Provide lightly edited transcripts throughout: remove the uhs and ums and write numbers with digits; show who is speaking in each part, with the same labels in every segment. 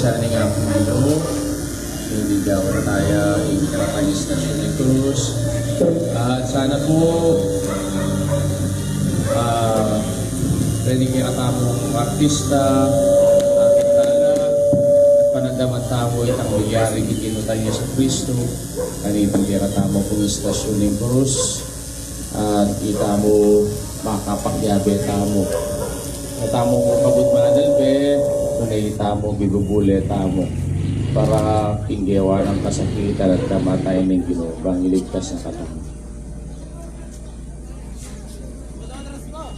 Speaker 1: sana nga Panginoon, hindi daw tayo ikarapagis na siya ni Cruz. At sana po, pwede kaya tamong artista, aking tala, at panandaman tamo itang magyari kikinutan niya sa Kristo, kanitang kaya tamong kumistasyon ng Cruz, at kita mo makapagyabe tamo. At tamo mo pagod be, tunay tamo bibubule tamo, para pinggewa ng kasakitan at kamatayan ng Ginoo, bang iligtas na katawan.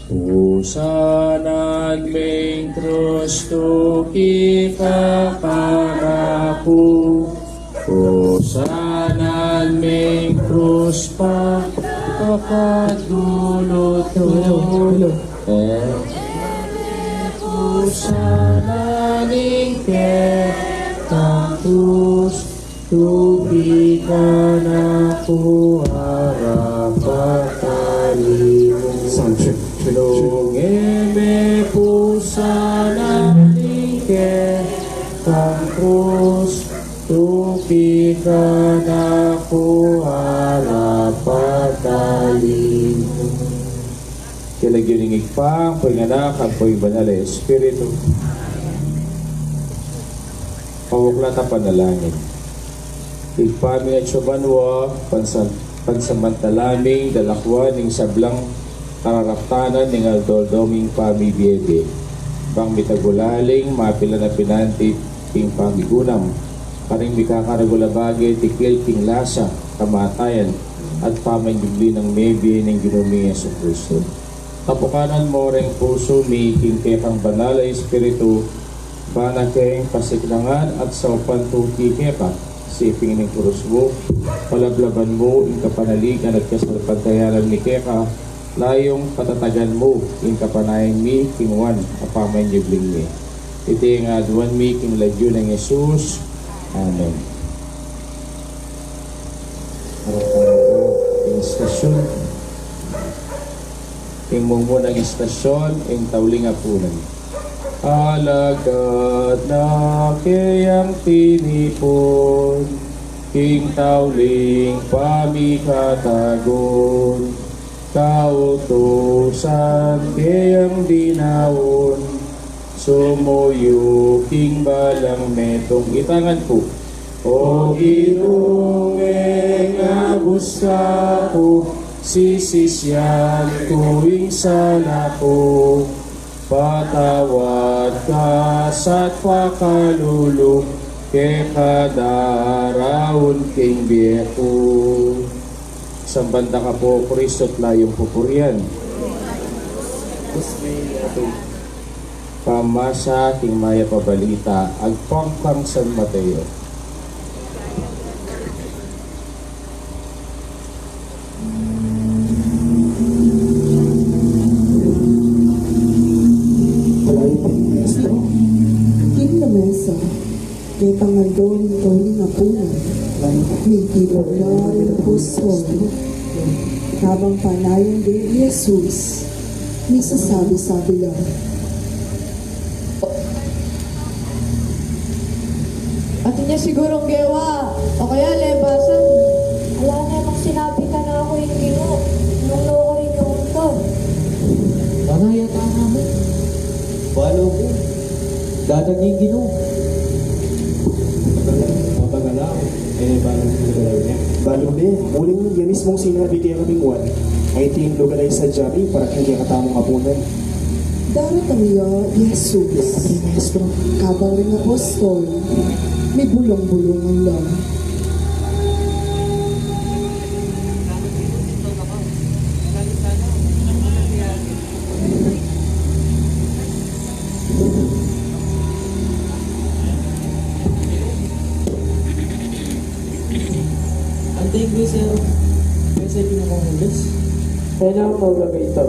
Speaker 1: Usanan ming krus tu kikakarapu, usanan ming krus pa kakadulot mo. Usanan ing kekapus, tubigan ako harapatalimu. Lungeme pusana nike kampus, tubigan ako harapatalimu. Kilagyan ng igpang, panganak, at banal na Espiritu. Pawuklat ang panalangin. Igpami at subanwa, pansamantalaming dalakwa ng sablang kararaptanan ng aldoldoming pamibiyede. Bang mitagulaling, mapila na pinanti, ting pamigunam. Karing mikakaregulabagi, tiklil, ting lasa, kamatayan, at pamanyugli ng mebi ng ginuming Yesu Kristo. Tapukanan mo ring puso, miking kekang banal ay Espiritu, banakeng pasiklangan at saupan tuki keka, siping ng kurus mo, palablaban mo, in kapanaligan at kasalpantayaran ni keka, layong patatagan mo, in kapanayan mi, kingwan, apaman yubling mi. Iti nga aduan mi, king lagyo ng Jesus. Amen. Ang istasyon, ing mumuna ng istasyon, ing tauling apunan. Alagad na kayang tinipon, king tauling pamikatagon, kautusan kayang dinawon, sumuyo king balang metong itangan po. O Ginoong agusta ko, sisisyan ko ing sana ko, patawad ka sa't pakalulong, ke kadaraon king biyeko. Sambanda ka po, Kristo't layong pupurian. Pamasa king maya pabalita, agpangkang San Mateo.
Speaker 2: May pangandon ko nga punan, may tibulan ng puso, habang panayon din Jesus, may sasabi-sabi lang.
Speaker 3: Ato niya sigurong gewa, o kaya lebasan.
Speaker 4: Wala namang sinabi ka na ako yung Ginoo. Nung loko rin yung to.
Speaker 5: Manayata namin. Balo ko. Dadaging Ginoo.
Speaker 6: Mapagalaw, balang lugar niya. Balo din, muling yan mismong sinabi kay Kabingwan, ay ting lugar ay sa Jari para hindi katamong apunan.
Speaker 2: Daratang niya, Jesus, kabang ring apostol, may bulong-bulungan lang.
Speaker 5: Antay ko sir, kasi pinakahundas.
Speaker 7: Kaya ang maulaga ito.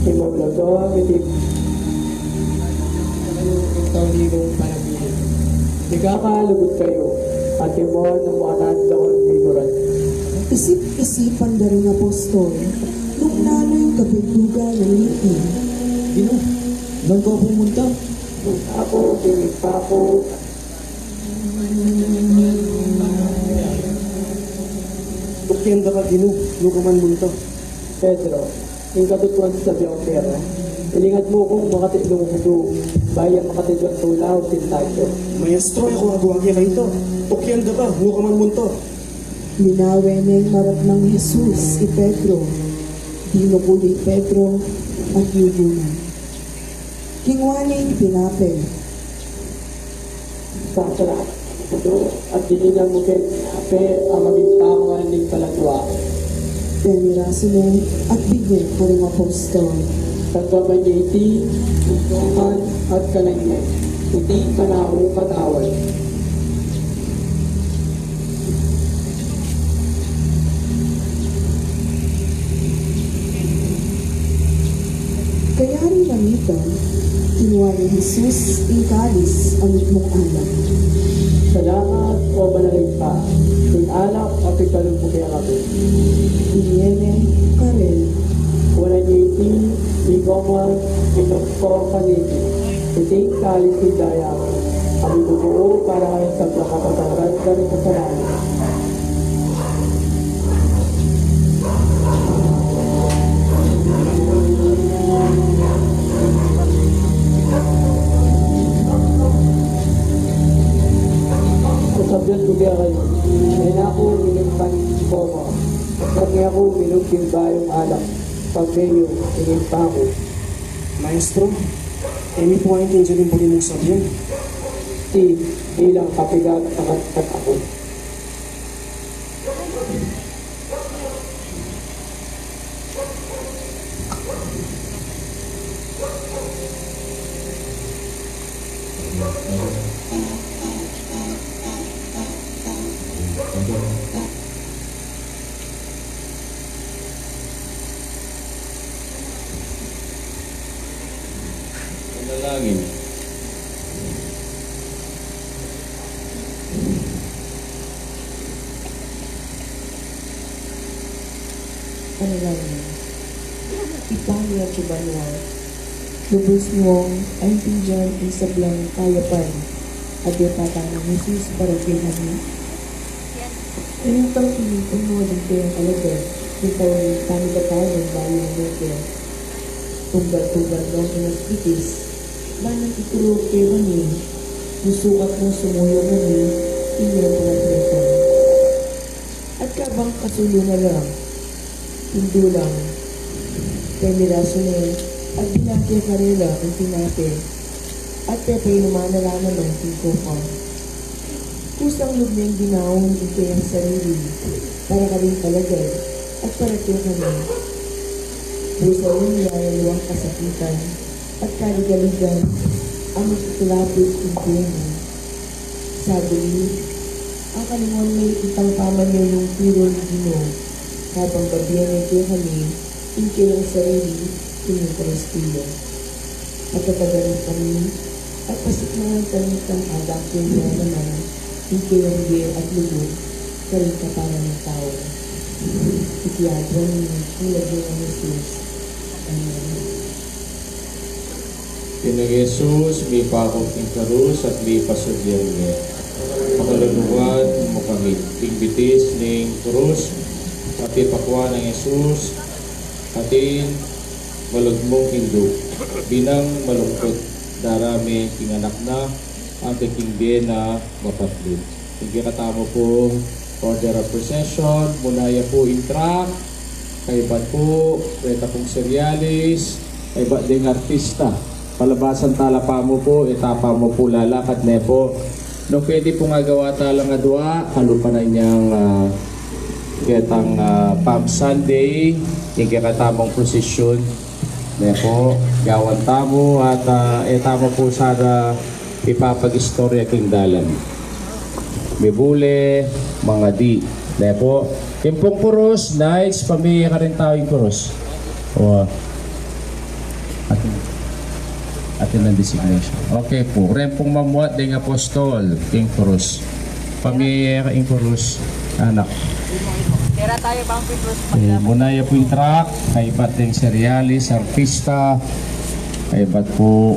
Speaker 7: Imaulaga, itip.
Speaker 5: Tauligong panagbihin.
Speaker 7: Nagkakalugot kayo at imuha ng mga nandakon biguran.
Speaker 2: Isip-isipan na rin apostol, nung lalo yung kapitugan ng itin.
Speaker 5: Ginoo, doon ko pumunta.
Speaker 7: Ako, pinit pa ako.
Speaker 6: Tokyanda ka Gino, lukaman mo ito.
Speaker 7: Pedro, yung katutuan sa biyang pera. Ilingad mo kung makatitlong hudo, bayan makatitlong tulaw, tintadyo.
Speaker 6: Maestro, ako ang guwagya ka ito. Tokyanda ka, lukaman mo ito.
Speaker 2: Minawe ng marap ng Jesus si Pedro. Dinukuloy Pedro at yugunan. Kingwaning tinape.
Speaker 7: Sakra, hudo, at dinilang mo kay ape ang maging panguan ng palatwa.
Speaker 2: Pemirasone at bigyan ko rin apostol.
Speaker 7: Pagbabanyayti, tutukan at kalangyan. Hindi panahong katawan.
Speaker 2: Kaya rin namitan, kinuha ni Jesus ang kalis ang itmong anak.
Speaker 7: Salamat o banalay pa. Yung alak o pitalong mo kaya kami.
Speaker 2: Iniene, Karel,
Speaker 7: Wala niya iti, igomar, inokko kanini. Iting kalis ni daya. Kami bubuo para kayo sa nakapataran kami kasalanan. Sasabihan ko kaya kayo, ngayon ako minimpan ko mo. Pag ako minugin ba yung alak, pag ngayon, tingin pa ako.
Speaker 6: Maestro, emi po ang intindihin mo rin mong sabihin.
Speaker 7: Si, bilang kapigat at ako.
Speaker 1: Panalangin.
Speaker 2: ano lang yun. Ipahaya ko ba niya? Lubos mong ay pinjan isablang kayapan at ipatang ng Jesus para kinahin. Inintang pinipin mo ng kayang alaga, ikaw ay panibatawang bayan ng lupa. Tunggal-tunggal ng inaspitis, banang itulog kayo kami, musukat ng sumuyo kami, inyong pangatipan. At kabang kasulo na lang, hindi lang, pemiraso na at binakya karela ang tinape, at pepay naman nalaman ng tingko ka. Kusang lubling ginawang ito ang sarili, para kaming palagay, at para kayo kami. Pusa yung nilayaluang kasakitan, at kaligaligan, ang magtutulapit ng pena. Sabi niyo, ang kalingon may ipangpaman niyo yung tiro ni Gino, habang babiyan niyo kami, inke ang sarili, inyong Kristiyo. At kapagaling kami, at pasiklangan kami kang adakyo niya naman, inke ang biya at lubog, karing kapanan ng tao. Ikiyadwa niyo, tulad niyo ng Jesus. Amen.
Speaker 1: Pinag Jesus, may pakong tingkarus at may pasadyang niya. Makaluluwan mo kami, tingbitis ng krus, at ipakwa ng Jesus, atin malugmong hindu, binang malungkot, darami kinganak na, ang tiking na mapatlit. Hindi katamo po, order of procession, munaya po intrak, kaibat po, kwenta pong serialis, kaibat ding artista. Palabasan talapa mo po, etapa mo po lalakad na po. No pwede po nga gawa talang adwa, kalupa na niyang ketang Palm Sunday, yung kakatamang prosesyon. Na po, gawan tamo at etama po sana ipapag-istorya king dalan. Bibule, mga di. Na po, yung pong kuros, nights, pamilya ka rin tao yung kuros. O, atin ang designation. Okay po. Rempong mamuat ding apostol, King Cruz. Pamilya King Cruz, anak.
Speaker 8: Tira tayo bang Cruz?
Speaker 1: Munaya po yung truck, kaibat ding serialis, artista, kaibat po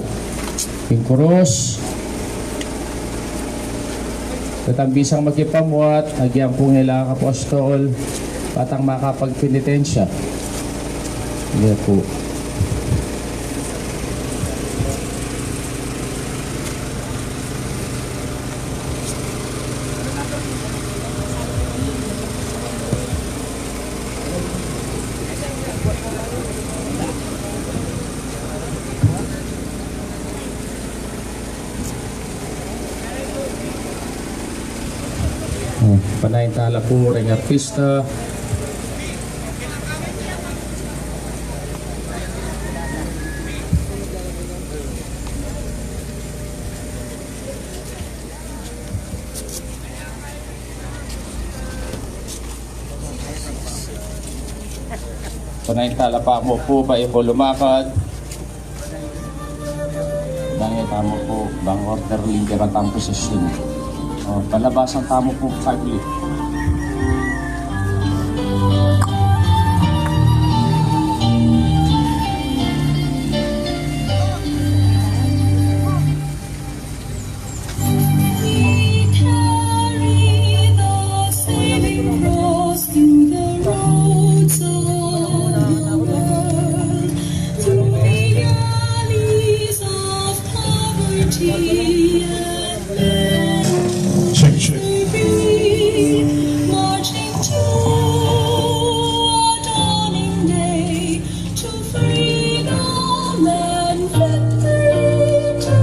Speaker 1: King Cruz. Katambisang magkipamuat, agyan po nila ang apostol, Batang makapagpenitensya. Yan po. Panayintala po ring artista. Panayintala pa mo po ba po lumakad? Dahil tamo po bang order lingkir at ang posisyon. Palabas ang tamo po saglit.
Speaker 6: Check, check.
Speaker 9: Marching to a dawning day, to freedom and victory, to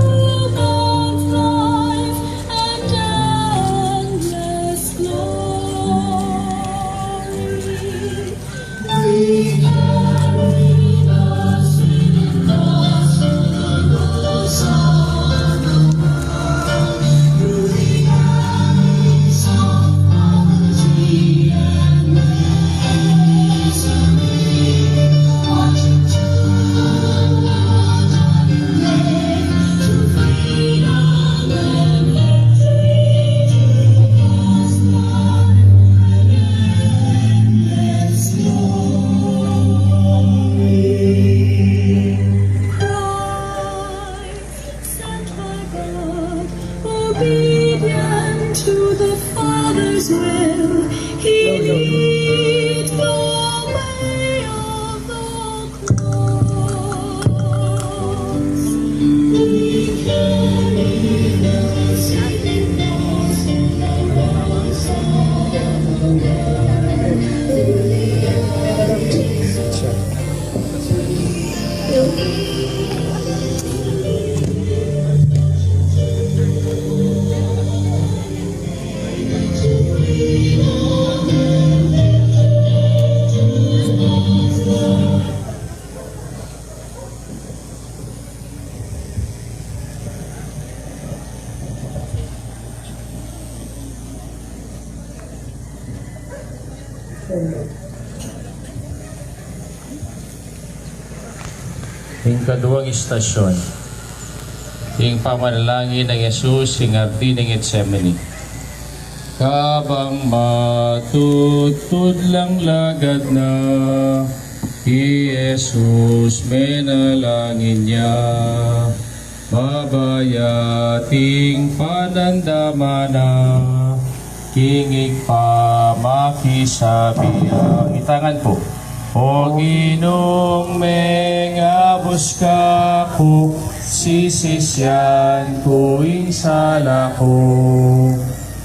Speaker 9: God's life and endless glory. We carry the singing cross of the Son of God through the alleys of poverty and misery, marching to the dawning day, to freedom and victory, to God's love and endless glory. Christ, sent by God, obedient to the Father's will, He leads the way of the cross. We carry the sacred cross in the rose of the Lord, through the empties of
Speaker 1: Yung kaduwang istasyon, yung pamanalangin ng Jesus, yung Hardin ng Getsemani. Kabang matutudlang lagad na, si Jesus menalangin niya, mabayating panandamana, kingig pa makisabihan. Itangan po. O Ginong mengabos ka ko, sisisyan kuing sala ko.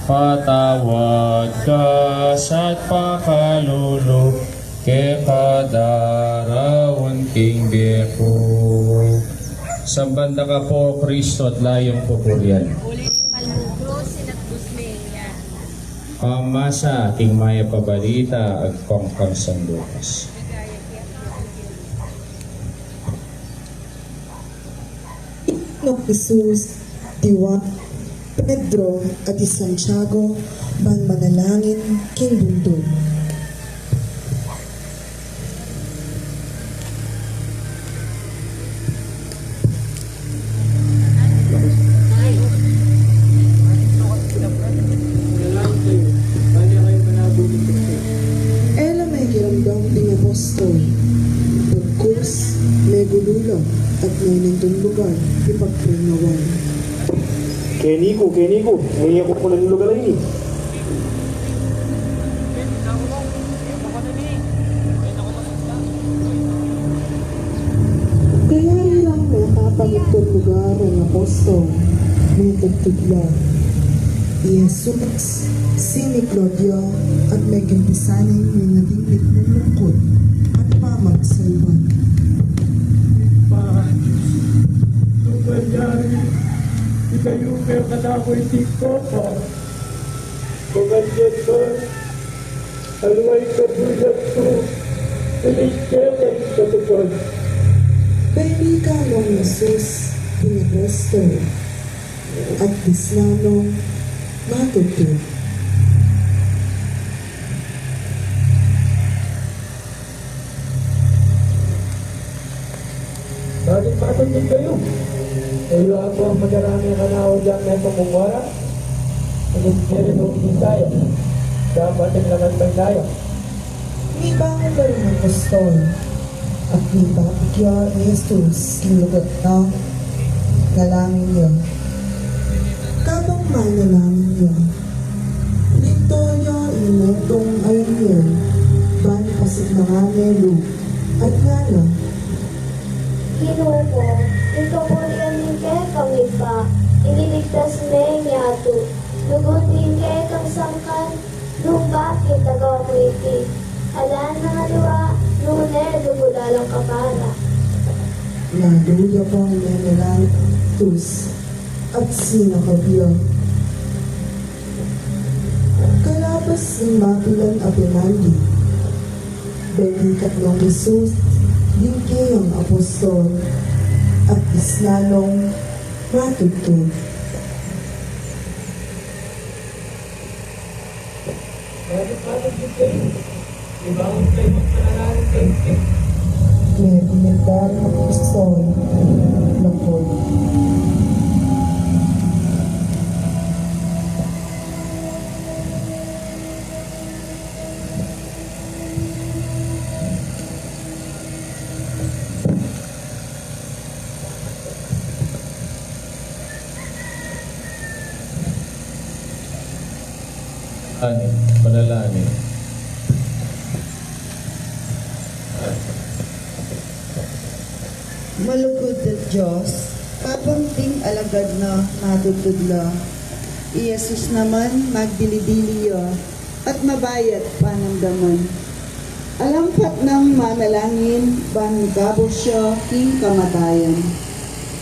Speaker 1: Patawad ka sa't pakalulo, ke kadarawan king beko. Sambanda ka po, Kristo at layong pupurian. Pamasa aking maya pabalita at kongkang sandukas.
Speaker 10: Ng Jesus, Diwa, Pedro at Santiago, ban manalangin king bundok. Ela may giramdam ng apostol, pagkus, may gulula at may nindong lugar, ipagpringawan.
Speaker 6: Keniko, ngayon ako po ng lugar ay.
Speaker 10: pangitong lugar ang apostol, may tagtudla. Jesus, si ni Claudia at may gimpisanin may nadingit ng lungkot at pamag sa iban.
Speaker 7: Ikayo kayo katakoy tiko pa. Kumanyan ba? Alway kabulat ko. Sinikyan sa tupad.
Speaker 10: Baby kalong Jesus, pinapresto, at dislanong matutod.
Speaker 7: Bakit matutid kayo? Kayo ako ang magarami ang kanawa dyan na itong mumara. Sinikyan itong isaya. Dapat ang laman pagdaya.
Speaker 10: May bangon ba rin ang apostol? At may babigya ni Jesus kinugat na nalangin niya. Kabang manalangin niya, dito niya inutong ayun niya, bani pasig na nga nelo, at nga na,
Speaker 4: Ginoo ko, ikaw po yan kay kami pa, iniligtas na niya to. Lugutin kay kang sangkan, nung bakit agaw mo iti. Alaan na nga luwa, nune, lugulalang kapara.
Speaker 10: naduya pa ang menelatus, at sinakabiya. Kalabas ng mapilan a pinandi, bagi tatlong Jesus, dingki ang apostol, at islalong matutod.
Speaker 7: Bakit matutid kayo? Ibang kayo magpanalangin kayo.
Speaker 10: May komentar ng apostol, lungkot.
Speaker 1: Panalangin.
Speaker 11: Malugod at Diyos, papanting alagad na natutudla. Iyesus naman magdilidiliyo at mabayat panamdaman. Alampat ng manalangin, banggabo siya king kamatayan.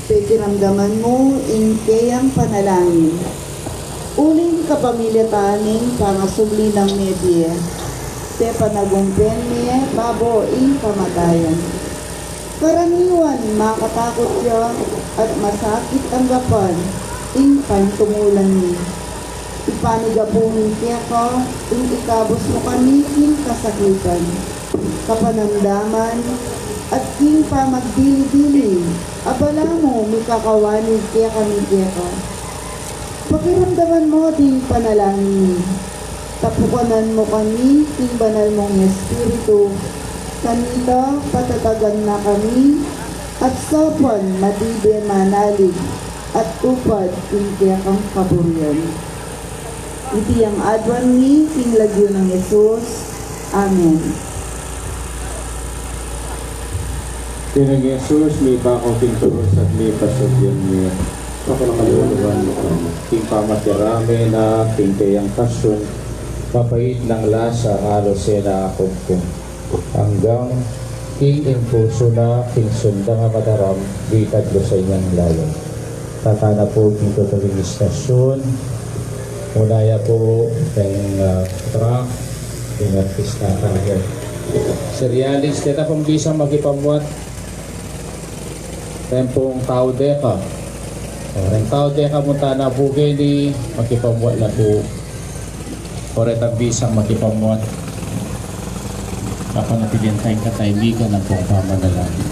Speaker 11: Pekiramdaman mo in kayang panalangin. Uling kapamilya taning pangasubli ng medya. Te panagumpen niya babo in kamatayan. Karaniwan makatakot siya at masakit ang gapan in pantumulan niya. Ipanigapunin kaya ka, in ikabos mo kami king kasakitan, kapanamdaman, at king pamagdili-dili, abala mo mikakawanig kaya kami kaya ka. Pakiramdaman mo ding panalangin, tapukanan mo kami king banal mong Espiritu, kanita patatagan na kami, at sopan matibe manalig, at tupad king kaya kang kapurian. Iti ang adwan ni king lagyo ng Jesus. Amen.
Speaker 1: Tinang Jesus, may bakaw pinturos at may pasagyan niya. Pakalakaluan mo kami. King pamatirami na king kayang kasyon, papait ng lasa halos sena akot ko. Hanggang king impuso na king sundang madaram, bitad lo sa inyang layo. Tatana po king tutuling istasyon, unaya po ng truck, king artista tayo. Serialis, kita pong bisang magipamuat, tempong tao deka. Orang tao deka munta na bugay ni makipamuat na po. Orang bisang makipamuat. Kapag natigyan tayong kataybigan na po pamanalangin.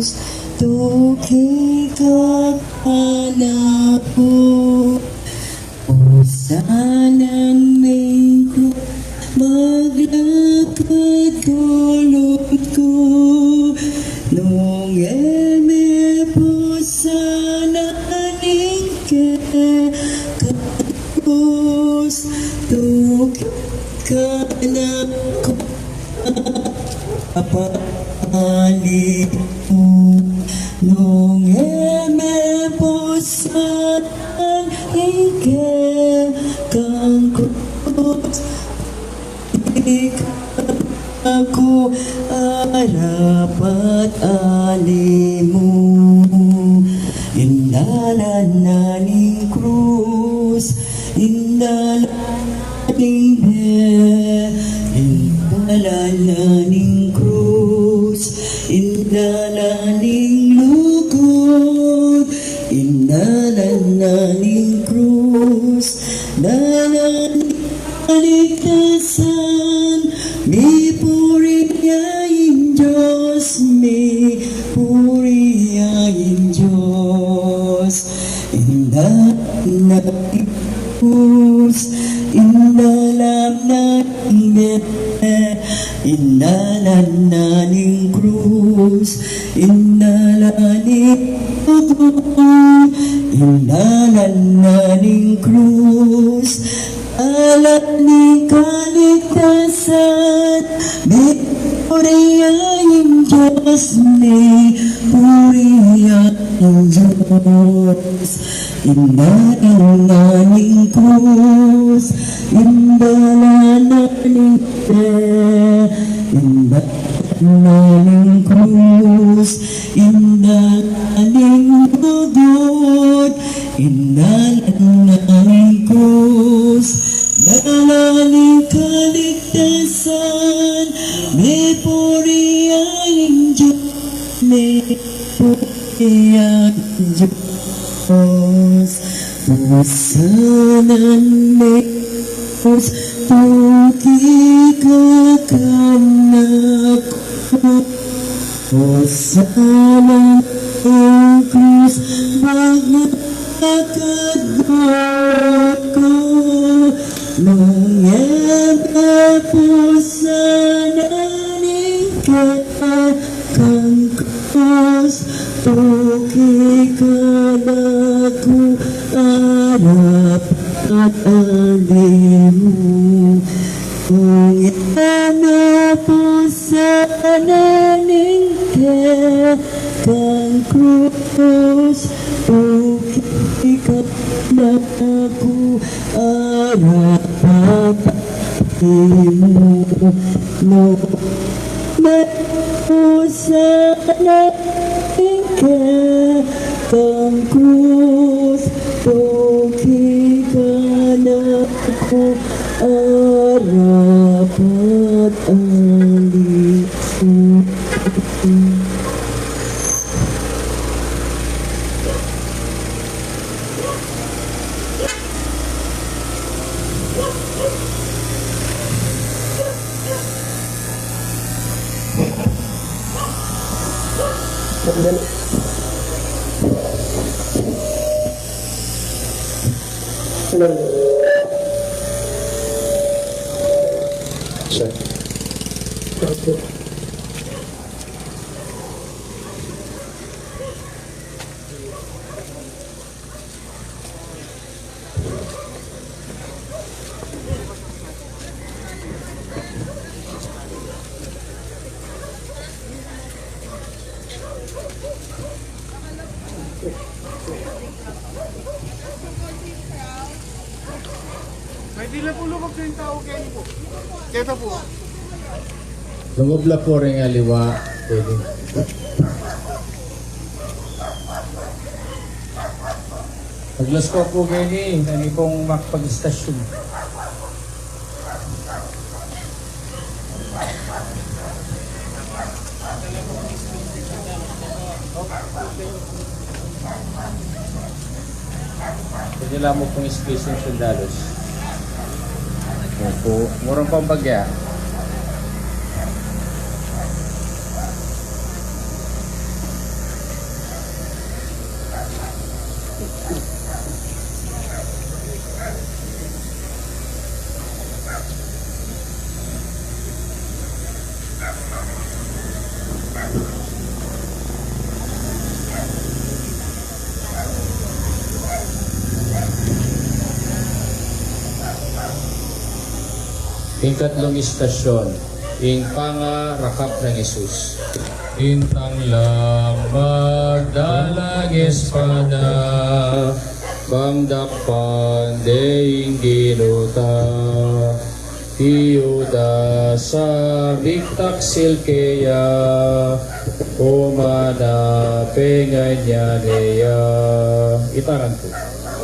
Speaker 9: Cruz, tuki ka ko. Usanan may ko, maglakad kulot ko. Nung eme po sana ningke kapos, tuki ka na ko. Kapali ko, nung eme po sana ningke kapos, ako harap at alimu. Indalan na ni krus, indalan ni indalan na ni krus, indalan ni lugod, indalan na ni krus, dalan ni kaligtasan. Mi puriyain Diyos, mi puriyain Diyos. Indalam na Diyos, indalam na indalam na ning krus, indalam ning krus, indalam na ning krus. Alam ni kaligtasan, may puriyain Diyos, may puriyain Diyos. Indalan na ning krus, indalan na ning indalan na ning krus, indalan ning bugod, indalan na ning krus. Nalaling kaligtasan, may puriyain Diyos, may puriyain Diyos. Usanan may Diyos, tuki ka kanak ko. Usanan may Diyos, magkakagod ko. Nung eme po sana kang krus, tuki ka na ko harap at alimu. Nung eme po sana kang krus, tuki ka na ko harap mo. No, may sana ka kang krus, tuki ka na ko harap at alimu.
Speaker 6: Sir.
Speaker 12: May dila po lumag sa yung tao kayo po. Keta po.
Speaker 1: Lumubla po rin aliwa. Pwede. Paglas ko po gani, nani pong makapag-istasyon. Pwede lang mo pong space ng sundalos. Opo, murang pang bagya.
Speaker 13: Ikatlong istasyon, ing pangarakap ng Jesus. Intang lang magdalag espada, bangdakpan deing ginuta. Tiyuda sa biktak silkeya, umana penganya neya. Itaran ko.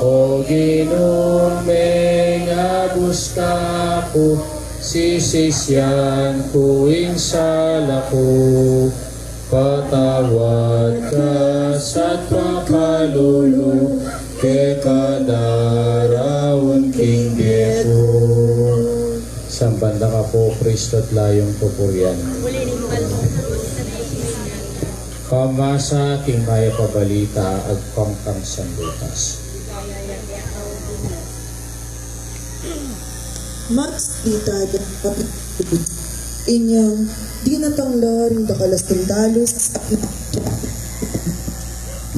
Speaker 13: O Ginong mengabus ka po, sisisyan kuing sala ko. Patawad ka sa pakalulu, ke kadaraon king gepo. Sambanda ka po, Kristo at layong pupurian. Kamasa king maya pabalita at pangkang sandutas.
Speaker 10: Max dita inyang di natanglar yung dakalas tindalos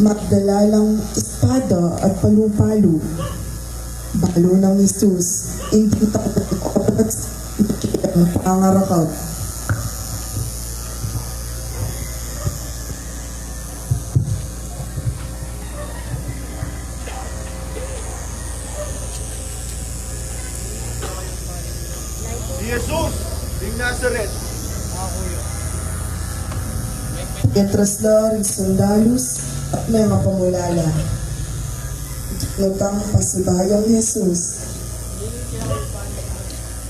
Speaker 10: magdalalang espada at palu-palo balo ng Jesus hindi tapat ang pangarakap.
Speaker 12: Jesus, ng Nazareth.
Speaker 10: Etrasla rin sandalos at mga pamulala. Nagtang pasibayang Jesus.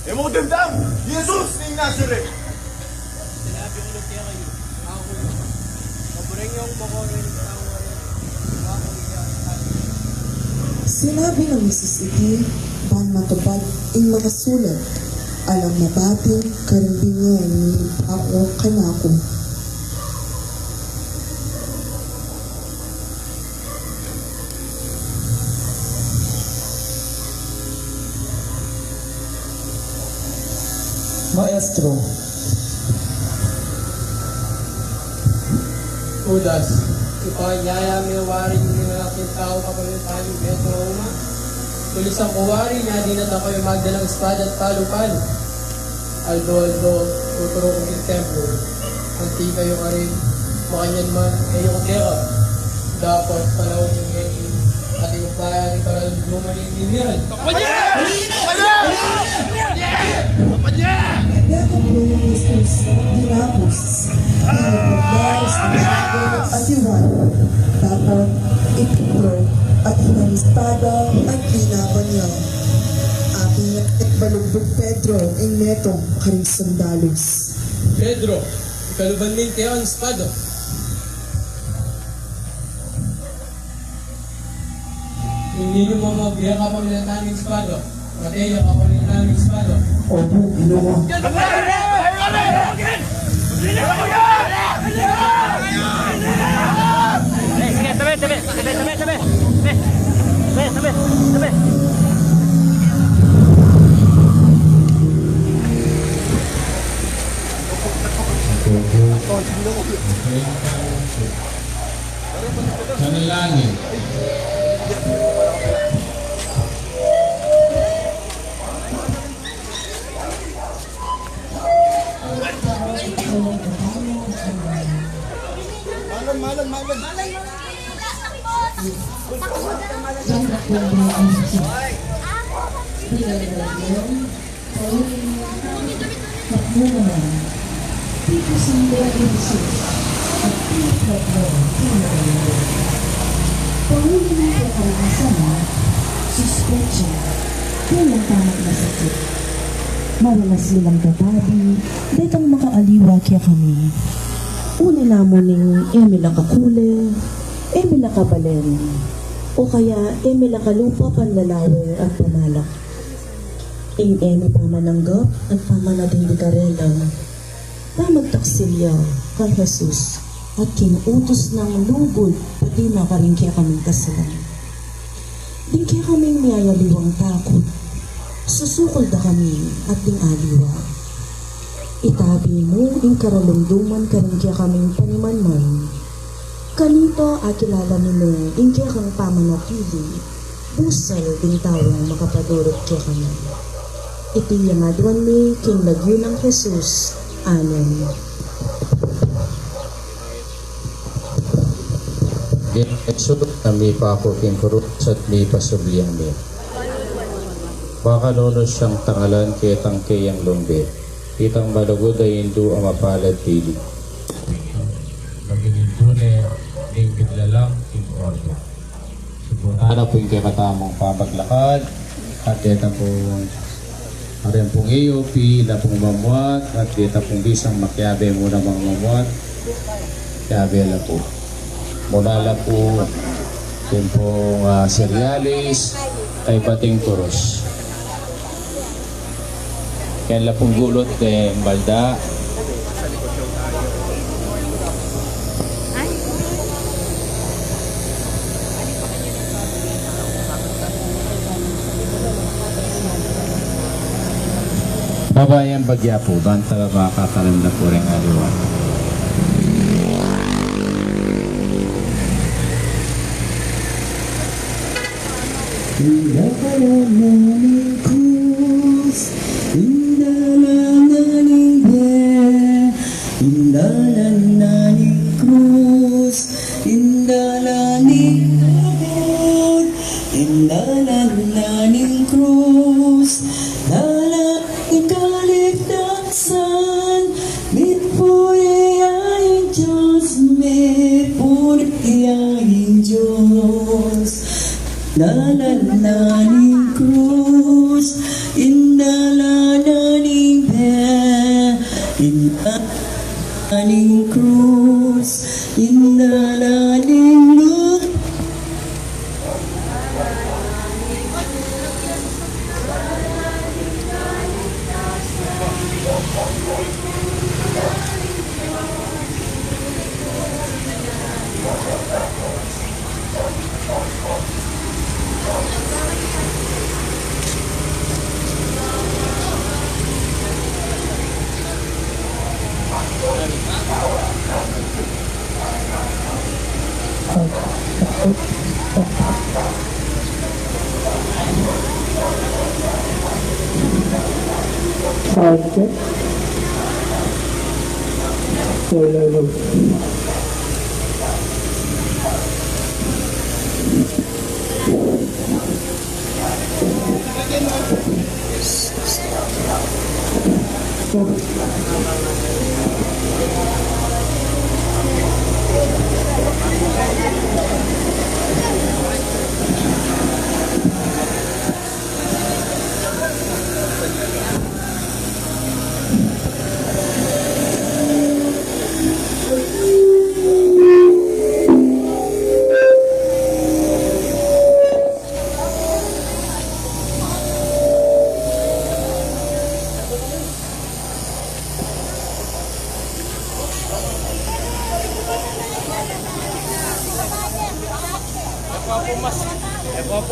Speaker 12: Emo dendam, Jesus, ng Nazareth.
Speaker 10: Sinabi ng Mississippi, ban matupad in mga sulat, alam na bating karambingan ni ako kanako. Maestro,
Speaker 7: Judas, ipanyaya may waring nilaking tao kapalitan ni Petro Roma. Tulis ang kuwari niya, di na tayo magdalang espada at palo-palo. Aldo, tuturo kong yung templo. Anti kayo ka rin, makanyan man, kayo kaya. Dapat palawin yung ngayon. At yung bayan ni Paral Lumanin ni Miran.
Speaker 12: Kapanya! Kapanya!
Speaker 10: Yakap mo yung Jesus, dinapos, pinagpaglaos ng sagot at iwan. Dapat ipuro at hinamistada at linaban niya. Aking balugbog Pedro, ang netong karing sandalos.
Speaker 7: Pedro, ikaluban din kayo ang espada. Hindi nyo mamagbiya ka pang nilataan ng espada. Mateya ka pang nilataan ng espada.
Speaker 10: Opo, ginawa.
Speaker 13: Manalangin.
Speaker 2: Mawalas nilang katabi, detang makaaliwa kaya kami. Una namon ning Emila kakule, Emila kabalen, o kaya Emila kalupa panlalawer at pamalak. Ing Emi pamananggap at pamanading di karela, na magtaksilya kay Jesus at kinuutos ng lugod pati na karing kaya kaming kasalan. Di kaya kaming niyayaliwang takot. Susukol da kami at ding aliwa. Itabi mo ing karalumduman karing kaya kaming panimanman. Kanito akilala ni mo ing kaya kang pamanapili. Busal ding tawang makapadurot kaya kami.
Speaker 10: Iti yamaduan mi king lagyo ng Jesus. Amen.
Speaker 13: Yesu nami pakuking kurut at mi pasublian mi. Baka nono siyang tangalan kaya tangke yang lumbe. Kitang malugod ay hindu ang mapalad pili. Magiging tunay, ning biglalang king ordo. Subunan po yung katamong pamaglakad. At dito pong ariyan pong iyo, pila pong mamuat. At dito pong bisang makyabe muna mga mamuat. Kyabe lang po. Muna lang po yung pong serialis kay pating turos. Kaya lang pong gulot kay balda. Babayan bagya po, banta ba katalim na po rin aliwa.
Speaker 9: Indalalaning krus, indalalaning krus, indalalaning abot, indalalaning krus, dalaking kaligtasan, mitpuriyaing Diyos, mitpuriyaing Diyos. Indalalaning krus, indalalaning indalalaning krus, indalalaning luz.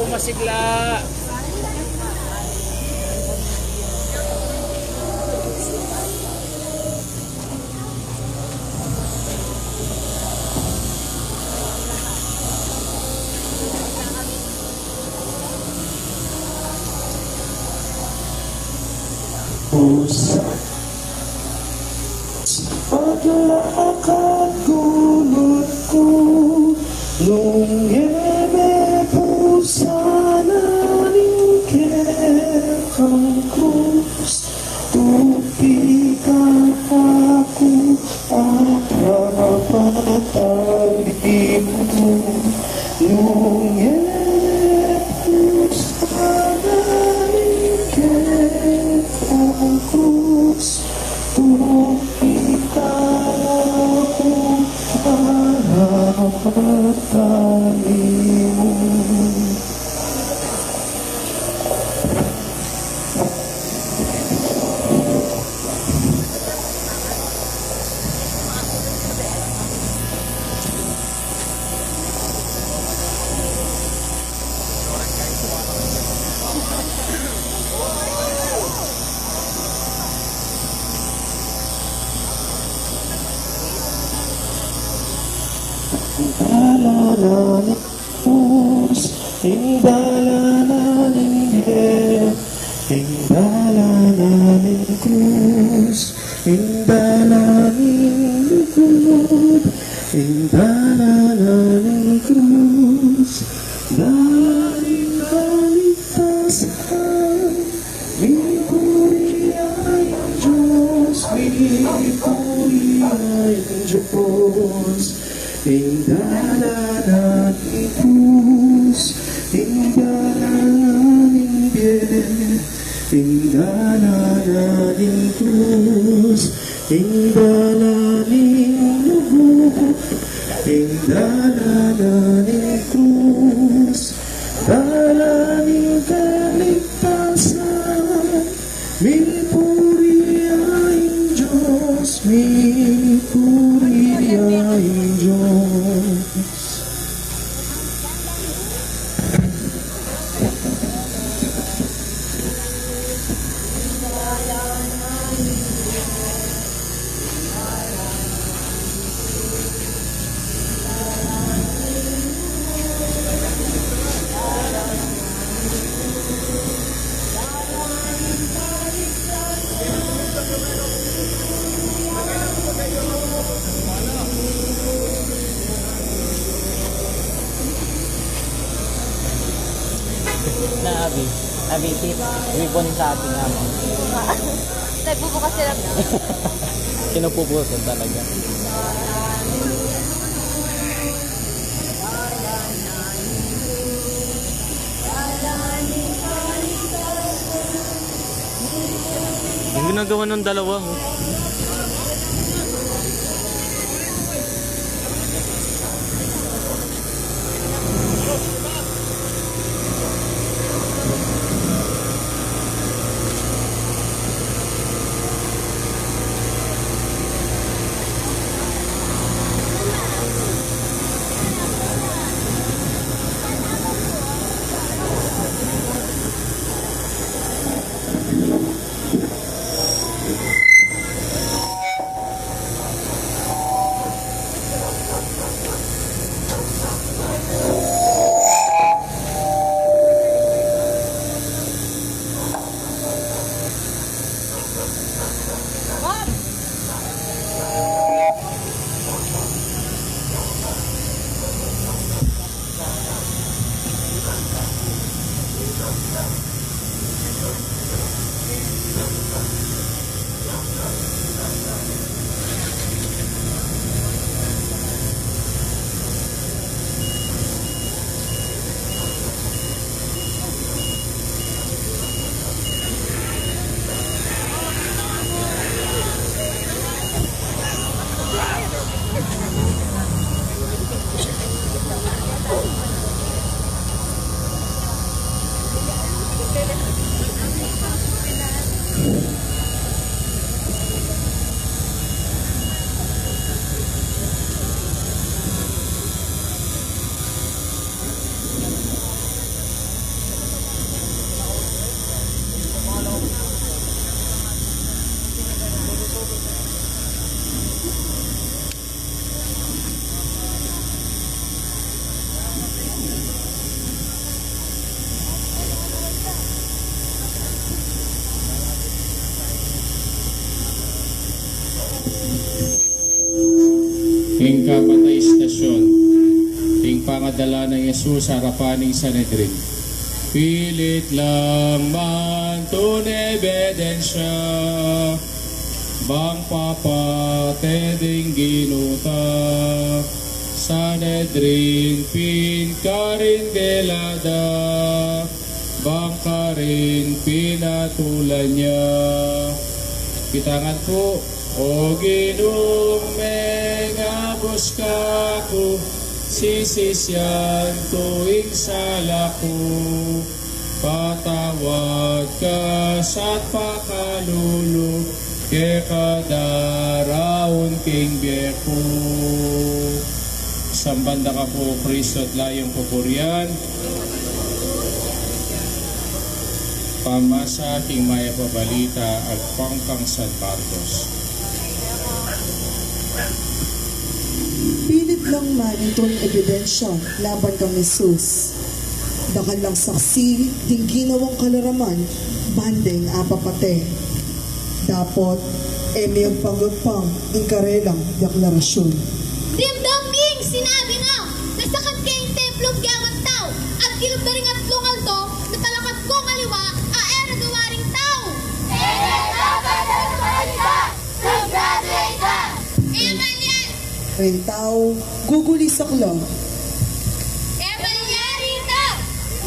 Speaker 8: po masigla.
Speaker 9: Paglakad gulot ko nung eme po sana ningkekang krus tupikan ako at rapatali mo nung eme po sana ningkekang krus tupikan ako at rapatali mo. Indalalaning krus, indalalaning indalalaning
Speaker 6: Indalaning lugod, indalaning krus, dalaning kaligtasan, minipuri ay Diyos, minipuri ay Diyos. Indalaning krus, indalaning biyel, indalaning krus, indalaning lubog, indalaning krus, dalaning kaligtasan, minipuri ay Diyos, minipuri ay Diyos.
Speaker 8: Na Abi tip, ribbon sa ating amo.
Speaker 14: Nagbubukas sila.
Speaker 8: Kinupupusan talaga. Yung ginagawa ng dalawa, oh.
Speaker 13: Ing kapatay istasyon, ing pangadala ng Yesus sa harapan ng Sanhedrin. Pilit lang man tunay ebidensya, bang papateding ginuta. Sanhedrin pin karin gelada, bang karin pinatulan niya. Kitangan po, o Ginoong mengabos ka ko, sisisyan tuwing sala ko. Patawad ka sa't pakalulu, ke kadaraon king biyeko. Sambanda ka po, Kristo at layong pupurian. Pamasa king maya pabalita at pangkang San Marcos.
Speaker 10: Pilit lang man itong ebidensya laban kang Jesus. Dakal lang saksi, ting ginawang kalaraman, banding apapate. Dapat, may pagpang inkarelang deklarasyon.
Speaker 15: Dimdaming sinabi na nasakat kayong templong gawang tao at kilubdaring at lungal to na talakat kong aliwa a era duwaring tao.
Speaker 10: Rentao, guguli sa klo.
Speaker 15: Emalyarita!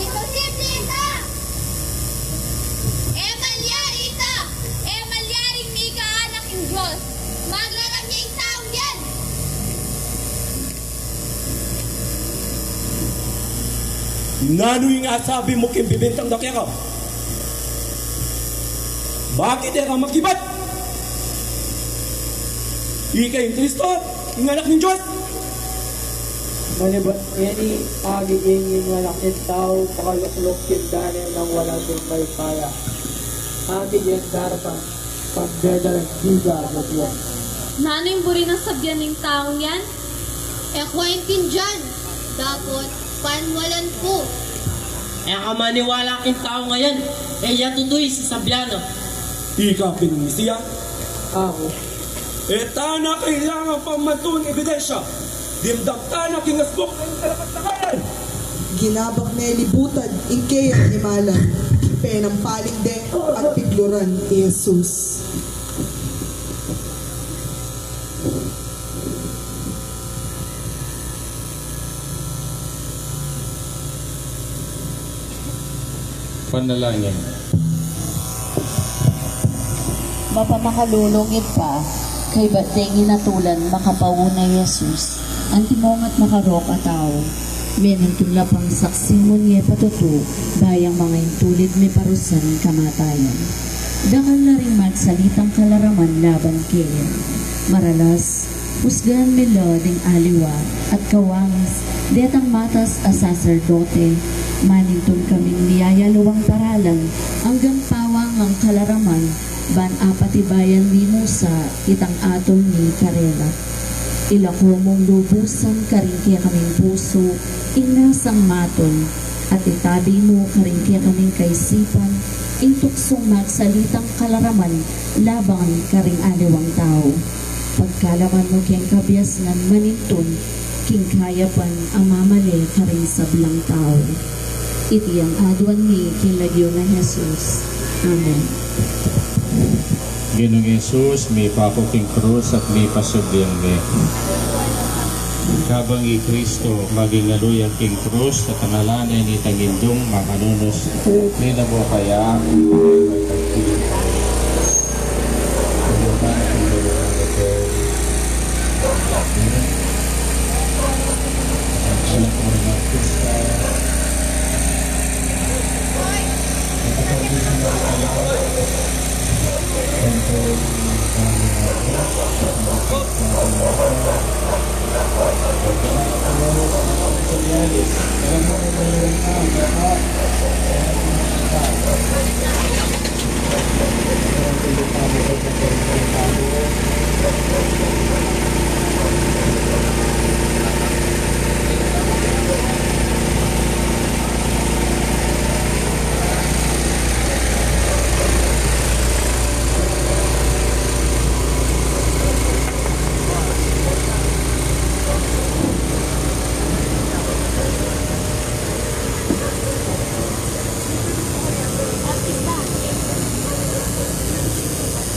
Speaker 15: Imposiblita! Emalyarita! Emalyaring may kaanak ng Diyos. Maglalang niya yung taong yan!
Speaker 16: Nano'y nga sabi mo kung bibintang dakya ka? Bakit ka makibat? Ikay yung Kristo, yung anak ng Diyos.
Speaker 5: Maniba, yani agiging yung malaking tao, pakaluklok yung ganyan ng walang pagpaya. Agig yung darpa, pagdadalang diga na diyan.
Speaker 15: Nano'y buri ng sabyan ng taong yan? Kwentin dyan. Dapat panwalan po.
Speaker 7: Ka maniwala king tao ngayon. Yatutoy sa sabyano.
Speaker 16: Ika pinisiya.
Speaker 5: Ako.
Speaker 16: Etana kailangan pamatun ebidensya. Dimdakta na kingasbok ng kalakatakan.
Speaker 10: Ginabak na ilibutan, ingkay at himalan, penang palingde at pigluran ni Jesus.
Speaker 13: Panalangin.
Speaker 17: Mapamakalulungit pa, kay bating inatulan makapauna Jesus, antimong at makarok at tao. Menintula pang saksi mo niya patuto, bayang mga intulid may parusan kamatayan. Dangal na rin magsalitang kalaraman laban kaya. Maralas, husgahan milo ding aliwa at kawangis, detang matas a saserdote, manintun kaming niyayaluwang paralan, hanggang pawang ang kalaraman, ban apatibayan ni Musa, itang atol ni Karela. Ilako mong lubusan karingkya kaming puso, inasang maton, at itabi mo karingkya kaming kaisipan, intuksong magsalitang kalaraman, labang karing aliwang tao. Pagkalaman mo kiyang kabias ng manintun, king kayapan ang mamali karing sablang tao. Iti ang adwan ni kinlagyo na Jesus. Amen.
Speaker 13: Ginong Jesus, may pakuking krus at may pasubyang me. Kabang i Kristo, maging aluyang king krus at ang alanay ni Tangindong makanunos. Nila mo kaya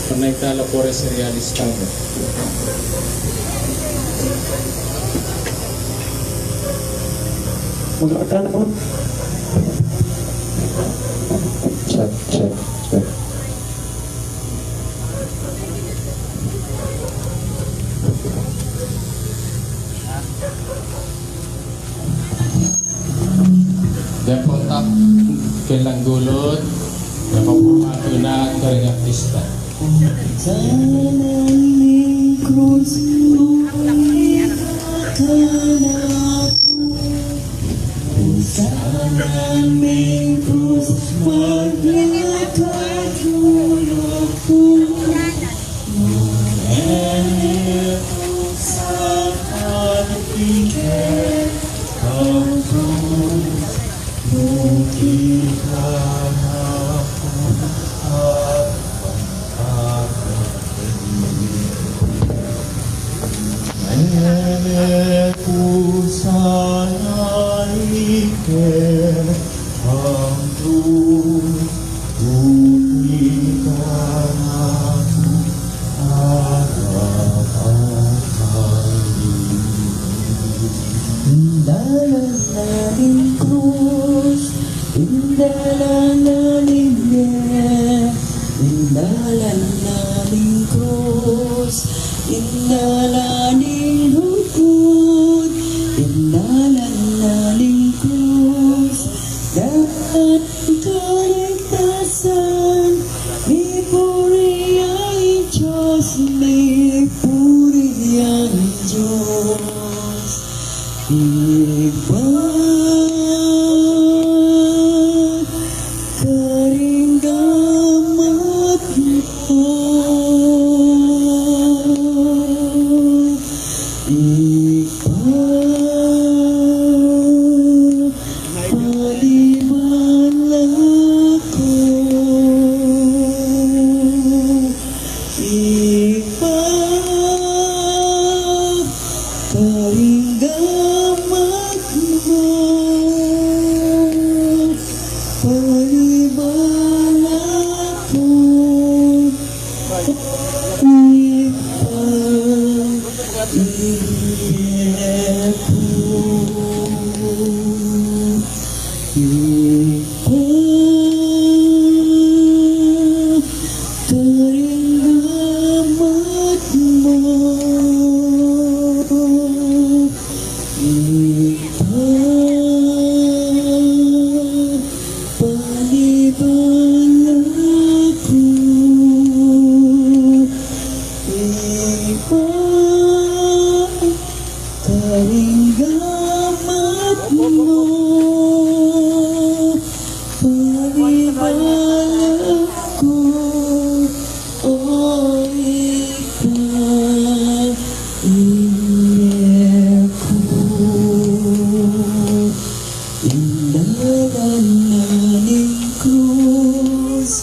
Speaker 13: Pernaiktala po rin sa realistado.
Speaker 6: Magkakatala po. Check, check, check.
Speaker 13: Depontak kailang gulod, napapumato na karing artista.
Speaker 9: Tanaming krus, tanaming krus, magpapatulog ko. Ngunit sa paligid ang krus, bukit ka na ako at
Speaker 2: Indalalaning krus, indalalaning indalalaning krus, indalalaning lukod, indalalaning krus, dapat kaligtasan, may puri ay Diyos, may puri ay Diyos. Iba't karinggamat mo, paliwanag ko, karinggamat mo, paliwanag ko, karinggamat mo, paliwanag ko, karinggamat mo, paliwanag ko, o indalalaning krus,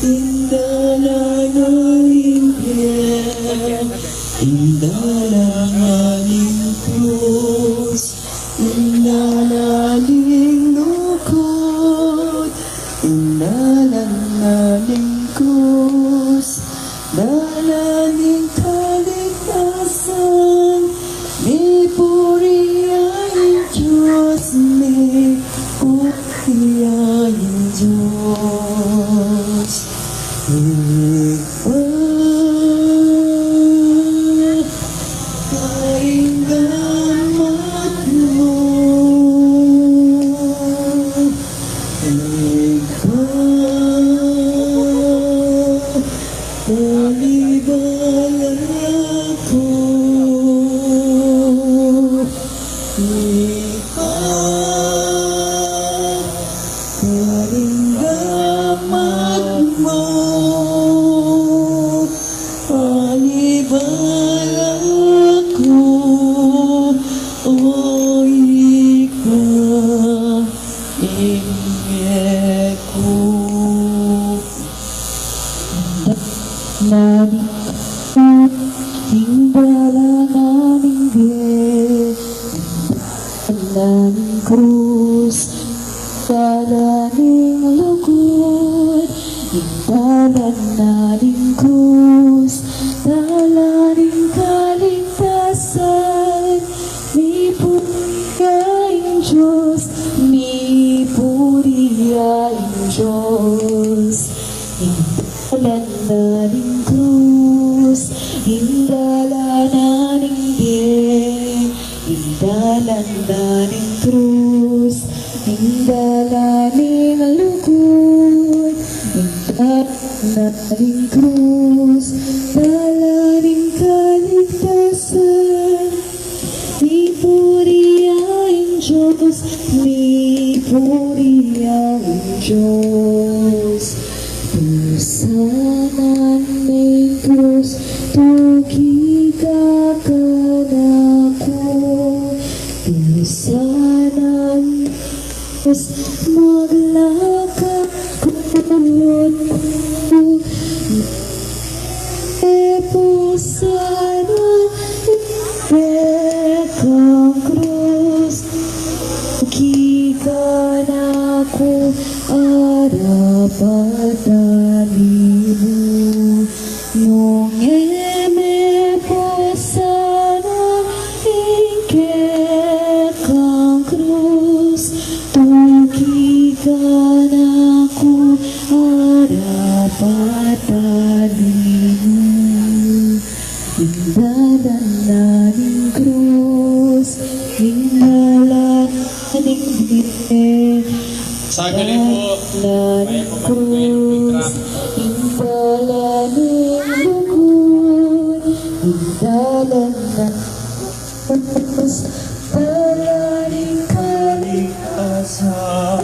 Speaker 2: indalalaning indalalaning krus, indalalaning lukod, indalalaning krus, dalaning kaligtasan, may puri ay Diyos, may puri ay Diyos. Karinggamat mo, paliwanag ko, karinggamat mo, paliwanag ko, o ikaw, ko.
Speaker 17: Dalaning krus, dalaning lukod, dalaning krus, dalaning kaligtasan, may puri ay Diyos, may puri ay Diyos. Indalalaning krus, indalalaning indalalaning krus, indalalaning lukod, indalalaning krus, dalaning kaligtasan, may puri ay Diyos, may puri ay Diyos. Tusanan may krus, tugikakan ako. Tusanan krus, maglakad kulot ko. Pusanan ikang krus, tugikan ako arapadalimu. Nung eme po sana ikekang ako harap-harapan Indalaning krus, indalaning bibig, indalaning krus, indalaning lukod, indalaning krus, indalaning
Speaker 18: kalikasan,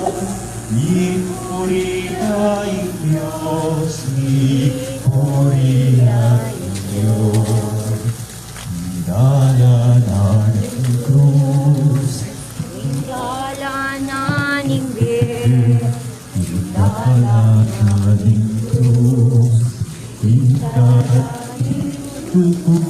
Speaker 18: ipuri tayong Diyos, ipuri tayong Diyos. Indalaning krus,
Speaker 9: Indalaning bir,
Speaker 18: indalaning krus, indalaning krus.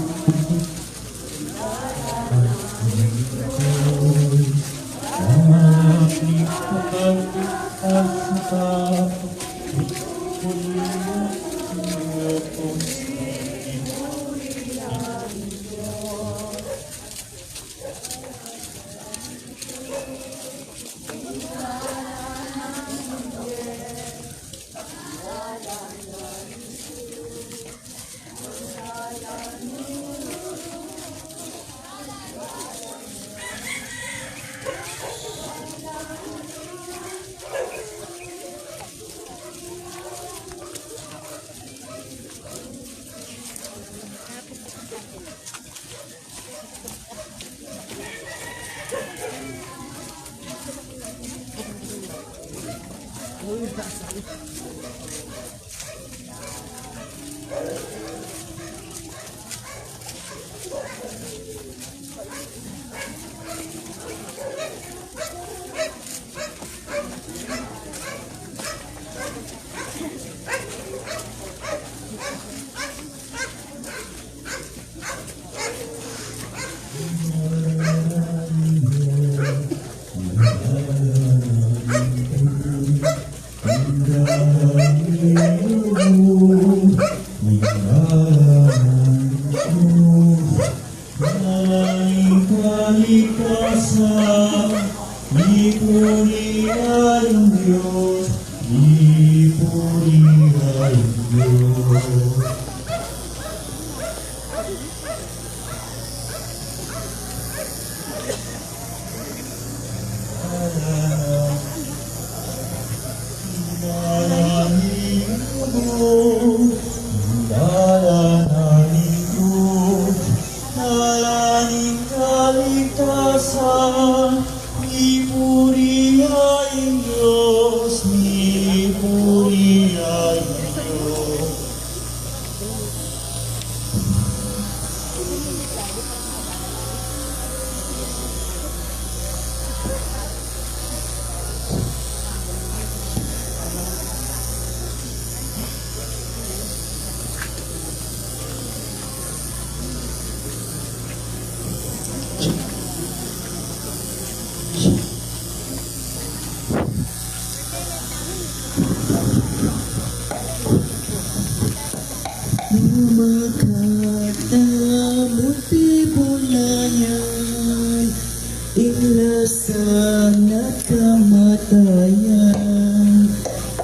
Speaker 18: Inlasan at kamatayan,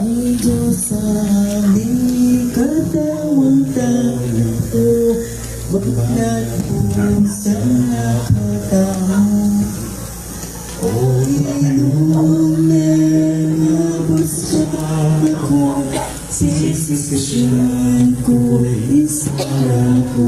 Speaker 18: ni Diyos ang ikatawang tanto, bagnat mo sa nakatao. O inumin, abot sa ako, sisisyan ko, isara ko.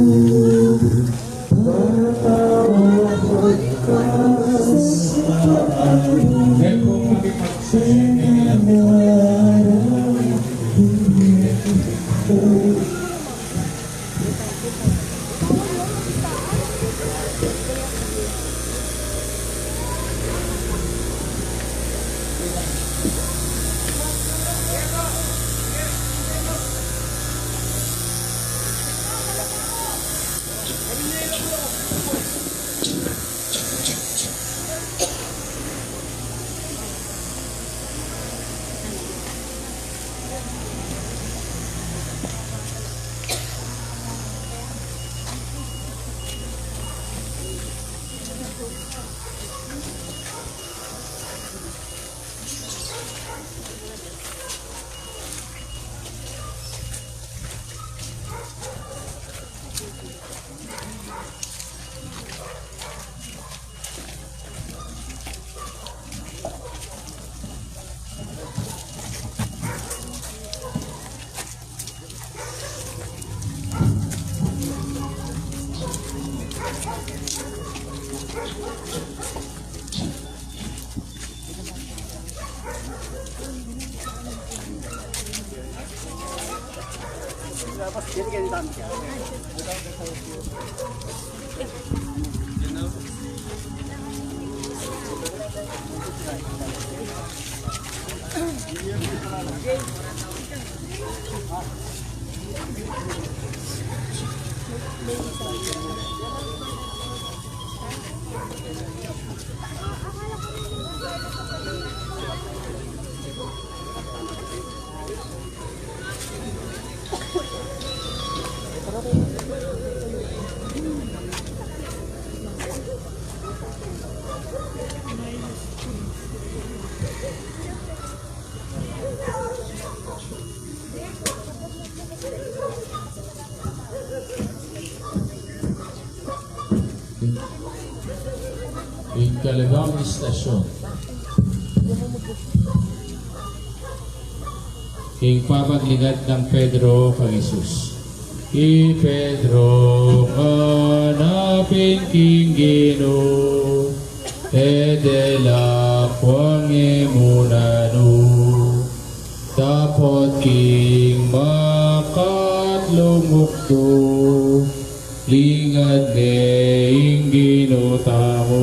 Speaker 1: Ikalawang istasyon. King papaglingad ng Pedro kang Jesus. Ki Pedro hanapin King Gino, edela kwange munano, dapat King makatlumukto, lingad ne Gino tamo.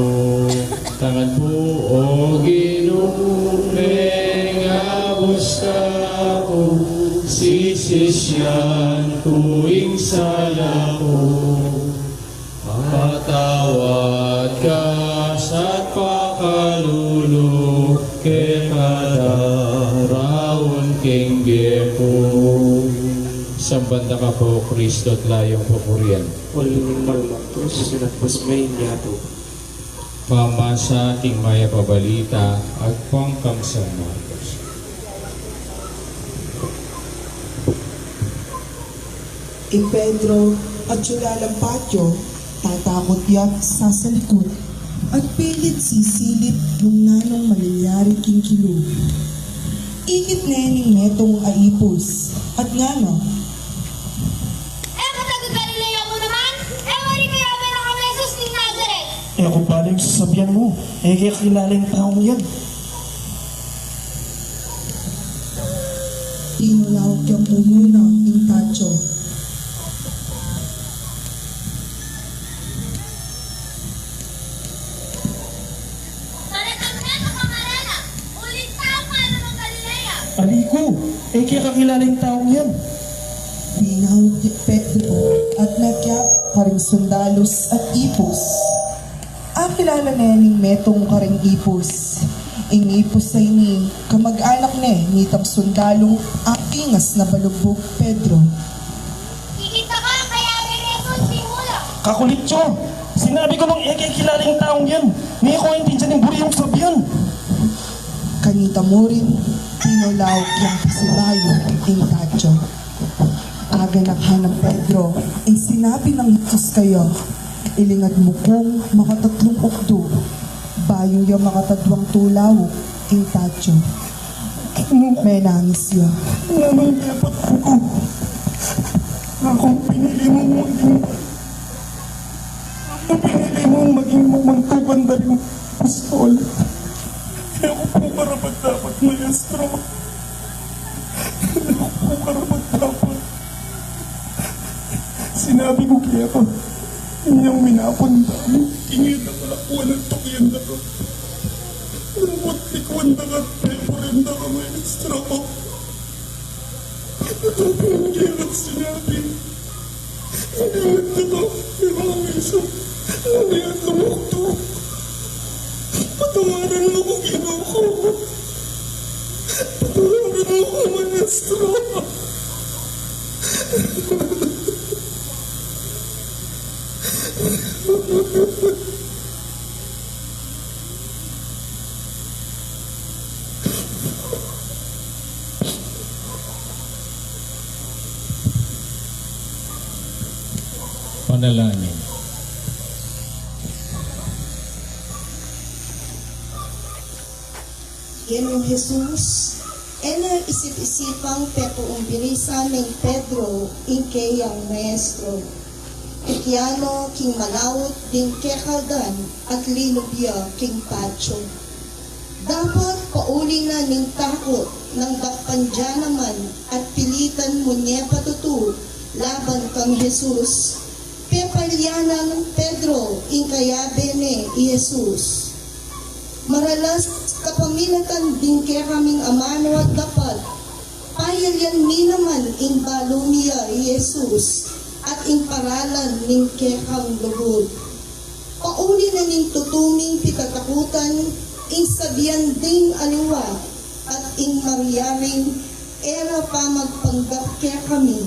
Speaker 1: Tangan po o Ginoo, mengabos ka ako, sisisyan tuwing sala ko. Patawad ka sa pakalulok, ke kada raon king gepo. Sambanda ka po, Kristo at layong papurian.
Speaker 6: Ulining malumaktos, sinatbos may niyato.
Speaker 1: Mama sa ating maya pabalita at pangkang San Marcos.
Speaker 10: King Pedro at Sulalang Patyo, tatakot yak sa likod at pilit sisilip nung nanong mangyayari King Kilo. Ikit nening netong aipos at ngano.
Speaker 6: Eh kung paano yung sasabihan mo, eh kaya kilala yung taong yan.
Speaker 10: Tinulawag kang umuna, King Tacho.
Speaker 6: Aliko, eh kaya kakilala yung taong yan.
Speaker 10: Pinahawag ni Pedro at nagyak karing sundalos at ipos. Kilala na yaning metong karing ipos. Ingipos sa ini, kamag-anak nitang sundalong akingas na balugbog Pedro.
Speaker 15: Kikita ka, kaya mereson simula.
Speaker 6: Kakulit siya. Sinabi ko nung eke kilala yung taong yan. Hindi ko intindihan yung buri yung sabihan.
Speaker 10: Kanita mo rin, tinulawag yung pasibayo King Tacho. Aga nakhanang Pedro, ay sinabi ng Jesus kayo, ilingad mo kong makatatlong okdo, bayo yung makatadwang tulaw, King Tacho. May nangis siya.
Speaker 6: Naman dapat ako. Akong pinili mo maging mamangtuban na rin pastol. Kaya ako po karapat dapat, maestro. Ako po karapat dapat. Sinabi ko kaya ka, inyong minapon dami, ingin na malakuan ng tukyan na ka. Lambot likwan na ka, pero rin na ka, maestro. Ito pinagyagat sinabi. Ingin na ka, pero ang isa, nangyat lumukto. Patawaran mo ko, Ginoo. Patawaran mo ko, maestro.
Speaker 1: Panalangin.
Speaker 19: Ginoong Jesus, isip-isipang pepo umbirisa ng Pedro, ingkeyang maestro. Ikiano king malawot din kekaldan at linubya king Tacho. Dapat pauli na ning takot ng bakpandya naman at pilitan mo niya patutu laban kang Jesus. Pepaliana ng Pedro, inkaya bene, Jesus. Maralas kapamilatan din kaya kaming amano at dapat, payalyan mi naman ing balumiya, Jesus, at ing paralan ning kekang lugod. Pauli na ning tutuming pitatakutan, ing sabihan ding aliwa, at ing mariyaring era pa magpanggap kaya kami.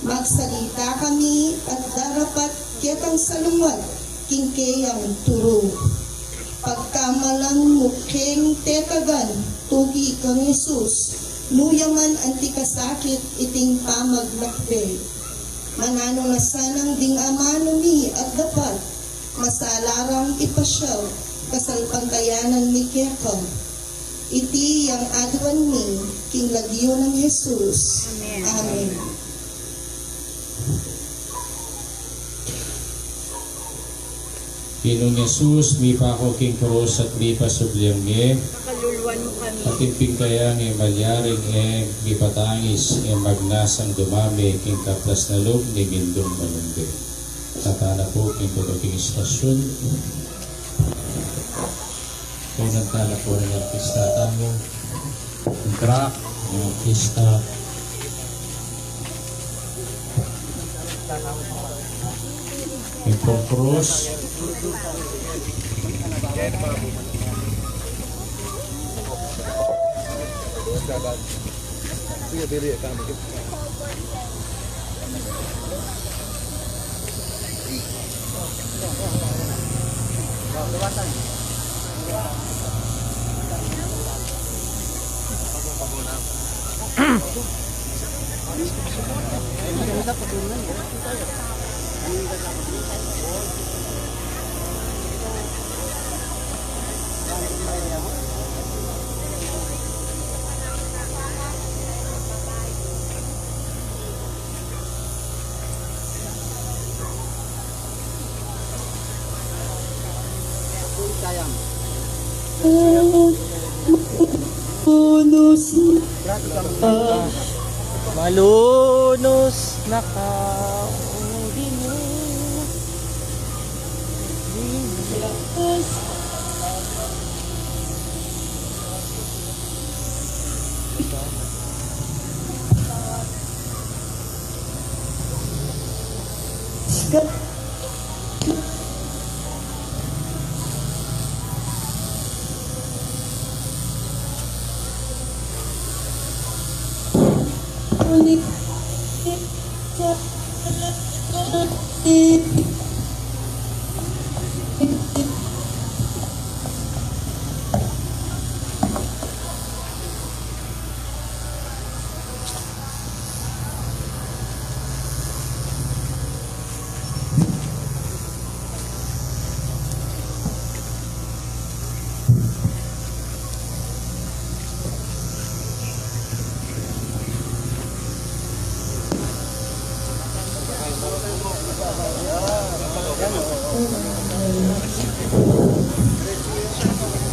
Speaker 19: Magsalita kami at darapat kitang salungat kingkayang turo. Pagkamalang mukheng tetagan, tugi kang Jesus, nuyaman antikasakit iting pamaglakbe. Manano na sanang ding amano mi at dapat, masalarang ipasyaw, kasalpantayanan mi keka. Iti yang adwan mi, king lagyo ng Jesus. Amen.
Speaker 13: Pinong Jesus, mi pa ako king cross at mi pa subliyang at imping kaya ng malyaring mi patangis magnasang dumami king kaplas na loob ni Gindong Malungge. Tatana po king king istasyon. Unang tala po ng artista tamo, ang track, ng artista. Impong cross.
Speaker 8: Malunos na ka.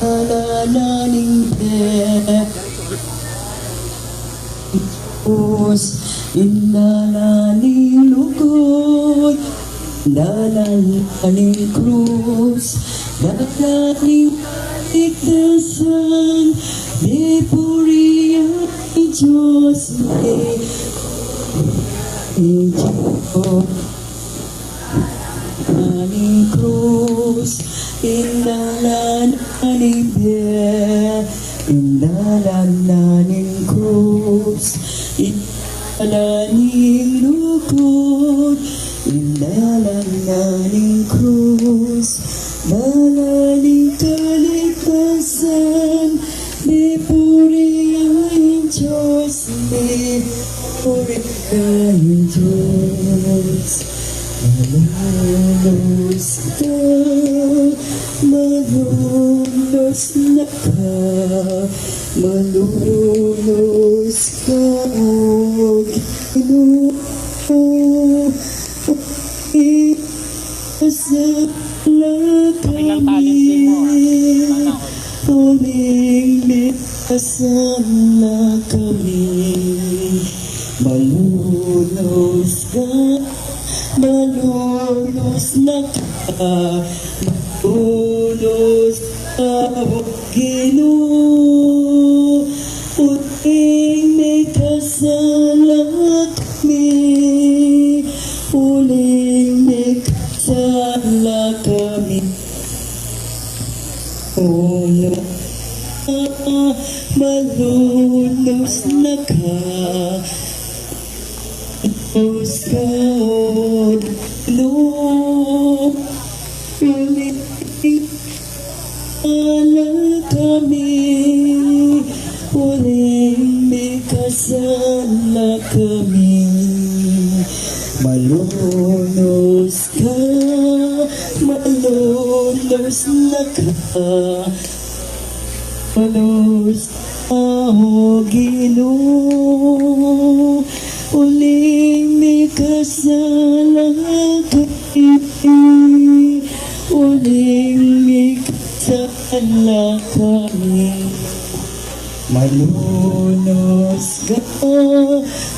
Speaker 18: Alalaning Diyos, inalaning lugod, dalaning krus, dalaning ligtasan, di puriya Diyos, Diyos. Dalaning krus, indalaning biya, indalaning krus, indalaning lugod, indalaning krus, dalaning kaligtasan, di puriyain Diyos, di puriyain Diyos. Malunos ka, malunos na ka, malunos ka, o Ginoo, isasala kami, aming isasala kami, malunos Diyos ka, malunos na ka, malunos ka, Ginoo. Uling may kasala kami, uling may kasala kami. Malunos na ka, Diyos ka, Lord. Uling kasala kami, uling may kasala kami. Malunos ka, malunos na ka, malunos ka, o Ginoo. Uling may kasala kami, uling may kasala kami. Malunos ka,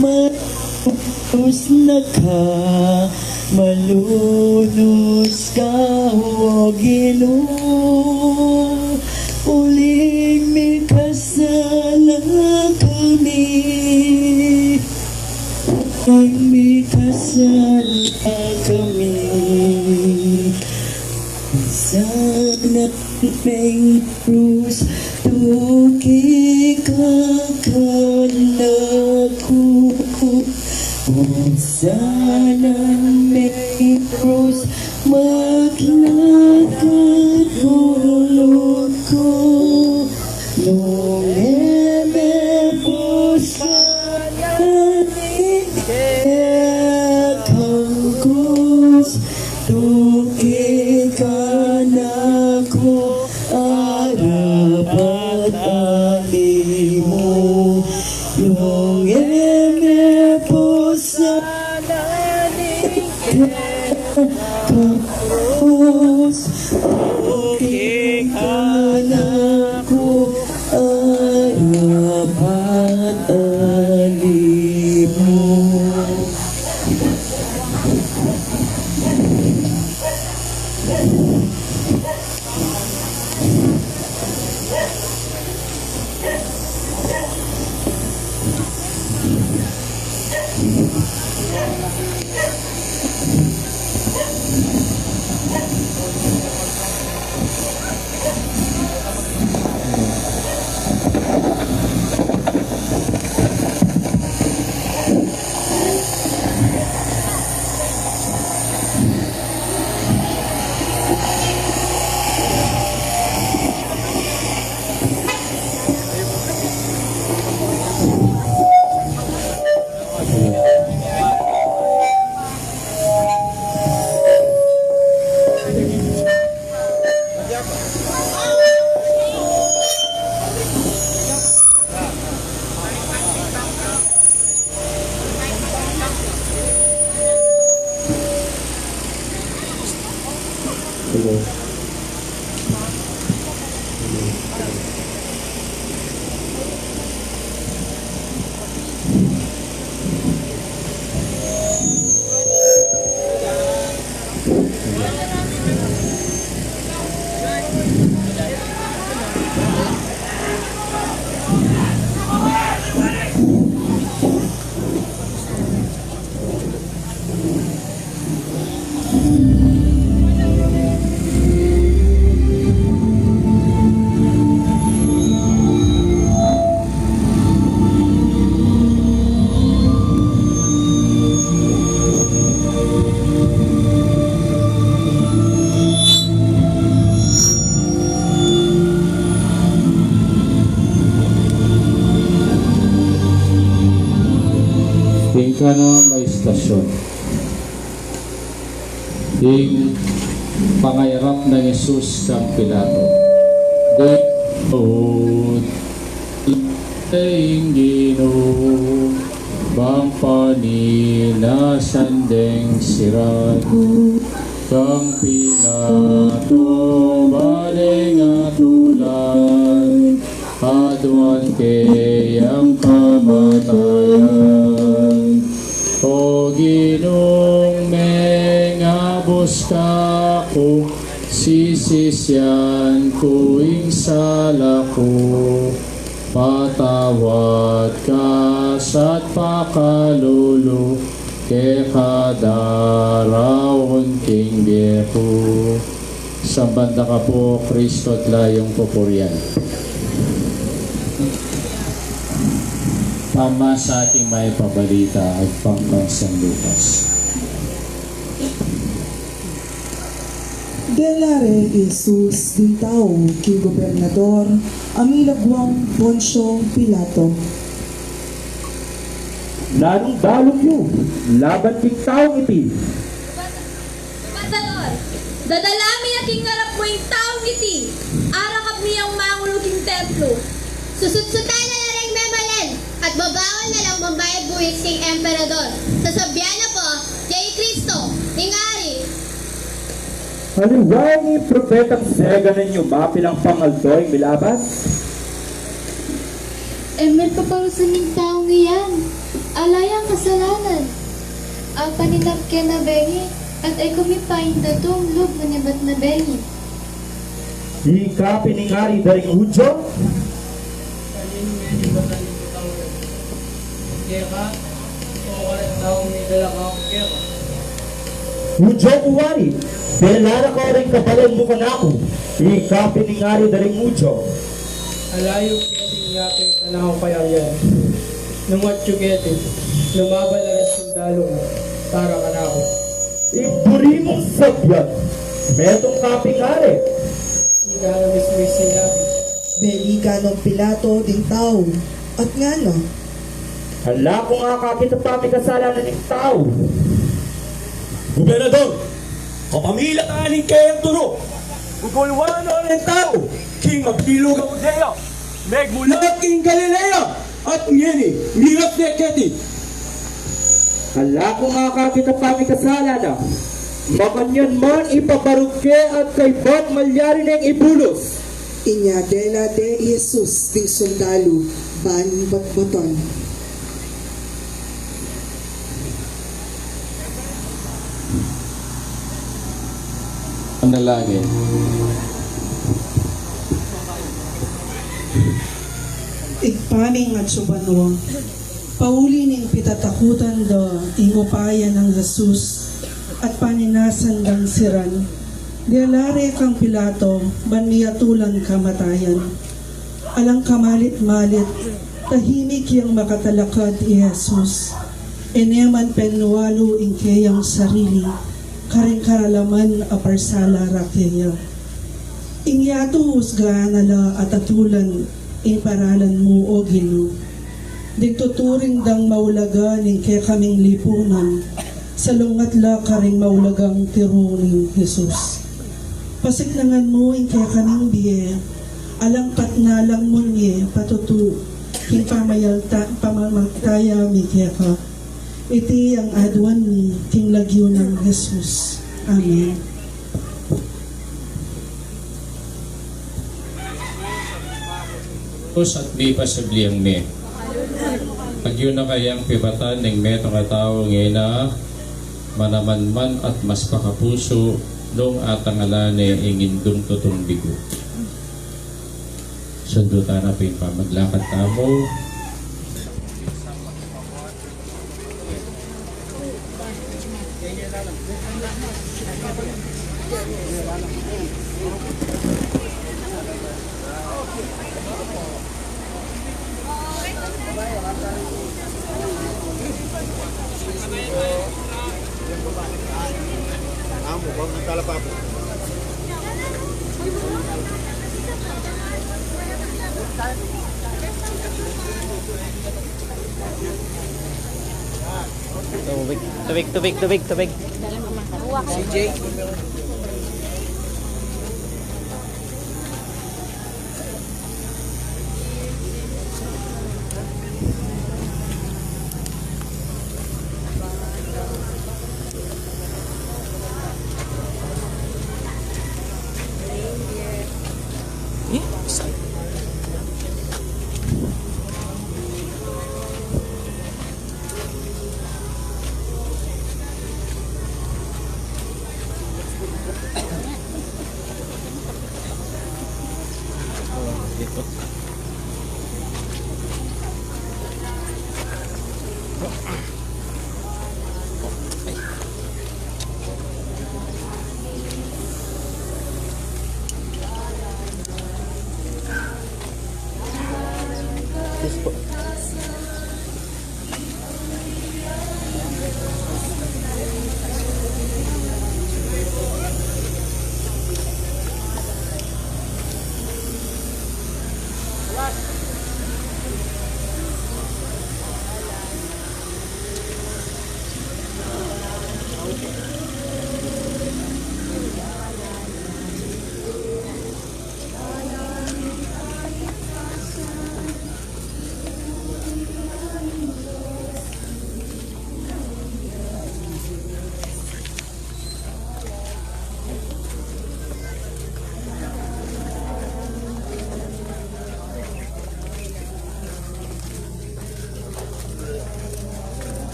Speaker 18: malunos na ka, malunos ka, o Ginoo. Uling may kasala kami, uling may kasala kami. Sana may krus, tuki kakalako. Sana may krus, maglakad ulod ko. Nung eme po sana kang krus, tuki ka na ko, arapat ali mo. Nung eme po sana kang krus, tuki ka na ko, arapat ali mo.
Speaker 13: Tingka na may istasyon. Ting pangayarap ng Jesus sa Pilato. Dito, ting Ginoo, bang paninasandeng sirado, kang Pilato, baling atulan, aduan kayang kamatayan. O Ginong mga buska ko, sisisyan ko ing sala ko. Patawad ka sa't pakalulo, ke kadaraon king biyeko. Sambanda ka po, Kristo at layong pupurian. Pama sa ating may pabalita at pangkang San Lucas.
Speaker 10: Delare Jesus dintao kay gobernador amilagwang Poncio Pilato.
Speaker 18: Lalong dalong yun, laban king taong iti.
Speaker 15: Matador, dadalami na king ngarap mo yung taong iti, arakap niyang manguluging templo. Susutsutay na rin memalen, at babawal na lang mambayad buwis king emperador. Sasabihan na po, kay Kristo, ingari.
Speaker 18: Haliway ni propetang sega ninyo mapilang pangaldoy milaban?
Speaker 4: Emel paparusan ng taong iyan, alayang kasalanan. Ang paninap ke na bengi, at ay kumipain tatong loob na niyabat na bengi.
Speaker 18: Di ka piningari daring udyo?
Speaker 7: Kaya o kalit taong may dalakang kaya.
Speaker 18: Udyo uwari, belara ko rin kapalan mo ka na ako. Di ka piningari daring udyo.
Speaker 7: Alayo kasi yating tanaw kaya yan. Numatsyugete, lumaban na rin sundalo mo, para ka na ako.
Speaker 18: Iburi mong sabyan, metong kapingari.
Speaker 7: Hindi ka na mismo sinabi.
Speaker 10: Beliga ng Pilato dintao at ngano.
Speaker 18: Hala ko nga kakita pa may kasalanan ng tao.
Speaker 16: Gobernador, kapamila ka aning kayang turo. Ugulwan na ng tao, king magbilog ang Judea, megmula king Galilea, at ngini, mirap ni Keti.
Speaker 18: Hala ko nga kakita pa may kasalanan. Makanyan man ipabarugke at kay Bat malyari ng ibulos.
Speaker 10: Inya dela de Jesus ting sundalo ban batbaton.
Speaker 13: Panalangin.
Speaker 20: Igpaning at subano, pauli ning pitatakutan do ingupayan ng Jesus at paninasan ng siran. Dialare kang Pilato, baniyatulan kamatayan. Alang kamalit-malit, tahimik yung makatalakad i Jesus. Eneman pennualo ing kayang sarili, karing karalaman aparsala rakeya. Ingyato husgaan ala at atulan ing paralan mo o Ginoo. Digtuturing dang maulaga ning kaya kaming lipunan, salungat la karing maulagang tiruning Jesus. Pasiklangan mo ing kaya kaming biye, alang patnalang mo niye patutu, king pamamataya mi kaya ka. Iti ang adwan ni king lagyo ng Jesus. Amen.
Speaker 13: Us at di pasabliyang me. Pag yun na kayang pibatan ng metong katao ngena, manamanman at mas pakapuso, dong atang alane ingindong tutong bigo. Sundutan na po yung pamaglakad tamo.
Speaker 8: Tubig.
Speaker 7: CJ.
Speaker 8: Yes po.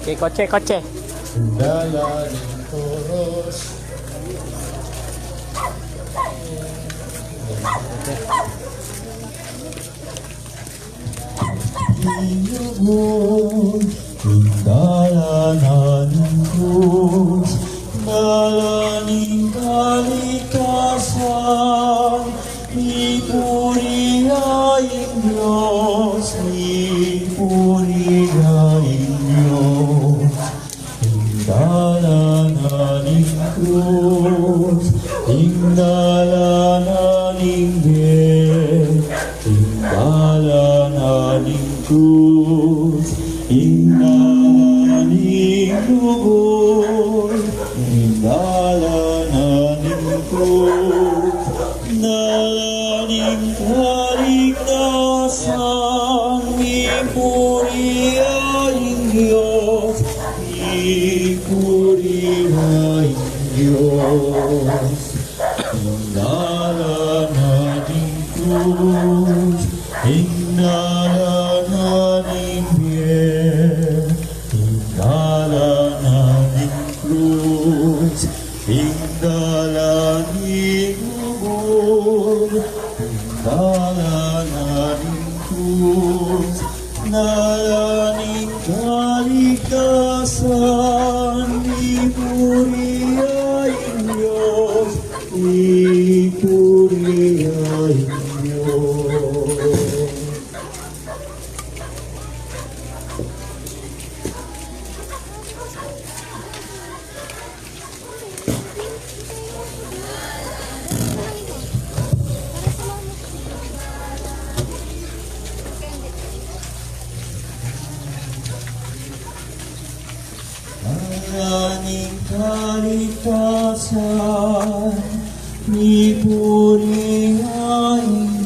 Speaker 8: Okay, kotse, kotse.
Speaker 13: Dala ng toros. Inugon, dala ng krus, dala ng kalikasan, ipurihain Diyos, ipurihain Diyos. Dala ng krus, dala ng biyay, dala ng krus, dala ng lugod, dala ng krus, dala ng kaligtasan, ipurihain Diyos, ipurihain Diyos. Dala ng krus, dala ng biyay, dala ng krus, dala ng lugod, dala ng krus, dala ng kaligtasan, ipurihain Diyos, ipurihain Diyos. Dalaning kaligtasan, ipurihain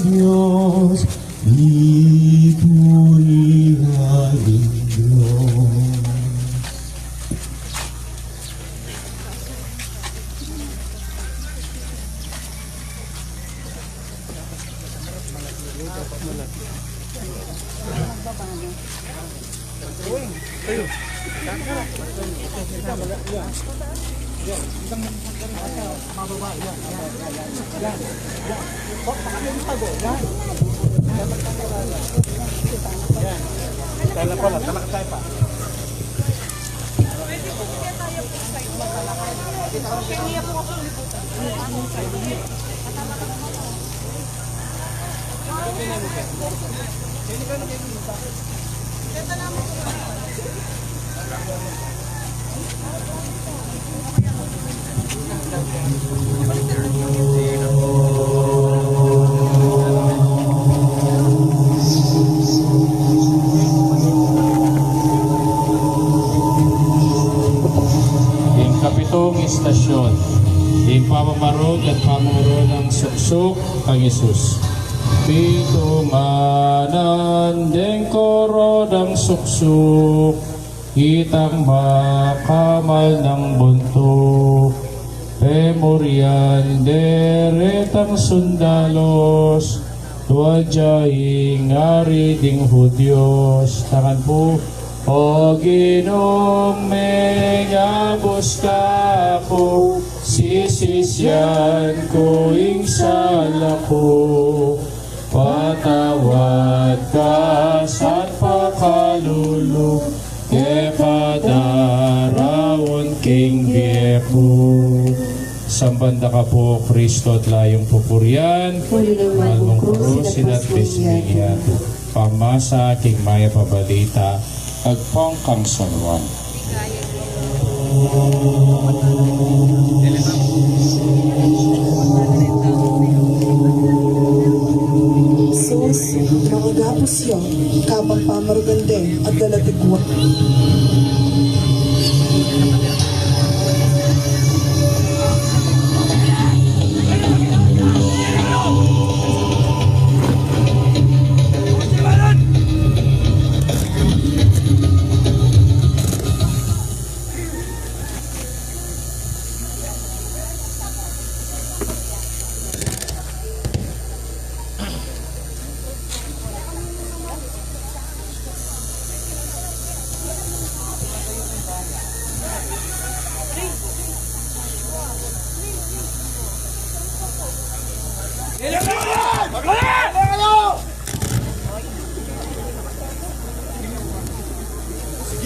Speaker 13: Diyos, ipurihain Diyos. Ikapitong istasyon, pamamarog at pamuro ng suksok ang Isus. Pitumanan den koro ng suksok, kitang makamal ng buntok. Memorial deretang sundalos, tuwadyaing ari ding Hudyos. Tangan po. O Ginoong megabos ka ko, sisisyan ko ing sala ko. Patawad ka sa pakalulong, ke padarawon King Viejo, sambanda ka po, Kristo at layong pupurian, malmong kurusin at bisniya, pamasa king maya pabalita, agpang kang salwan.
Speaker 10: Jesus, nakagapos siya, kabang pamarugande at dalatigwa.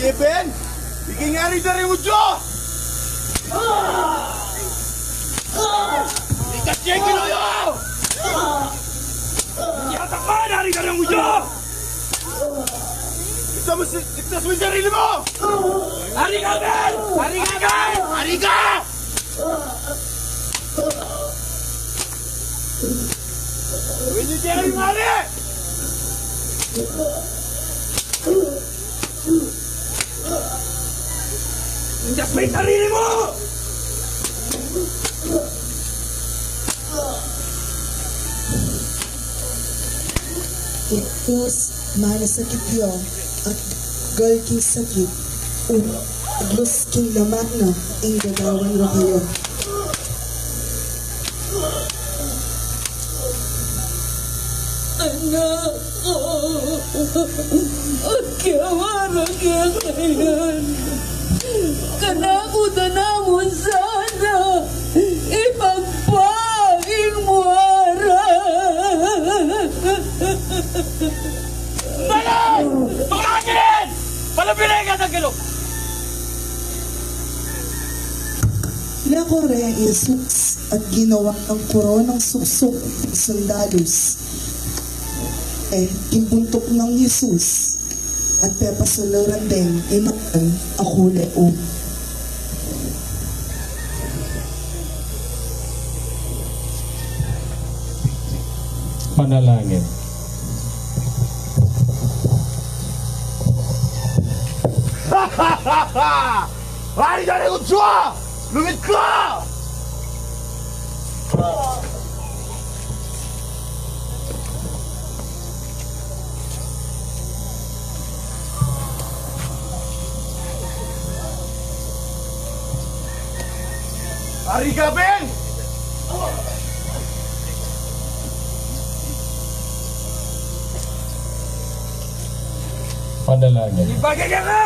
Speaker 12: Sige, Ben! Biging nga rin na rin mo, Diyos! Ikat niya yung kinuyo! Iyatak ka! Narin na rin mo, Diyos! Ligtas mo yung sarili mo! Hari ka, Ben! Hari ka, Ben! Hari ka! Gawin niyo siya rin, Hari! Ligtas mo yung sarili mo!
Speaker 10: Itus, manasakit yo, at gal king sakit, uglus king lamat na, ang gagawan ro kayo.
Speaker 9: Anak ko, at kawara kaya ngayon. Kanako na mo sana, ipagpain mo ara.
Speaker 12: Balas! Tukulangin! Palapilay ka sa gilo!
Speaker 10: Nakore ang Jesus at ginawa ng koronang suksok ng sundalos. Kimbuntok ng Jesus at pepasuluran din imakan ako leo.
Speaker 13: Panalangin.
Speaker 12: Ha ha ha ha! Hari ka rin mo, Diyos! Lumit ka! Hari ka, Ben!
Speaker 13: Panalangin.
Speaker 12: Ibagay ka ka!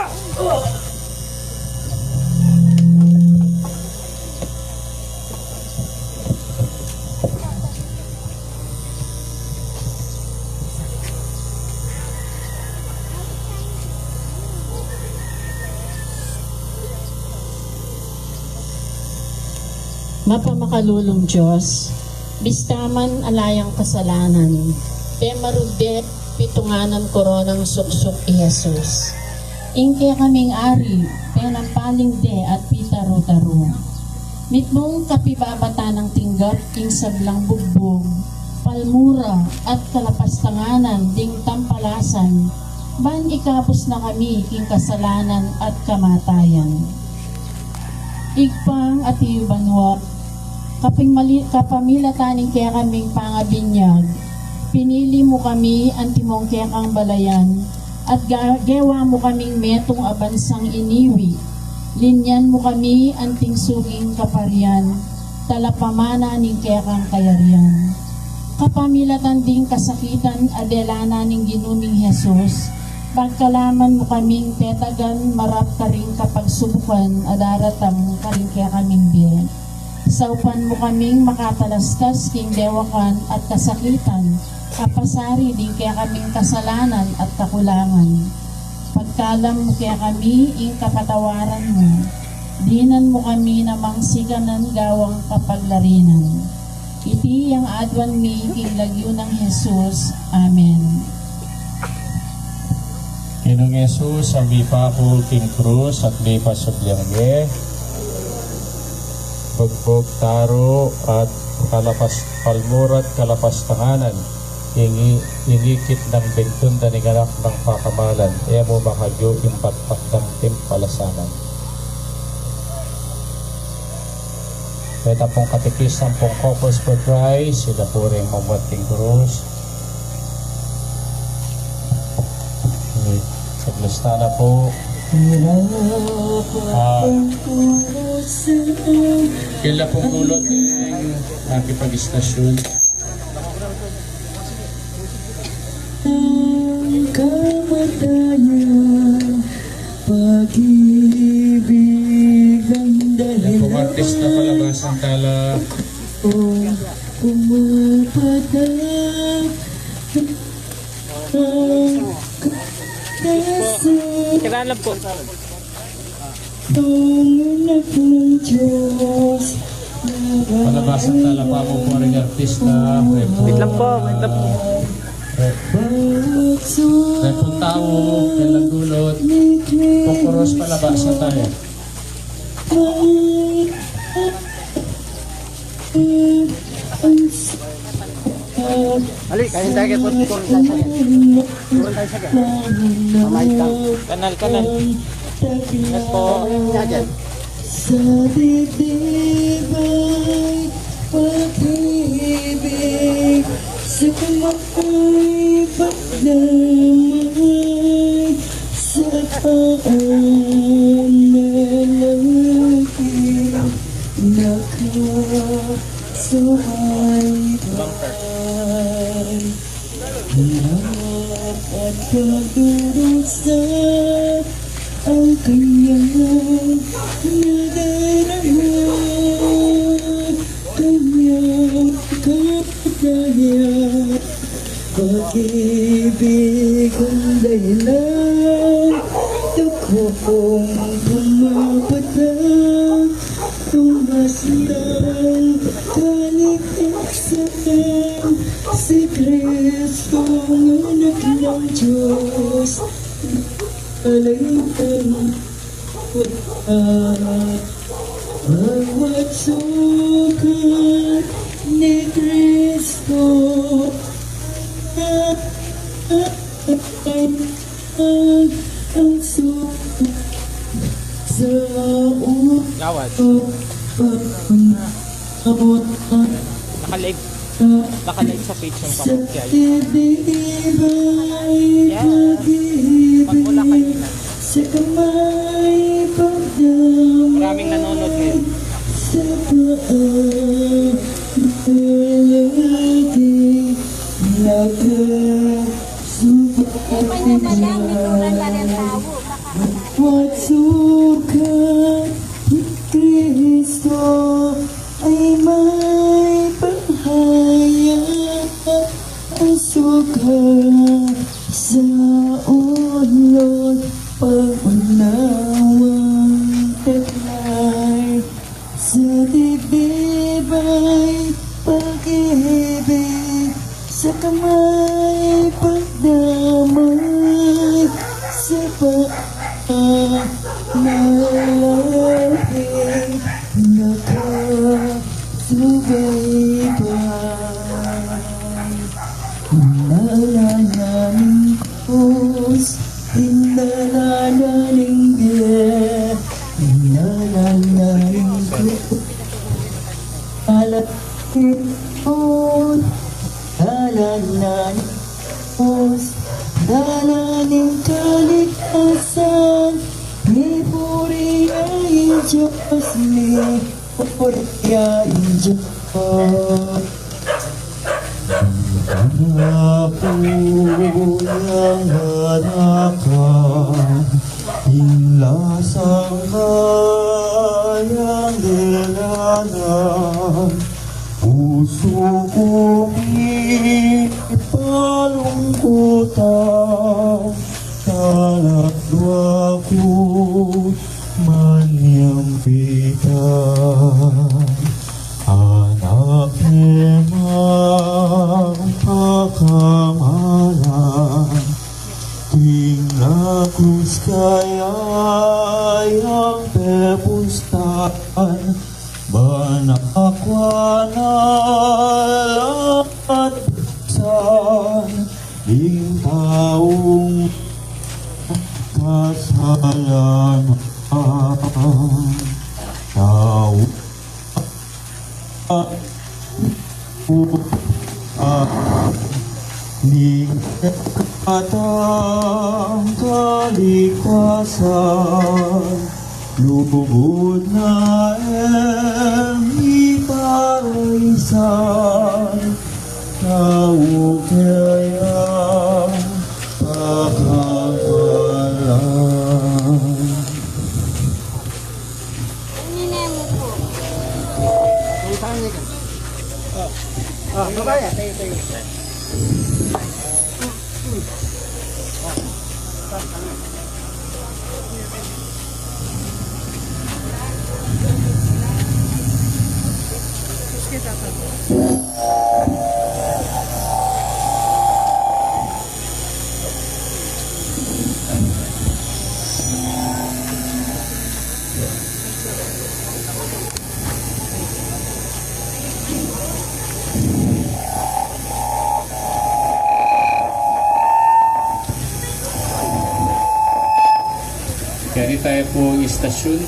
Speaker 17: Mapamakalulong Diyos, bistaman alayang kasalanan, pemarugdet pitunganan koronang suksok i Jesus. Ingke kaming ari, penampaling de at pitaro-taro. Mitmong kapibabata ng tinggap king sablang bugbog, palmura at kalapastanganan ding tampalasan, ban ikapos na kami king kasalanan at kamatayan. Igpang at ibanwak, kapamilataning kaya kaming pangabinyag, pinili mo kami antimong kaya kang balayan, at gawa mo kaming metong abansang iniwi, linyan mo kami anting suging kaparian, talapamana ning kaya kang kayarian. Kapamilatan ding kasakitan adelana ning ginuming Jesus, pagkalaman mo kaming tetagan marap ka rin kapag subukan adaratam ka rin kaya kaming biyan. Saupan mo kaming makatalastas king dewakan at kasakitan, kapasari din kaya kaming kasalanan at kakulangan. Pagkalam mo kaya kami ing kapatawaran mo, Dinan mo kami na mangsikan ng gawang kapaglarinan. Iti ang adwan mi king lagyo ng Jesus. Amen.
Speaker 13: Kinong Jesus, ang mipako king krus at may pasubyangge, pagbog taro at palmurat kalapastanganan, ingikit ng bintun daniganak ng pakamalan, e mo makagyo impatpak ng timpalasanan. Peta pong katikis ng pong Corpus for Christ, sila po rin mamuting krus. Saglista na po. Kailan pong dulot ng makipag-istasyon.
Speaker 9: Ang kamatayan, pag-ibig ang dahilan.
Speaker 13: Kung artist na palabas ang tala.
Speaker 9: Pumapatak
Speaker 8: Kailan lang po.
Speaker 9: ang anak ng Diyos.
Speaker 13: Palabas ang tala pa mo po rin artista.
Speaker 8: Wait lang po.
Speaker 13: Repong tao, kailang dulot. Pupuros palabas na tayo.
Speaker 8: Ali, kain tayo po. Turun tayo sa ganyan. Mamay ka. Kanal. Yes po. Yan.
Speaker 9: Sa dibdib ay pag-ibig, sa kumay pagdamay, sa pananalangin, nakasubaybay. Hirap at pagdurusa ang kanyang nadarama, kanyang kapatayan, pag-ibig ang dahilan, tukong pumapatak, tumas ng kaligtasan, si Kristo ang anak ng Diyos. Alaitan bawat sukat ni Kristo ang sukat sa
Speaker 8: Nakalig sa page ng pamukya. Magmula kanina. Maraming nanonood ngayon.
Speaker 9: Sukat ni Kristo ay may pahayag, ang sukat sa ulot, pag-unawang taglay, sa dibdib ay pag-ibig, sa kamay pagdamay, sa panalangin, nakasubaybay. Inalalaning krus, inalalaning biya, inalalaning krus, alalaning krus, alalaning krus, alalaning kaligtasan, ni puriyain Diyos, ni puriyain Diyos. Ako yung hanakan, inlasang kayang dalanan, puso kong ipalungkutan, talakdo ako manyang
Speaker 6: kapitan, anak lemang pakamalan, tinglakus kaya'y ang pepustan, banakwanal at buksan, ing taong kasalanan, tao lingkatang kalikasan, lubog na paraisan, tao kaya pagkakalan.
Speaker 5: Babaya.
Speaker 13: Kaya tayo po istasyon.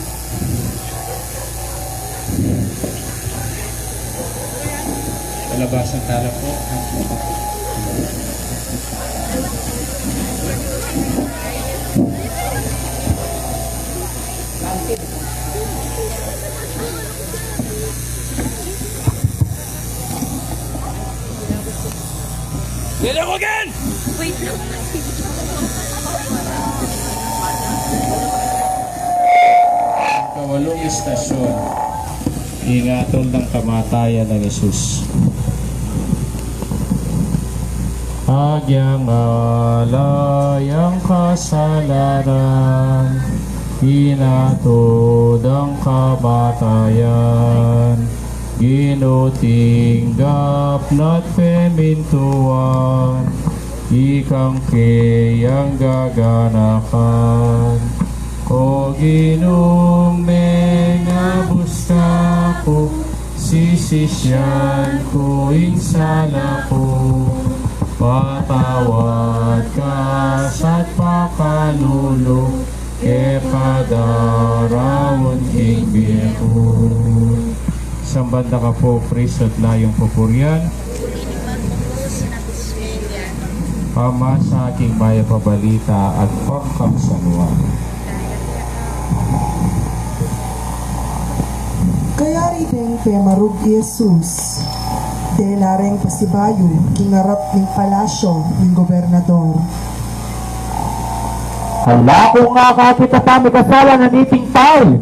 Speaker 13: Palabas ang tala po.
Speaker 16: Get up again!
Speaker 14: Wait lang.
Speaker 13: Kawalong istasyon, ingatol ng kamatayan ng Jesus. Agyang alayang kasalanan, inatod ang kamatayan, ginutinggap na't pemintuan, ikang kayang gaganakan. O Ginoong mengabus ko, sisisyan ko insala ko, patawad ka sa't pakanulo, ke padarawon king biyahon. Isang banda ka po, Pris at layong pupuryan. Pama sa aking maya pabalita at pangkamsanuan.
Speaker 10: Kaya rin pemarug Jesus, de nareng pasibayo, kingarap ng palasyo ng gobernador.
Speaker 18: Hala ko nga kapit sa kasala na niting tao.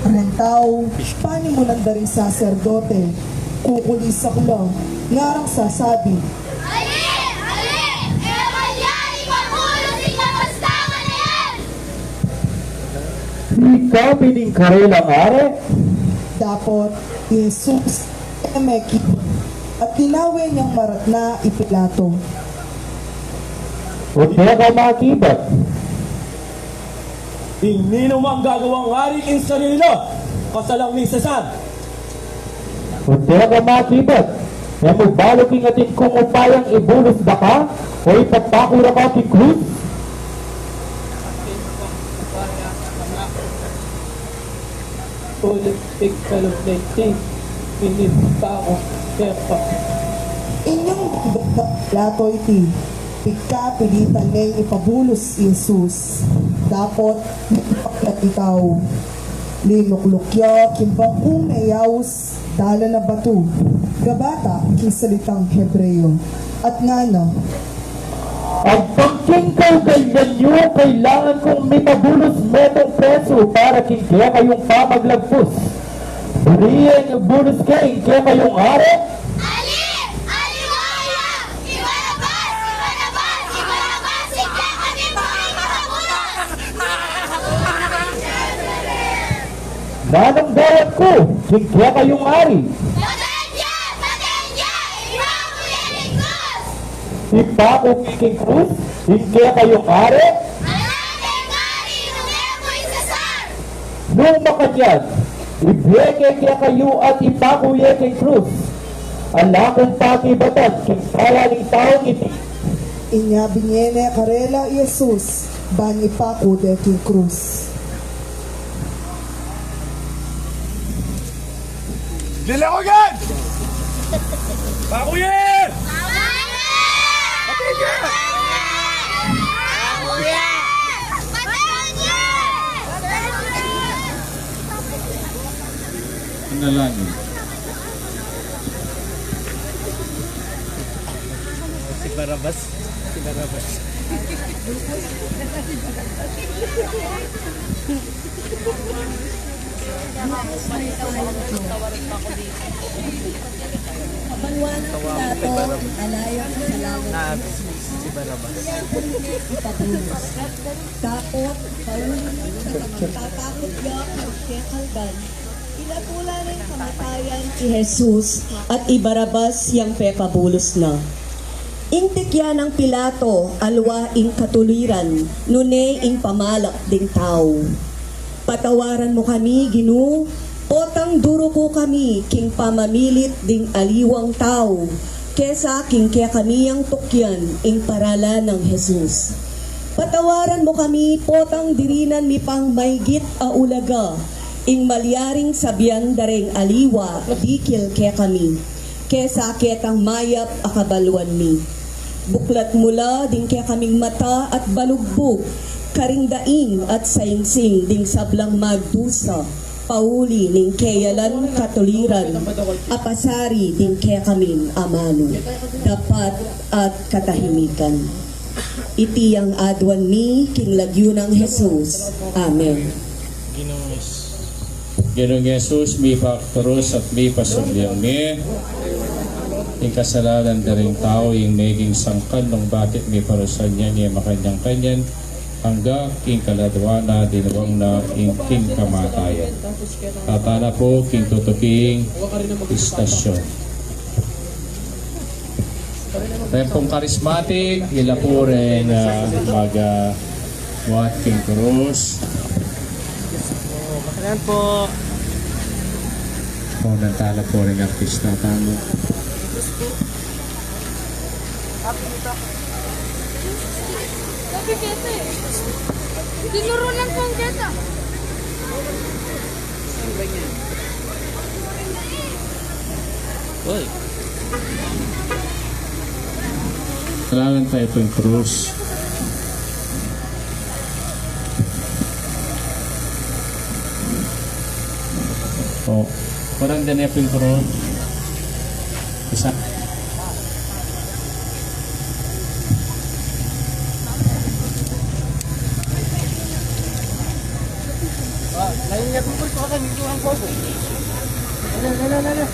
Speaker 10: Rentaw, paano mo nandaring saserdote, kukulis sa kulang, ngarang sasabi,
Speaker 18: ikaw pining karelang are?
Speaker 10: Dapat Jesus emeki at tinawi niyang marat na ipilato.
Speaker 18: O di ka makibat?
Speaker 16: Hindi naman gagawang hari king sarili, kasalang ni Cesar.
Speaker 18: O di ka makibat? Na magbalog king atin kung upayang ibulos ba ka? O ipagpakura ka king krus?
Speaker 5: Ulit pigkalog na iting, pinip pa ako, kepa.
Speaker 10: Inyong plato iti, pika pilitan ngayong ipabulos Jesus. Dapat ipaklat ikaw. Linuklukya, kimbang umayaws, dala na batu. Gabata, kisalitang Hebreo. At nga na,
Speaker 18: ang pagkingkaw ganyan nyo, kailangan kong mitabulos metong preso para kaya kayong pamaglagpos. Buriyan yung bulos kayo, kaya kayong are? Nanang gawat ko, kaya kayong ari. Ipako king Cruz, kaya kayong ari. Nung makanyag, ibigay kaya kayo at ipakuya king Cruz. Ala kong pakibatan, king kalaling taong iti.
Speaker 10: Inya binyene karela Jesus, bang ipako de king Cruz.
Speaker 12: Dili ako agad! Pakuyin! Patigil!
Speaker 13: Panalangin.
Speaker 8: Si Barabas. Si Barabas.
Speaker 17: Kabalwan ng Pilato, alayang sa langit.
Speaker 8: Si Barabas.
Speaker 17: Ipabulos. Takot, paulin sa pagtatakot niya at kekalban. Pinatulan ng kamatayan si Jesus at ibarabas yang pepabulos na. Intik yan ng Pilato, alwa ing katuliran, nune ing pamalak ding tao. Patawaran mo kami, Ginu, potang duro ko kami, king pamamilit ding aliwang tao, kesa king kaya kami ang tukyan, ing paralan ng Jesus. Patawaran mo kami, potang dirinan mi pang maygit a ulaga, ing malyaring sabian dareng aliwa, dikil kaya kami, kesa ketang mayap akabalwan mi. Buklat mula din kaya kaming mata at balugbog, karingdaing at saingsing ding sablang magdusa, pauli ning kayalan katuliran, apasari din kaya kaming amano, dapat at katahimikan. Iti ang adwan mi, king lagyo ng Jesus. Amen.
Speaker 13: Ginoong Jesus, may pakturus at may pasulyang mi. Yung kasalanan na rin tao, yung naging sangkan nung bakit may parusan niya niya makanyang-kanyan, hanggang king kaladwana, dinawang na king kamatayan. Tatana po, king tutuking istasyon. Tempong karismatik, ila po rin mag-buhat king krus.
Speaker 8: Makanan po.
Speaker 13: Kung nantala po rin ang artista, tamo.
Speaker 14: Sabi kete. Tinurunan ko ang keta.
Speaker 8: Uy.
Speaker 13: Kailangan tayo po yung krus. O, parang din po yung krus. Isa.
Speaker 8: Lain niya po sa akin, dito ang pogo. Lala.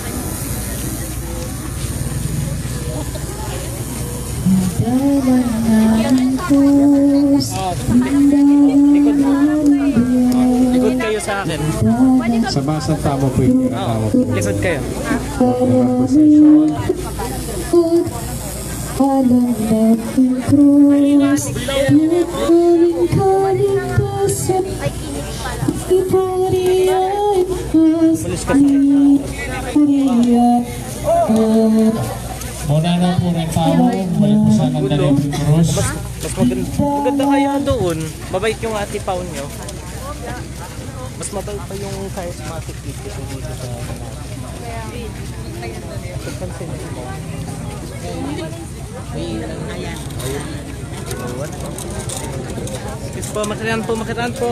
Speaker 8: Likod kayo sa akin.
Speaker 13: Sa basang tamo po yung tamo po.
Speaker 8: Likod kayo.
Speaker 9: Alam natin krus, yung kaligtasan, ipariyan
Speaker 13: Muna na po rin tao, balik po sa nandali yung krus.
Speaker 8: Mas maganda kaya doon. Mabait yung ati paon nyo. Mas mabait pa yung charismatic dito sa pagpansin mo. Excuse po, makiran po.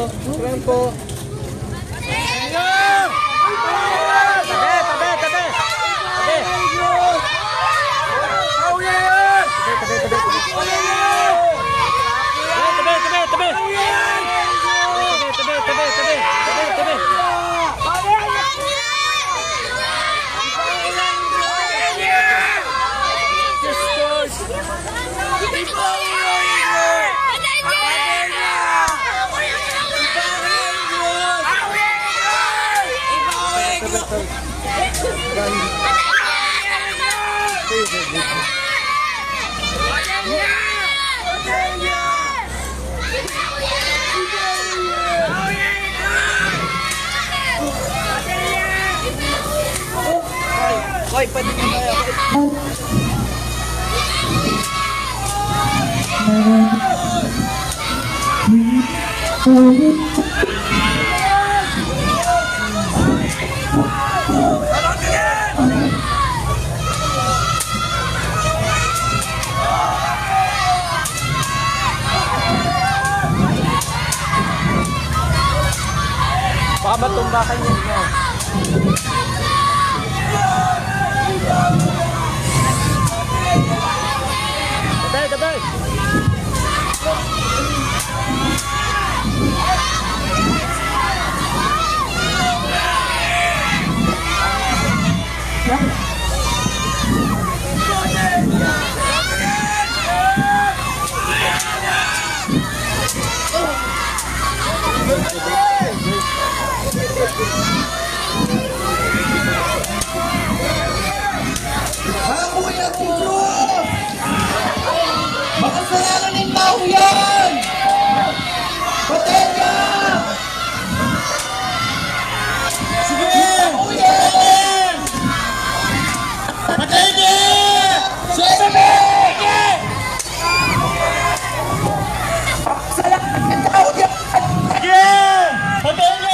Speaker 8: Hoy, pwede na tayo. Baka matumbakan yun, no? Tabay, tabay!
Speaker 12: Hakuin ang Diyos! Makasalanan ng tao yan! Patay ka! Sige! Hakuin! Patay ka! Sige! Makasalanan ng tao yan! Sige! Patay ka!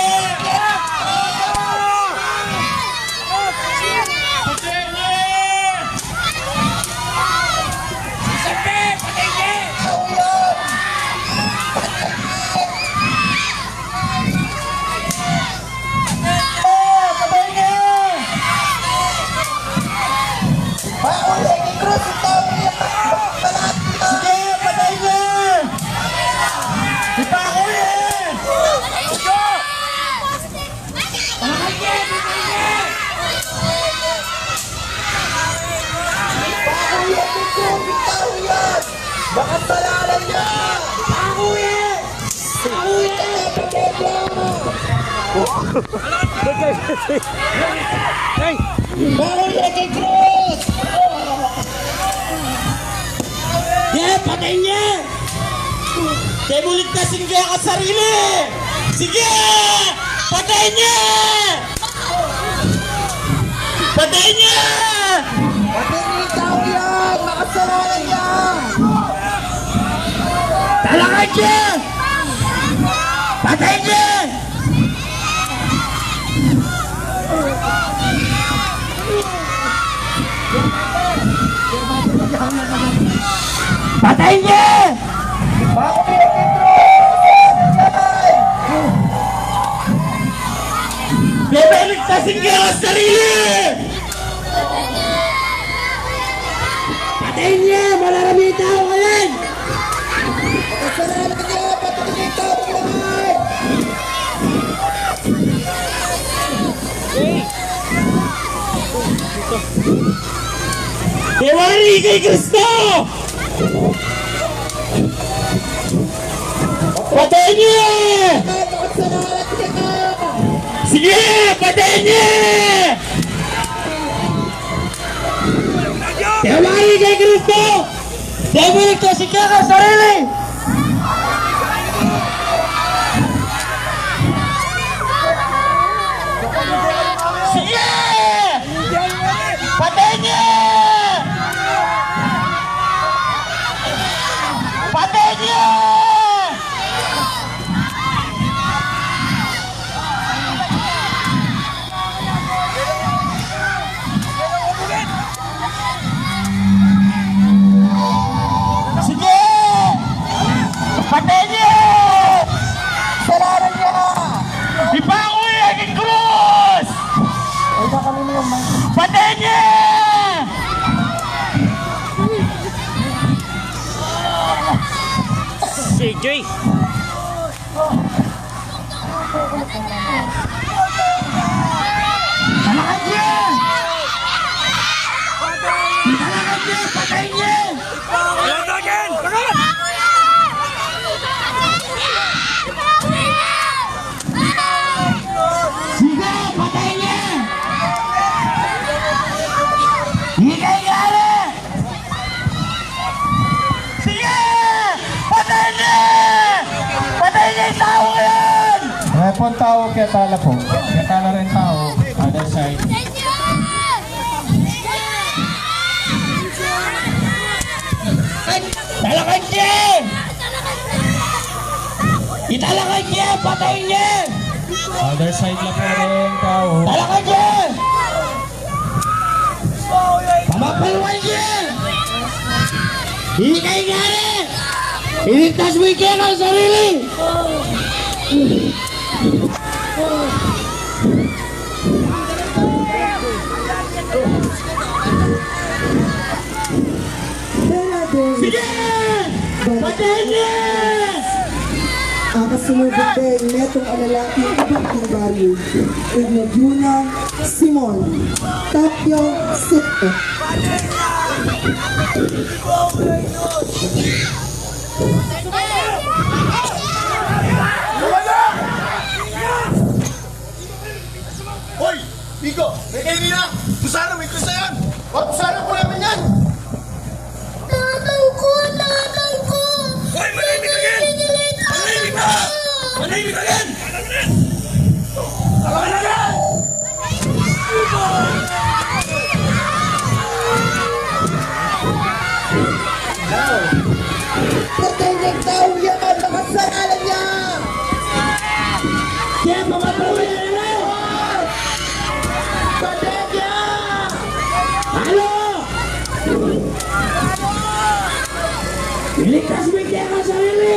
Speaker 12: Makasalanan niya! Pakuwi! Pakuwi!
Speaker 8: Hey!
Speaker 12: Pakuwi kay Cruz! Yeah, patay niya! Kaya mo ligtasin kaya ka sarili! Sige! Patay niya! Patay niya! Patay niya yung tao yan! Makasalanan niya! Talakan niya! Patay niya! Patay niya! Bebe, ligtasin ka ang sarili! Patay niya! Marami tao ngayon! Makasalanan niya! Patay niya tao ngayon! Dewari kay Kristo! Patay niya! Sige! Patay niya! Dewari kay Kristo! Dewari ligtasin ka ang sarili! Sige! Patay niya! Patay niya! Sige! tao ka yan!
Speaker 13: Repon tao, kaya tala po. Kaya tala rin tao. Other side.
Speaker 12: Talakan niya! Italakan niya! Patayin niya!
Speaker 13: Other side na po rin tao.
Speaker 12: Talakan niya! Pamapalwan niya! Hindi kayo gari! Iligtas mo yung kaya ng sarili!
Speaker 10: Sige!
Speaker 12: Patayin niya!
Speaker 10: Ang kasunod din, netong alalaki ibang baryo. Ignaguna Simon. Tapio Sito.
Speaker 12: Hoy! Miko! May kainin na! Pusana! May kusa yan! Wag pusana po namin yan!
Speaker 4: Tatang ko! Tatang ko!
Speaker 12: Hoy! Manahimik ka yan! Manahimik ka! Manahimik ka yan! Salaman na yan!
Speaker 10: Patay ng tao yan at nakasalanan niya!
Speaker 12: Kaya mamatuloy na nila! Patay niya! Ano? Iligtas mo yung kaya ka sarili!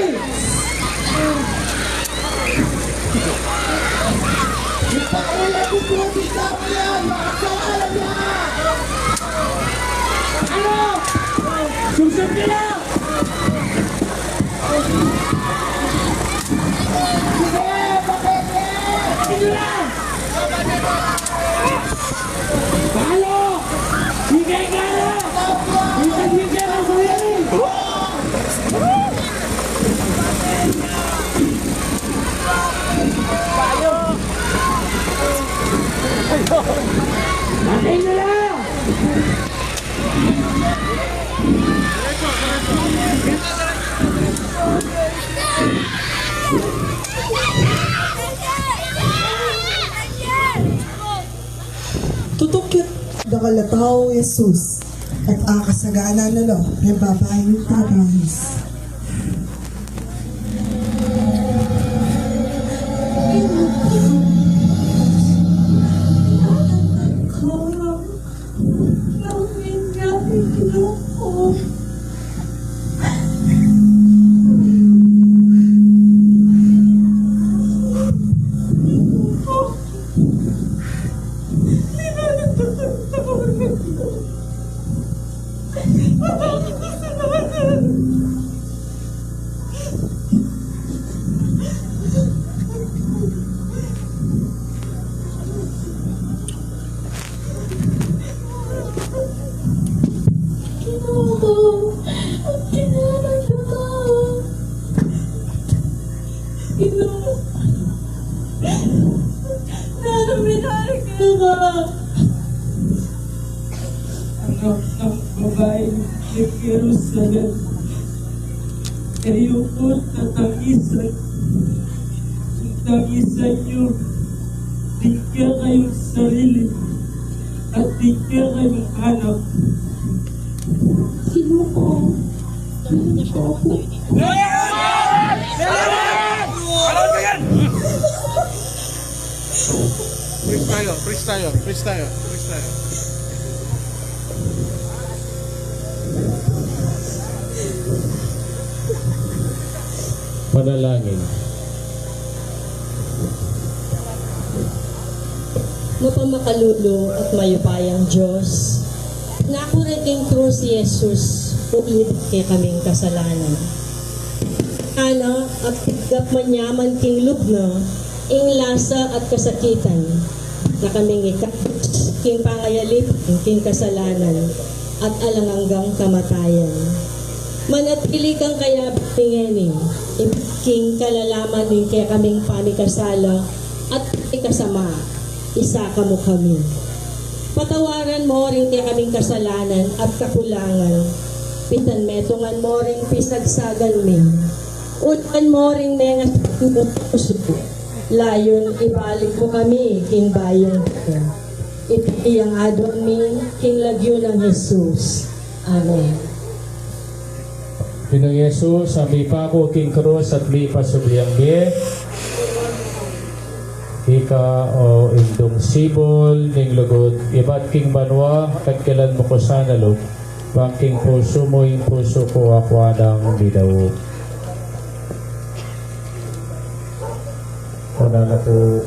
Speaker 12: Ipakailan ko po ang tao yan! Makasalanan niya! Ano? Susub ka na! Halo! Sige ka na! Sige ka sa yan! Patay na lang!
Speaker 10: Tutukit dakalataw Jesus at akasagana na lo ng babae ng trabahis.
Speaker 5: Anak ng babae ng Jerusalem, kayo po tatangisan. Tangisan niyo, tingka kayong sarili at tingka kayong anak. Sino ko? Sino ko?
Speaker 6: Freeze tayo.
Speaker 13: Panalangin.
Speaker 21: Mapamakalulu at mayupayang Diyos, nakuriting krus si Jesus, uibig kay kaming kasalanan. Ana, at tigap manyaman king lubno, ing lasa at kasakitan, na kaming ikapos, king pangayalip, king kasalanan, at alanganggang kamatayan. Manatili kang kaya tingening, king kalalaman ng kaya kaming pamikasala, at ikasama, isa ka mo kami. Patawaran mo rin kaya kaming kasalanan at kakulangan, pitan metungan mo rin pisagsagan min, Utuan mo ring mga puso. Layon, ibalik mo kami, King Bayong ko. Ipiyang adon mi, King Lagyo ng Jesus. Amen.
Speaker 13: Pinang Yesus, sabi pa ko King Cruz at mi pasubiyang mi. Ika o indong sibol, ning lugod, ibat King Banwa, kagkilan mo ko sana log. Bangking puso mo, yung puso ko ako anang bidaw. Una na po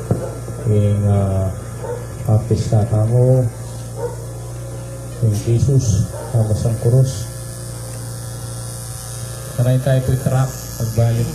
Speaker 13: yung artista mo, yung Jesus, tamas ang krus. Sanay tayo po i-trap, pagbalik.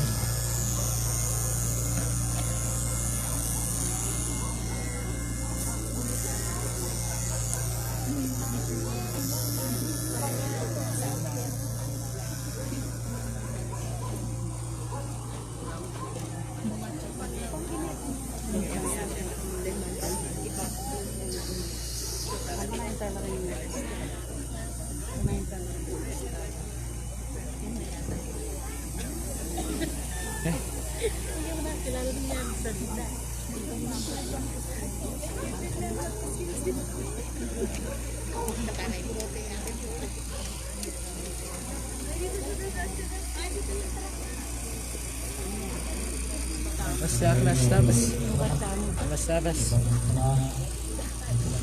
Speaker 8: Labas.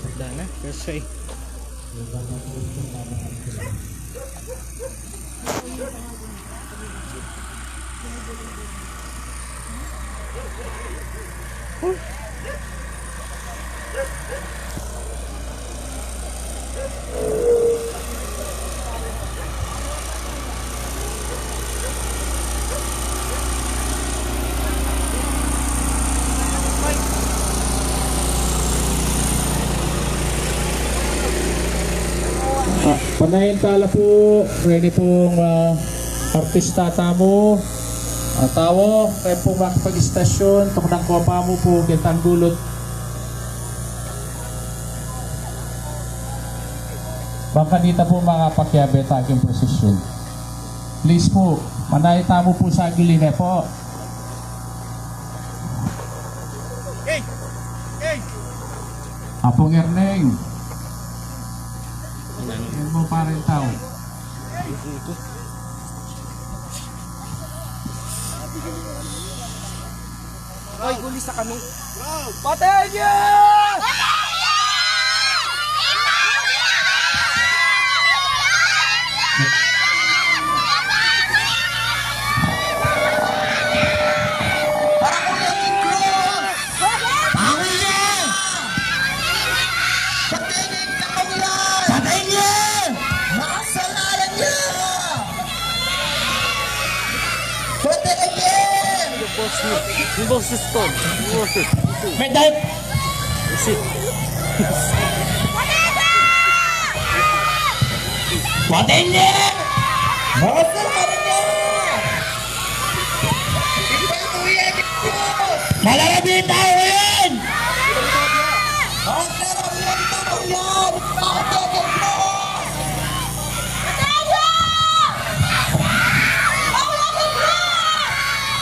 Speaker 8: Wala na, first way. Panayin tala po, ready pong artista tamo. Tawo, kayo po makapag-istasyon, tuknang kopa mo po, kitang gulot. Baka dito po mga pakyabe sa aking prosesyon. Please po, manayin tamo po sa giline po. Apong Erneng. Yan mo pa rin tao.
Speaker 12: Ay, guli sa kanong. Patayin niya!
Speaker 8: Yung boses ko.
Speaker 12: May dahil. Patayin niya! Makasal ka rin niya! Malalabi tayo yan! Malalabi tayo yan! Patayin mo!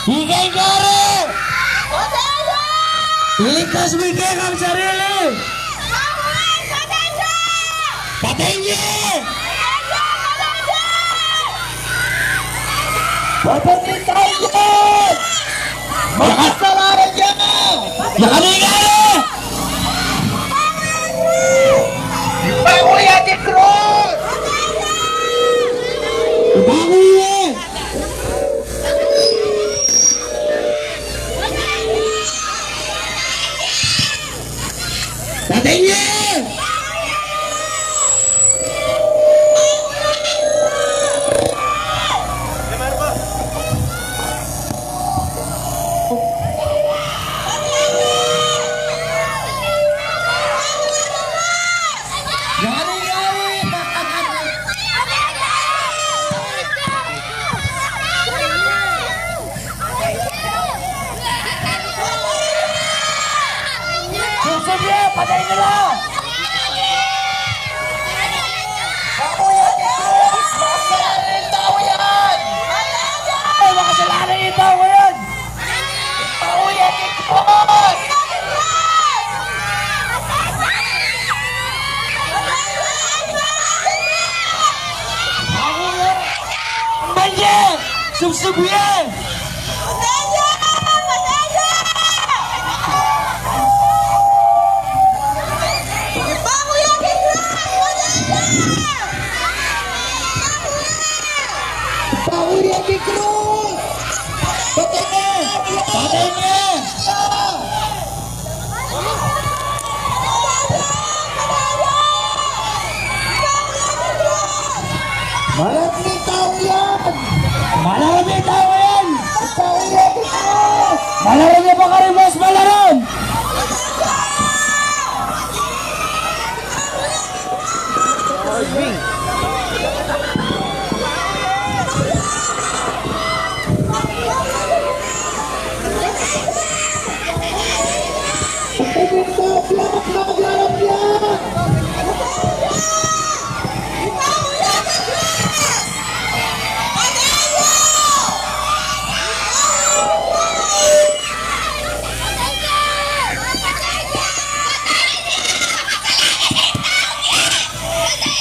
Speaker 12: Higay garo! Iligtas mo ikay ang sarili! Patayin niya! Patayin tayo! Makasalaran niya! Nakalingay! Ibango yan ni Cruz! Ibango yan! Patayin niya! Patayin nila! Ako yan! Makasalanan yung tao yan! Makasalanan yung bitaw ngayon! Pauya ni Cruz! Pauya! Manye! Subsubuyan! Pauya ni Cruz! Patay niya! Patay niya! Maraming tao yan! Maraming tao yan! Pauya ni Cruz! Malaron niya ba kayo, boss? Malaron!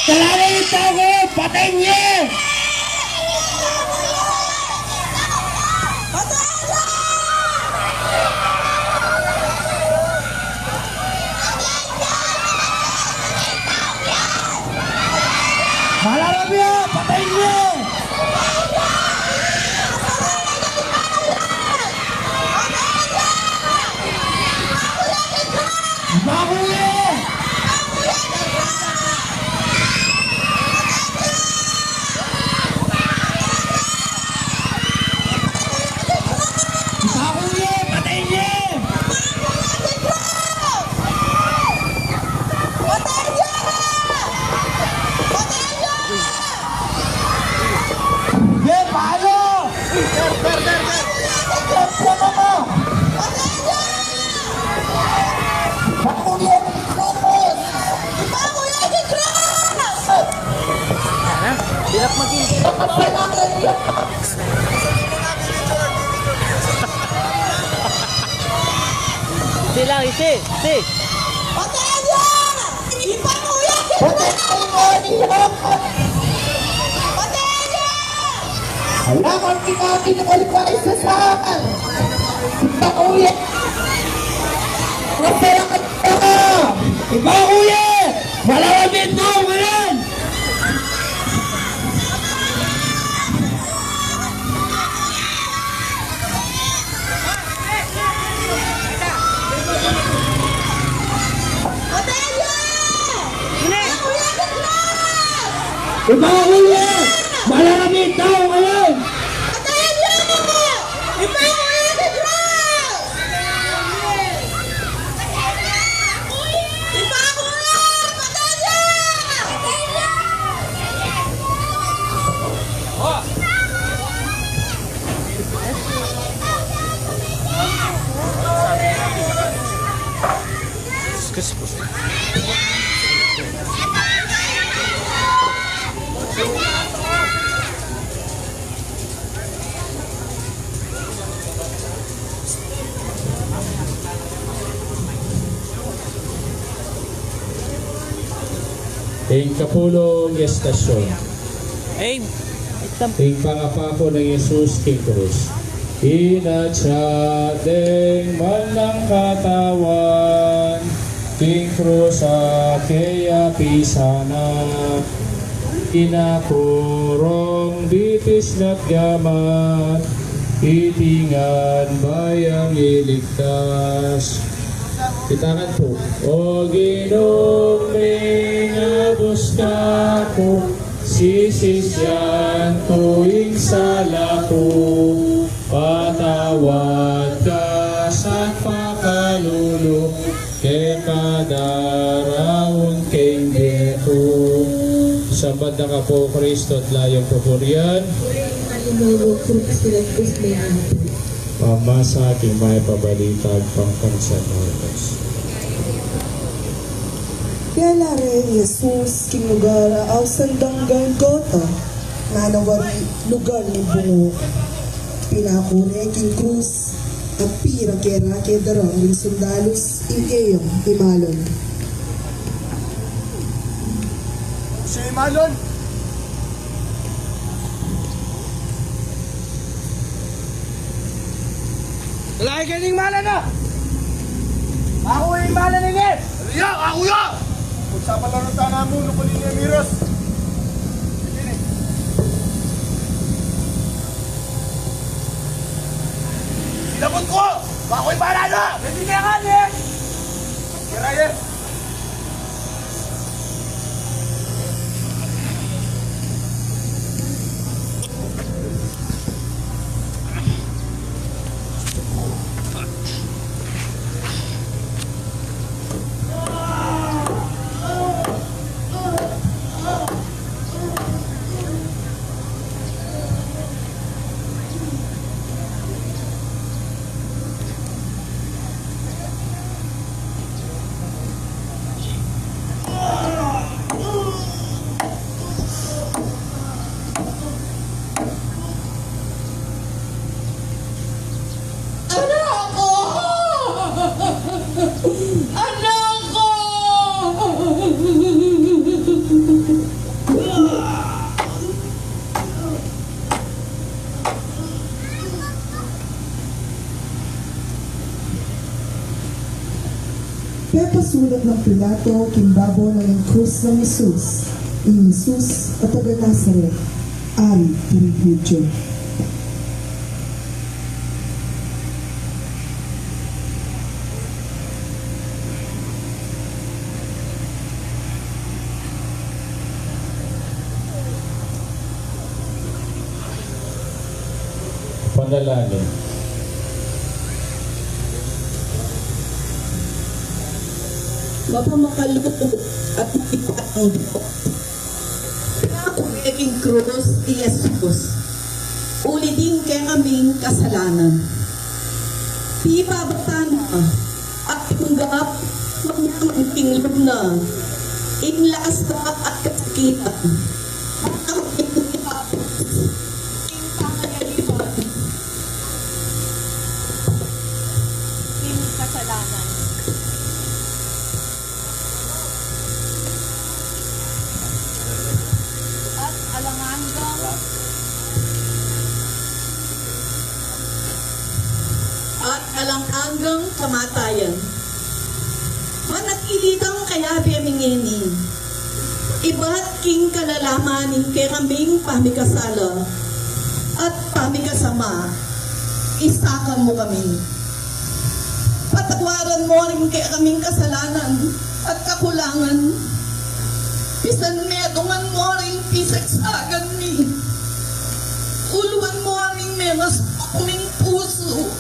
Speaker 12: Salamat yung tao ko! Patay niya! Malaram niya! Patay niya! Bago niya! Silang isi.
Speaker 9: Patayin niya! Ipanguya si
Speaker 12: Patayin niya! Alam kita kinukulipan sa saan! Ipanguya! Masarang ka! Ipanguya! Malamit mo! Ngayon! Ipanguya! Malamit tao ngayon!
Speaker 9: Patayin niya! Ipanguya si Cruz! Ipanguya! Patayin niya!
Speaker 8: Ing kapulong estasyon. Ing pangapako ng Jesus King Cruz. Inatsyadeng man ng katawan, King Cruz sa kaya pisana. Inakurong bitis na't gamat, itingan bayang iligtas. Kitangan po. O Ginoong abos ka ko, sisisyan tuwing sala ko. Patawad ka sa pakalulo, kaya kadaraon kay Beto. Sambat na ka po, Kristo at layong pupurian. Pama sa aking may pabalitag pangkansanordos.
Speaker 10: Pialare Jesus king lugar aw sandang Golgota, nanawari lugar ni bungo. pinakure king Cruz at pira kera kedarong ring sundalus ingkeyong imalon.
Speaker 6: Siya imalon!
Speaker 12: Lagi ka ning mala na! Ako yung mala na nga!
Speaker 6: Aliya! Ako ya! Kung sa palaro tanah mo, lupalin niya Miros. Sinabot ko! Ako'y bahala na!
Speaker 12: Hindi ka nga eh!
Speaker 6: Kira yan!
Speaker 10: Pasulat ng Pilato, kimbabo ng krus ng Jesus, in Jesus at taga Nazaret, Ari Tirigidyo.
Speaker 1: Panalangin.
Speaker 19: Mapamakaluto at ipatang ako naging krus ni Jesus. Uli din kay aming kasalanan. Pipabatan at tunggap magmamangking na inlaas na at kasakitan.
Speaker 14: Kasalanan. At
Speaker 19: alang-anggang kamatayan. Manatiligang kaya beminginin. Iba't king kalalaman kay kaming pamikasala at pamikasama. Isakan mo kami. Patawaran mo rin kay kaming kasalanan at kakulangan. Bisan medungan mo rin pisagsagan ni. Uluan mo rin meras kuming puso.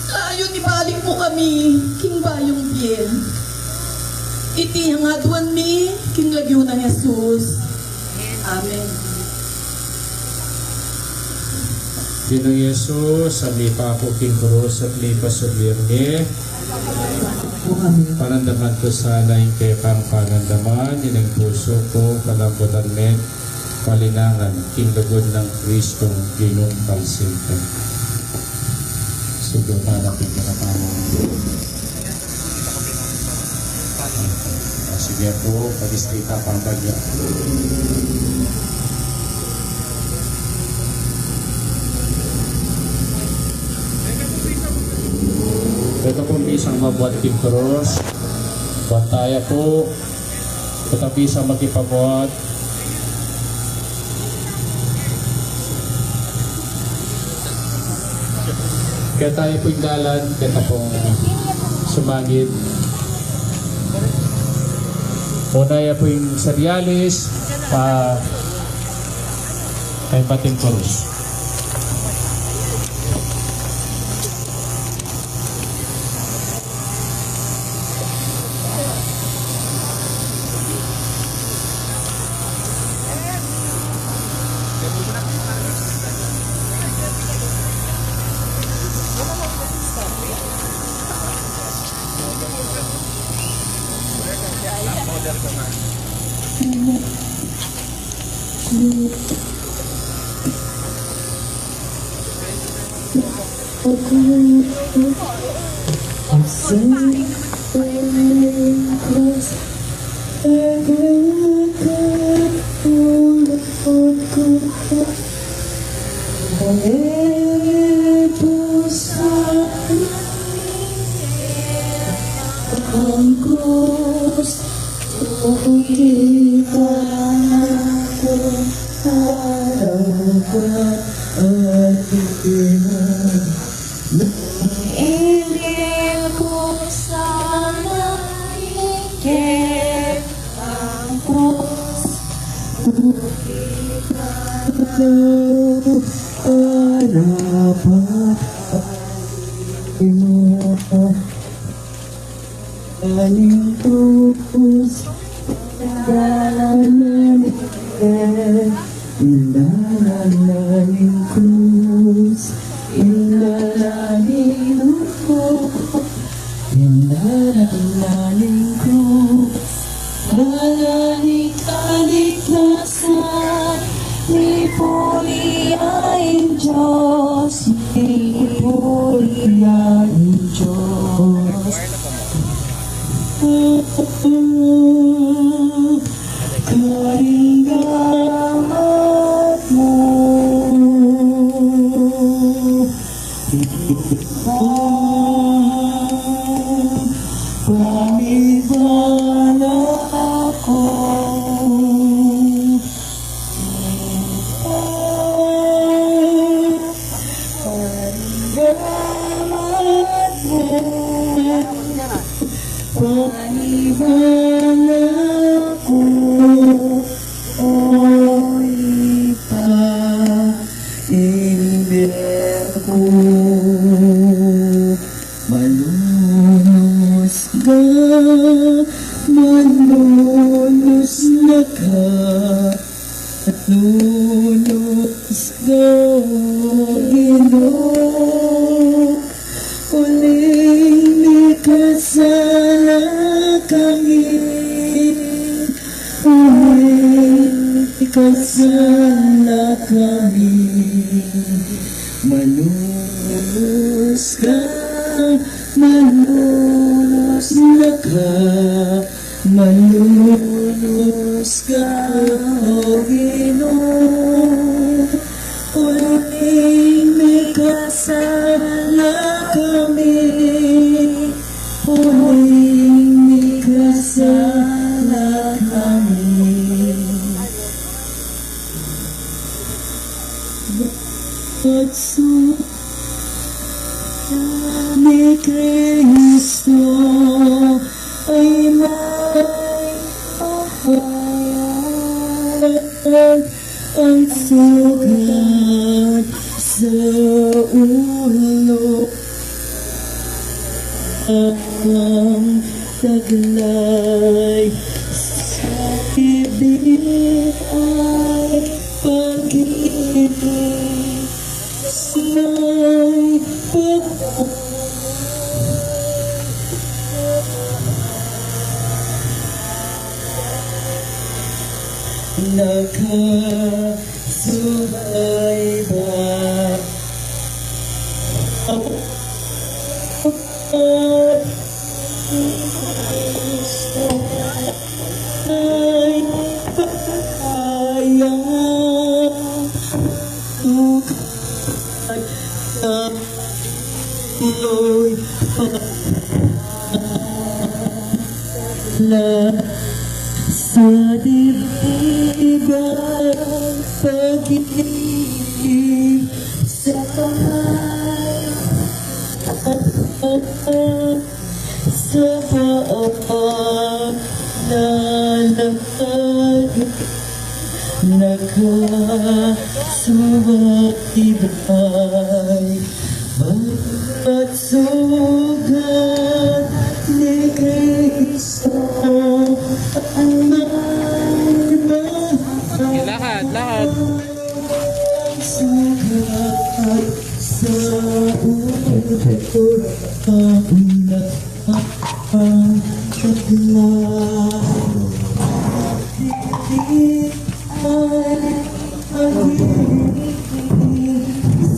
Speaker 19: Tayo ni balik mo kami, king bayong bien. Iti hangaduan mi, king lagyo ng Jesus. Amen.
Speaker 8: Dino Yesus, sa lipa ko king krus at lipa sa birne. Panandaman ko sana yung kekang panandaman, yun ang puso ko, kalambutan men, palinangan, king lagod ng Kristong ginong kalsintan. Sugo na natin kinatamo. Sige po, pag-istita pang bagya. Ito po isang mabuhat king krus. Bantaya po. Ito po isang magkipabuhat. Kaya tayo po yung dalan, kaya pong sumagid. Una po yung cerealis, kay Bating Cruz.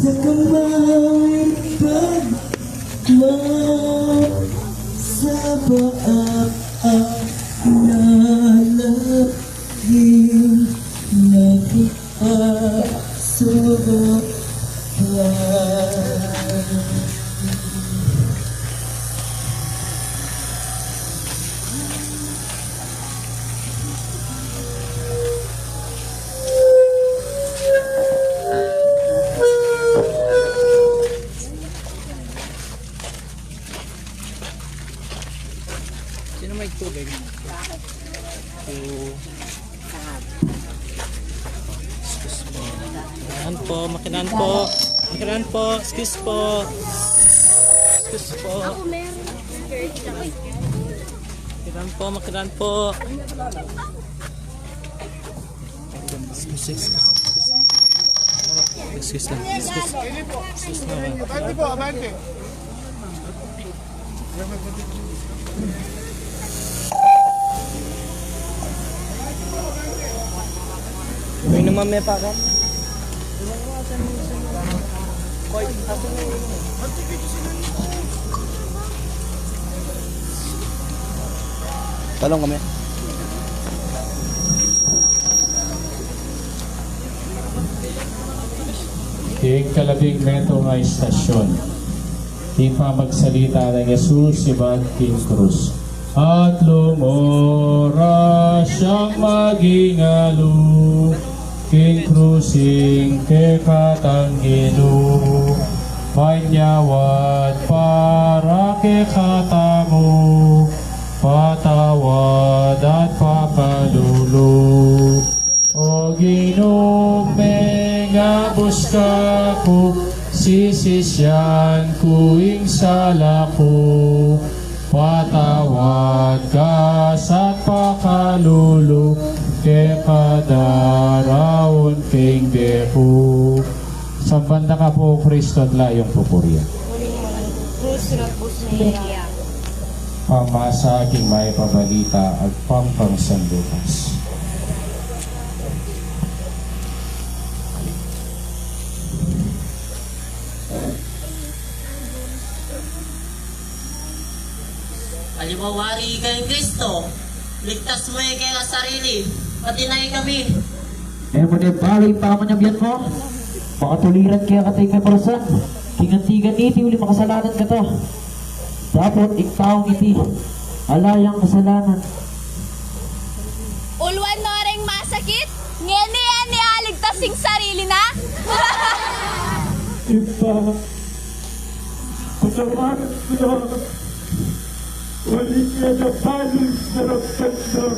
Speaker 9: Sa kamay
Speaker 3: you. Excuse po. Makinan po. Makinan po. Excuse po. Excuse po.
Speaker 14: Ako meron.
Speaker 3: Makinan po. Excuse lang. Excuse lang.
Speaker 6: Abante po, abante.
Speaker 3: May naman may pakan. Talong kami.
Speaker 8: King kalabing metro nga istasyon. King pamagsalita ng Jesus, si Bad King Cruz. At lumora siyang magingalo, King Cruzing ke katanggilo. Panyawad para ke katamo, patawad at papalulo. O Ginoo, nga buska ko, sisisyan kuing sala ko. Patawad ka sa pakalulo, ke kadaraon king beho. Sa banda ka po, Kristo at layong pupurya. Pamasa aking may pabalita at pampang sandukas.
Speaker 22: Alimawari kay Kristo, ligtas mo kay nga sarili, pati na kami.
Speaker 12: mo na bali pa mo niya mo. Makatuliran kaya katay kay Parasan. Kingantigan iti, uli makasalanan ka to. Dapat ikaw iti, alayang kasalanan.
Speaker 14: Ulwan no ring masakit, ngeni yan ni aligtas sing sarili na.
Speaker 6: Iba, patawaran sila. Wali kaya na paling sarap ganda.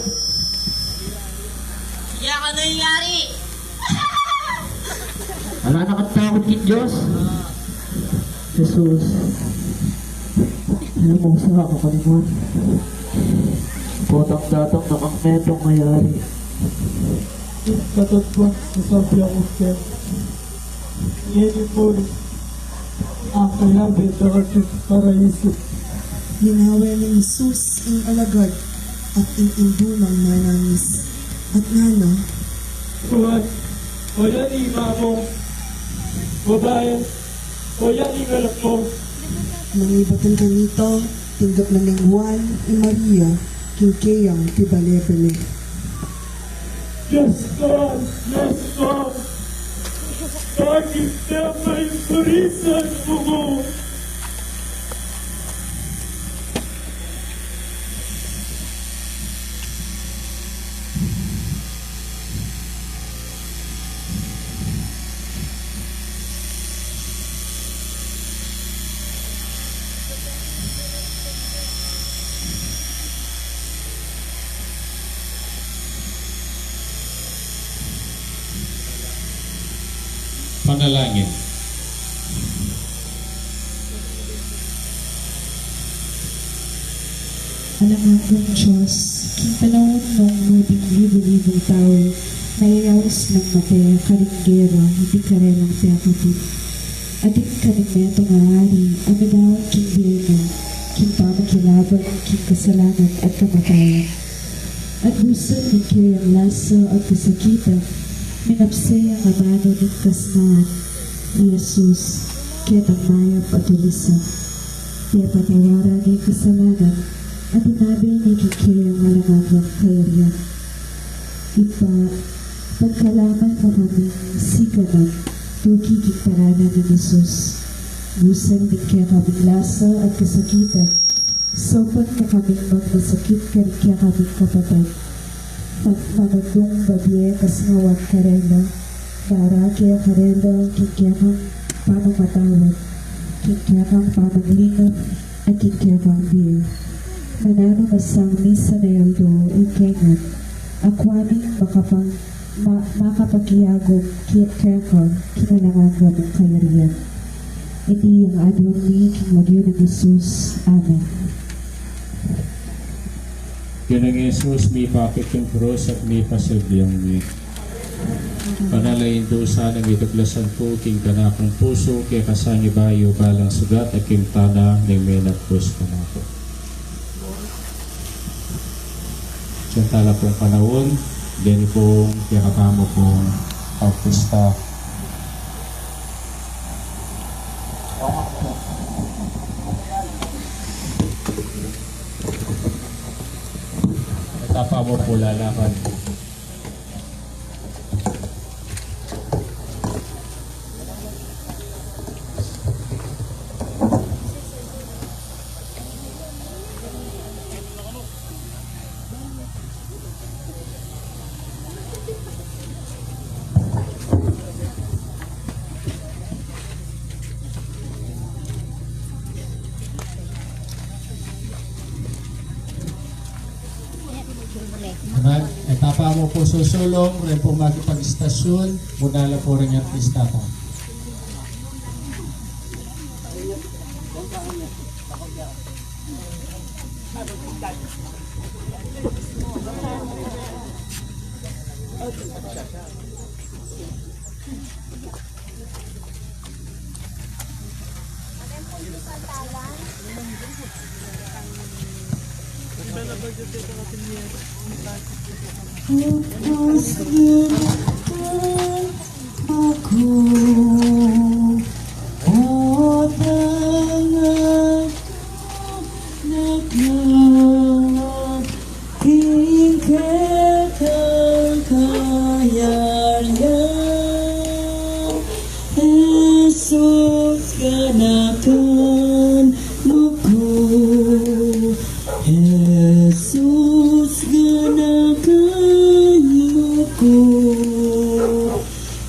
Speaker 22: Iya ka nangyari.
Speaker 12: Wala nakatakot kin Diyos. Jesus, alam mo sa kakalimuan. Potang-datang nakangmetong mayari.
Speaker 6: Katatwang sasabi ako kaya. Ngayon po, ang kalabi dapat para isip.
Speaker 10: Ginawa ni Jesus ang alagad at inindulang mananis. At nana,
Speaker 6: Tuhan, o yan ima mo. Babae, o yan ingalak mo.
Speaker 10: mga ibatan kanito, tinggap na ng Juan y Maria, kingkayang tibalebele.
Speaker 6: Diyos ko, Diyos ko. Bakit na may purisan mo?
Speaker 8: Panalangin.
Speaker 23: Alamang Diyos, king panahon nung muting libo-libong tao, nayayawas ng mate, karinggera, hindi karelang pekapit. Ating karimento nga hari, amidaw king biyena, king pamakilaban, king kasalanan at kamatayan. At gusto ng kiyang lasa at kasakita, minapsay ang amano ng kasnahan ni Jesus, kaya ng mayap at ulisa. Kaya patawaran ng kasalanan at inabi ni kikiyang malangagang kayariyan. Ipa, pagkalaman mo kaming sikanan, tukiging paranan ng Jesus. Gusan din kaya kaming lasa at kasakitan, sopan mo kaming magmasakit kaya kaming kapatid. Pagmamagong babye kasngawat karela, para kaya karela kikiyakang pamamatawad, kikiyakang pamaglingap at kikiyakang biya. Manano masang misa na yaldo ikengat, Akwaning makapagiyagong kekon kinalangagam ng kayariyan. Iti ang adwan ni King Lagyo ng Jesus. Amen.
Speaker 8: Kinang Jesus, may pakit yung krus at may pasilbiyang mi. Panalayin dosa na may tuglasan po, king kanakong puso, kaya kasangi bayo balang sugat, at king tana ng may nagpus kanako. Siyentala pong panahon, din pong kaya kakamo pong pagpista. Tapa mo po lalakan.
Speaker 13: Naman, etapa mo po susulong, rin po makipag-istasyon, muna po rin yung istata.
Speaker 9: Jesus ganakan muku, Jesus ganakan muku,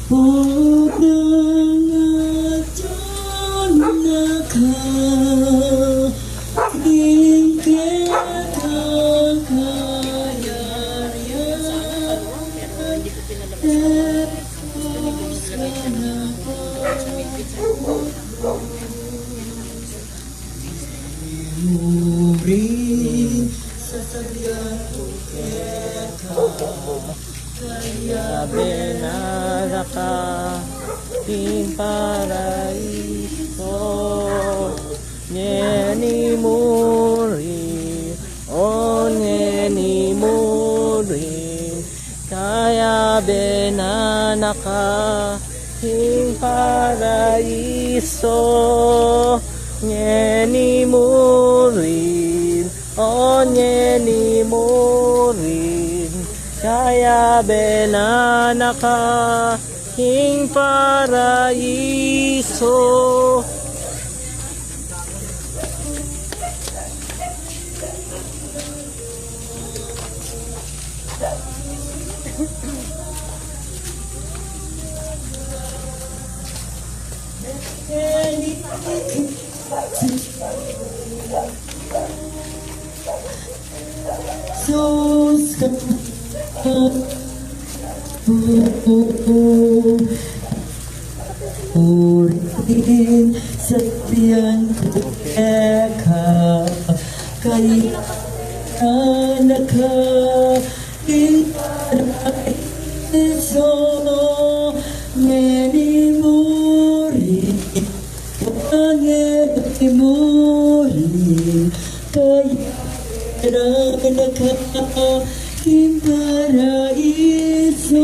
Speaker 9: pagdangajan naka, tingkatan kayarian, Jesus muri sasabihan ko
Speaker 3: Kaya benara ka ting paraiso Nyeni muri o nyeni muri Kaya benara ka ting paraiso Nyeni murin, o nyeni murin, kaya benana ka, king paraiso.
Speaker 9: Sus urin sabihan ko eka kay anak ka so ngeni muri ngeni muri kay anak ka in paraiso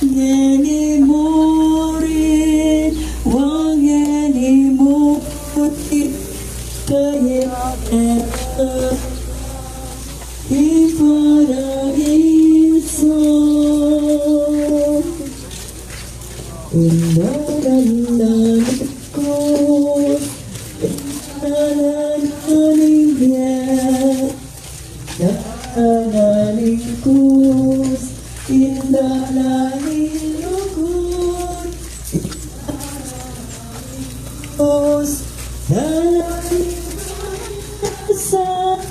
Speaker 9: ngeni muri wangeni muri kaya in paraiso undaran ko undaran niya Nalingkus, indah nalingkus, nalingkus, sa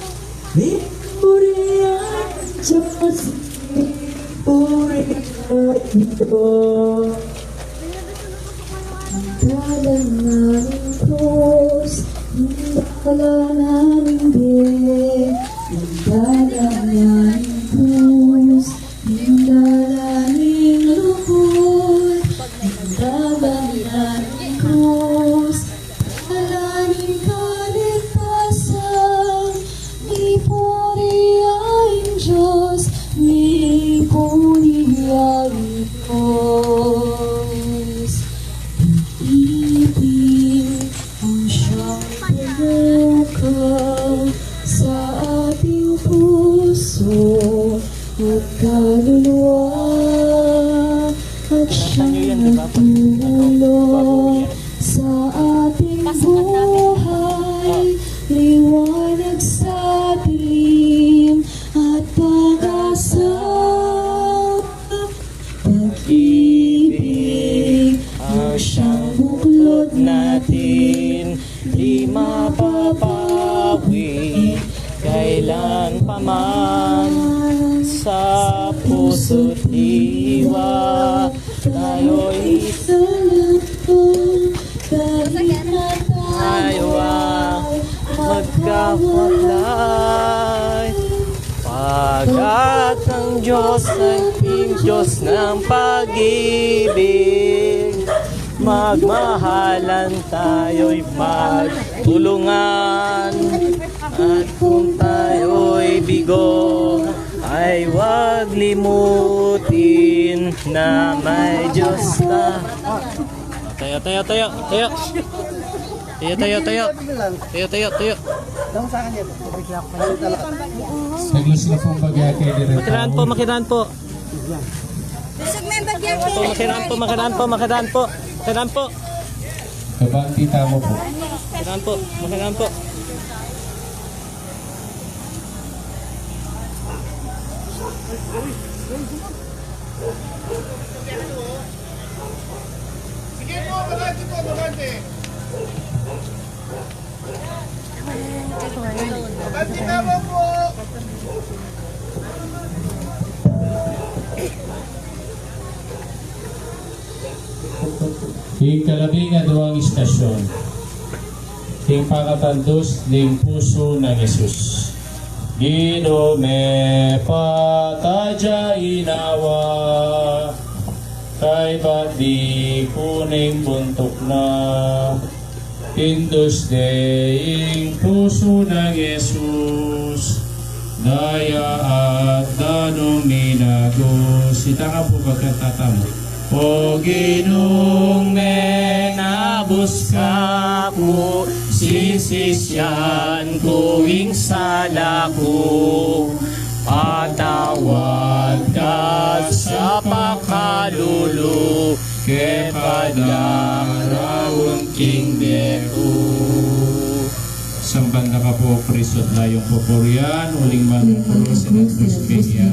Speaker 9: mimurian
Speaker 10: Puri na ito.
Speaker 23: Dalang naming krus, wala naming di. Dalang naming krus, wala naming lukod. Dalang naming krus, wala naming kaligtasan. Ni puriyain Diyos, ni puriyain Diyos. Ibig ang siyang pinukang sa ating puso at kaluluwa at siyang nagtulong sa ating buhay, liwanag sa dilim at pag-asa. Pag-ibig ang siyang buklod natin, di mapapawi kailan paman. Sa puso't diwa tayo'y isa lang po, kahit na tayo ay magkawalay. Pagkat ang Diyos ay Diyos ng pag-ibig, magmahalan tayo'y magtulungan. At kung tayo'y bigo, ay huwag limutin na may Diyos na. Tayo. Tayo.
Speaker 8: Naglas na pong bagya kay Direk.
Speaker 3: Makiraan po. Makiraan po.
Speaker 8: Kabanti tamo po.
Speaker 3: Makiraan po.
Speaker 6: Sige po, magante. Magante tama po.
Speaker 8: Ikalabing aduang istasyon. King pakatandos ng puso ng Yesus. Ginome patadya inawa, kay ba't di kuning buntok na. Pindos deing puso ng Yesus, daya at danong ninagos. Ita ka po pagkatatamo. O Ginong menabos ka ko, sisisyan ko ing sala ko. Patawad ka sa pakalulo, ke padaraon king deko. Sambanda ka po, Kristo at layong poporian, uling manong krus and krus peña.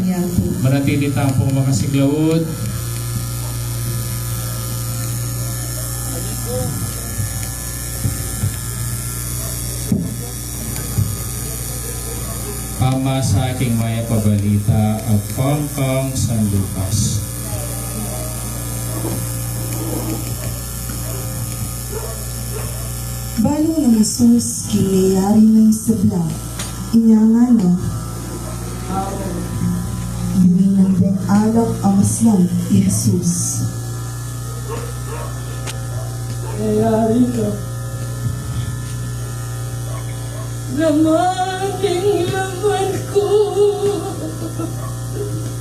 Speaker 8: Manatili tayo pong makasiglawod. Pama sa aking maya pabalita at pangkang San Lucas.
Speaker 10: Balo ng Jesus, kinayari ng sabla, inyangano. Bininang din alak ang Islam, Jesus.
Speaker 5: Nangyayari ka. Namating laman ko.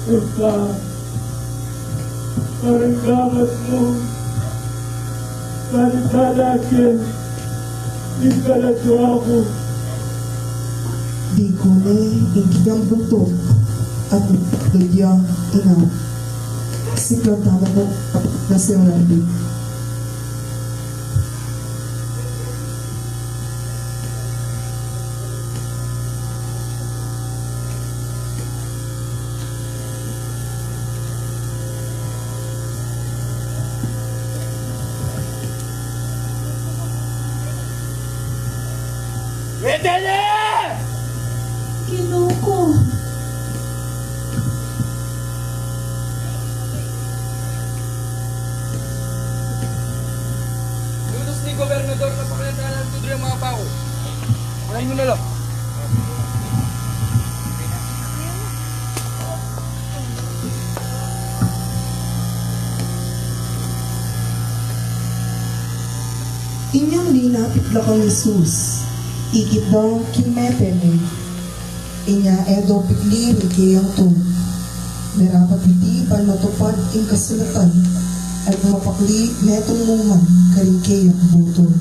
Speaker 5: Ika, parang kamat mo. Parang kalakin. Di ka na ako.
Speaker 10: Di ko na ikigang buto at dudya ina. Siklang tama po na si Orlando.
Speaker 5: Medele!
Speaker 23: Ginoo ko,
Speaker 16: mo na lang.
Speaker 10: Inyong linapit la kang Jesus, ikit daw kimepene, inya edo pikliri kayang to, merapat iti pan matupad ing kasulatan, at mapakli netong muman karing kayang butol.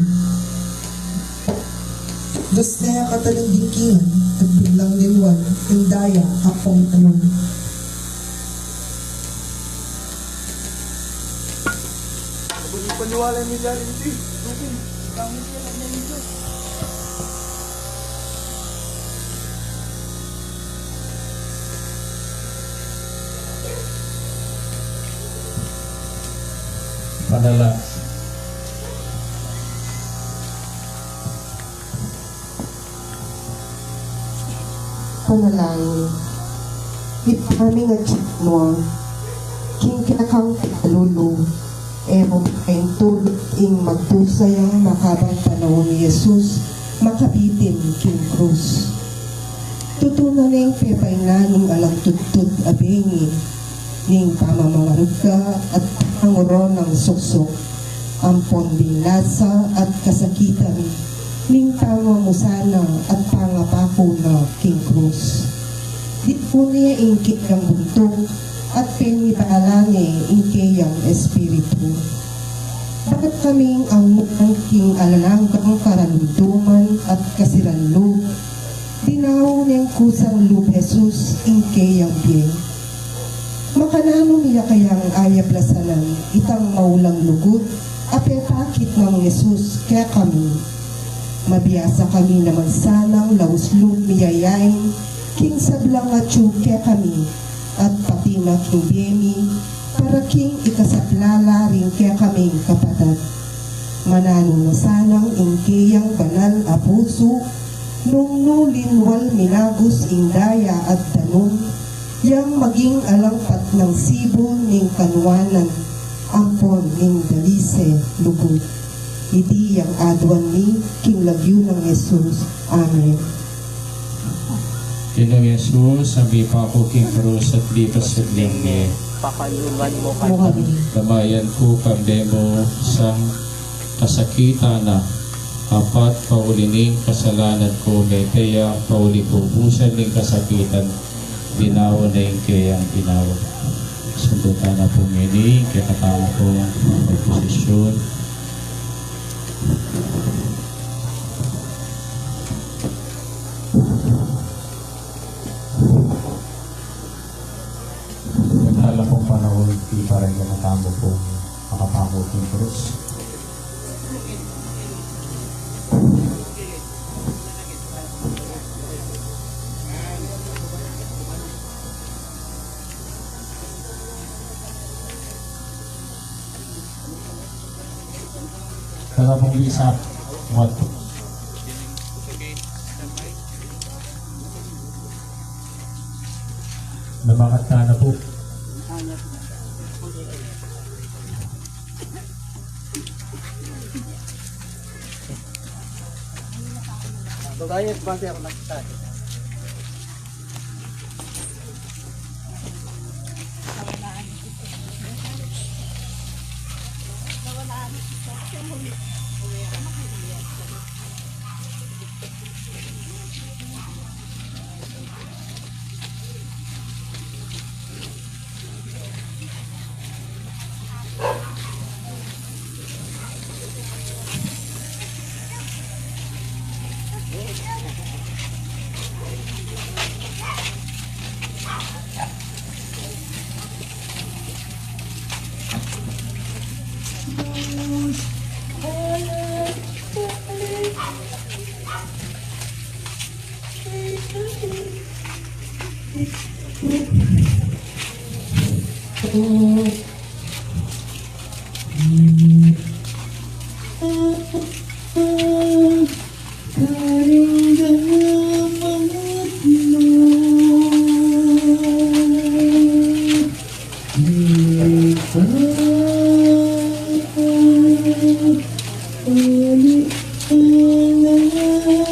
Speaker 10: Das na kataling dingkingan at biglang linwan ang daya apong tanong.
Speaker 16: Paniwala mo dyan, hindi. Kami siya lang nito.
Speaker 8: Panalangin.
Speaker 10: Panalangin. Ipaming at mo, king kinakang lulu, mo kayong tulog ing magdusayang makabang panahon ni Jesus, makabitin king krus. Tutunan ng pepay nga ning alang tutut abengi, ning pamamamarugka at panguron ng suksok, ampon binasa at kasakitan, ning pamamusana at pangapako na king krus. Di po niya ingkit ng buntong at penipaalane ingkayang espiritu. Bakit kaming ang mukhang king alananggang karanduman at kasiranlo, dinaw niyang kusang lub Jesus ingkayang biyeng. Makanano niya kayang ayaplasanan, itang maulang lugod, apepakit ng Jesus kaya kami. Mabiyasa kami naman sanang lauslong miyayain, king sablang at kaya kami, at pati na king biyemi, para king ikasaplala rin kaya kaming kapatid. Manano na sanang ingkayang banal a puso, nung nulinwal minagos indaya at tanong, yang maging alangpat ng sibo ning kanwanan, ampon ning dalise lugod. Iti yang adwan ni king lagyo ng Jesus. Amen.
Speaker 8: Kinong Jesus, sabi pa ako king krus at di pasadling ni
Speaker 3: Pakaluman mo kami.
Speaker 8: Damayan ko kamdemo sang kasakitan na apat paulining kasalanan ko metaya pauli ko busan ning kasakitan binawa na yung kayang binawa. Sundutan na po ngini kaya katama ko ang posisyon. Naghala pong panahon di pa rin matamo po makapako ng krus. Kaya pong isa what? Namakat ka na po.
Speaker 16: Bagay, bante ako nakita.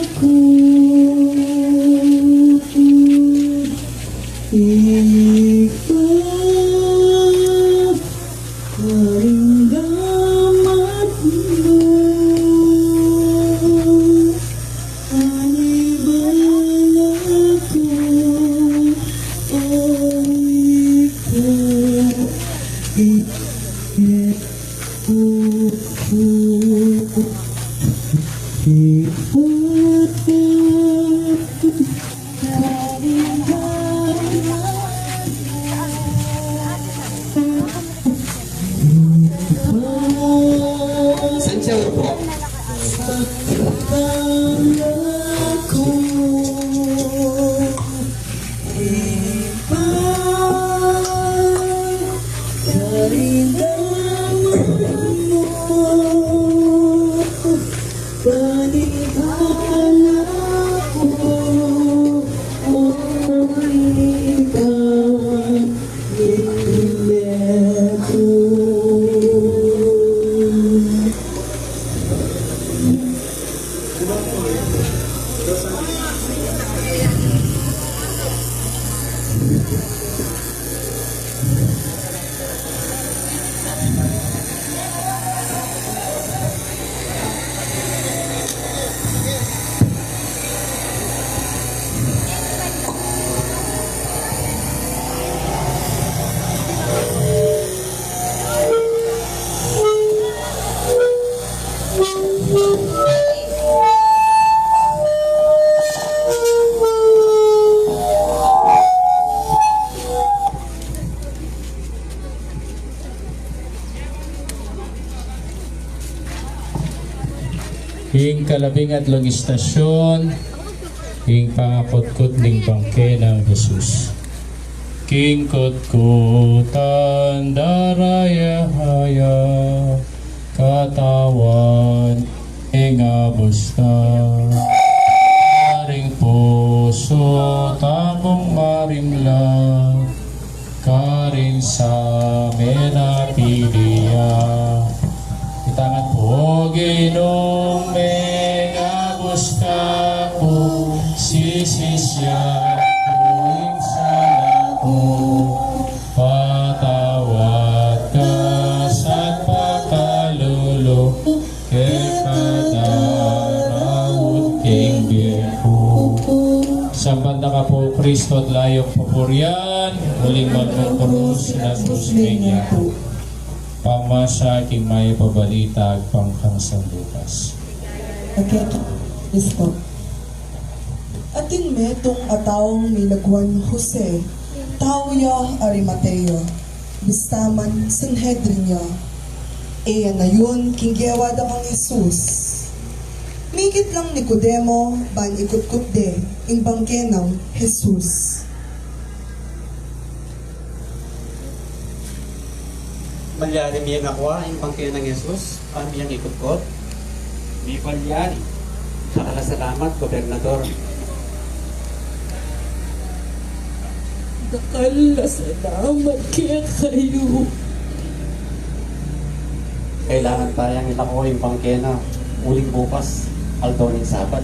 Speaker 9: Aku
Speaker 16: Santiago po.
Speaker 8: Ing kalabing atlong istasyon, ing pangakotkot ning bangke ng Jesus. King kotkotan daraya haya, katawan ing abusta. Aring puso tabong marimla, karing sa menapiliya. Itangan po ginong megabos ka po, sisisya tuwing sana ko. Patawad ka sa pagkalulo, kekadarawot king bieko. Sampan na ka po Kristo at layong papuryan, muling magkukurus na kusmenya po. Pamasa aking may pabalita at pangkangsang bukas.
Speaker 10: Okay, Kristo. Atin metong atawang milagwan Jose, Tauya Arimateo, Bistaman Sanhedrin niya, e na yun kinggewa da kang Jesus. Migit lang Nicodemo, ban ikut-kut de, ing bangke ng Jesus.
Speaker 2: Malyari miyang akwa, yung pangkaya ng Yesus, miyang ikot-kot. May palyari. Salamat, Gobernador.
Speaker 5: Salamat kaya kayo.
Speaker 2: Kailangan tayong ilako yung pangkaya na uling bukas, aldoning Sabat.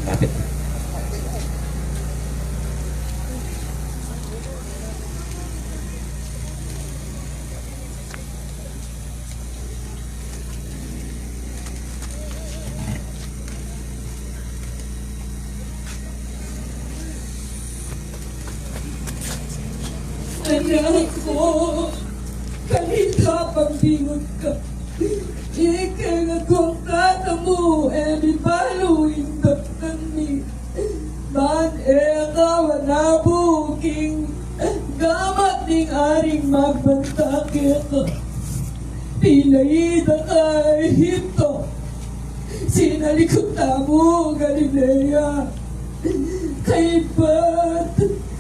Speaker 2: Kapit.
Speaker 5: Anak ko, kanita pagbingot ka. Ika nga kong kata mo, di baluin daktan ni. Man eka wanabuking, gamat ning aring magbantake ka. Pilayda ka hito, sinalikot mo Galilea. Kay ba't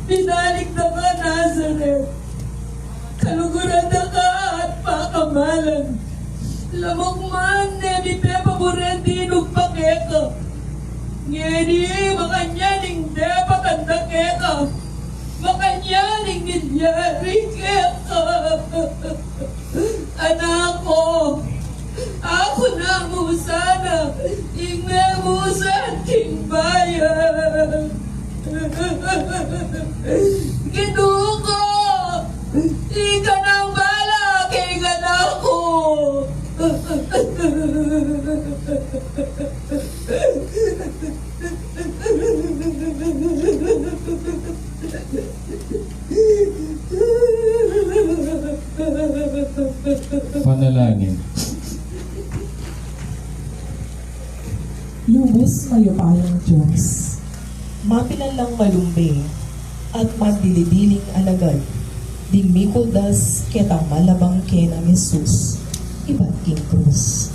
Speaker 5: binalik na ka Nazareth, kaluguran na ka at pakamalan. Lamok man, di pepa burendi nugpakeka. Ngedi, makanya ning depa kandakeka. Makanya maaaring nangyari kaya anak ko. Ako na mo sana, ingmemusan king bayan. Ginuko, ika ng bala kay anak ko.
Speaker 8: Panalangin.
Speaker 10: Lubos mayupayang Diyos, mapilalang malumbe at magdilidiling alagad, ding mikuldas ketang malabang ken ang Jesus, iba't king krus.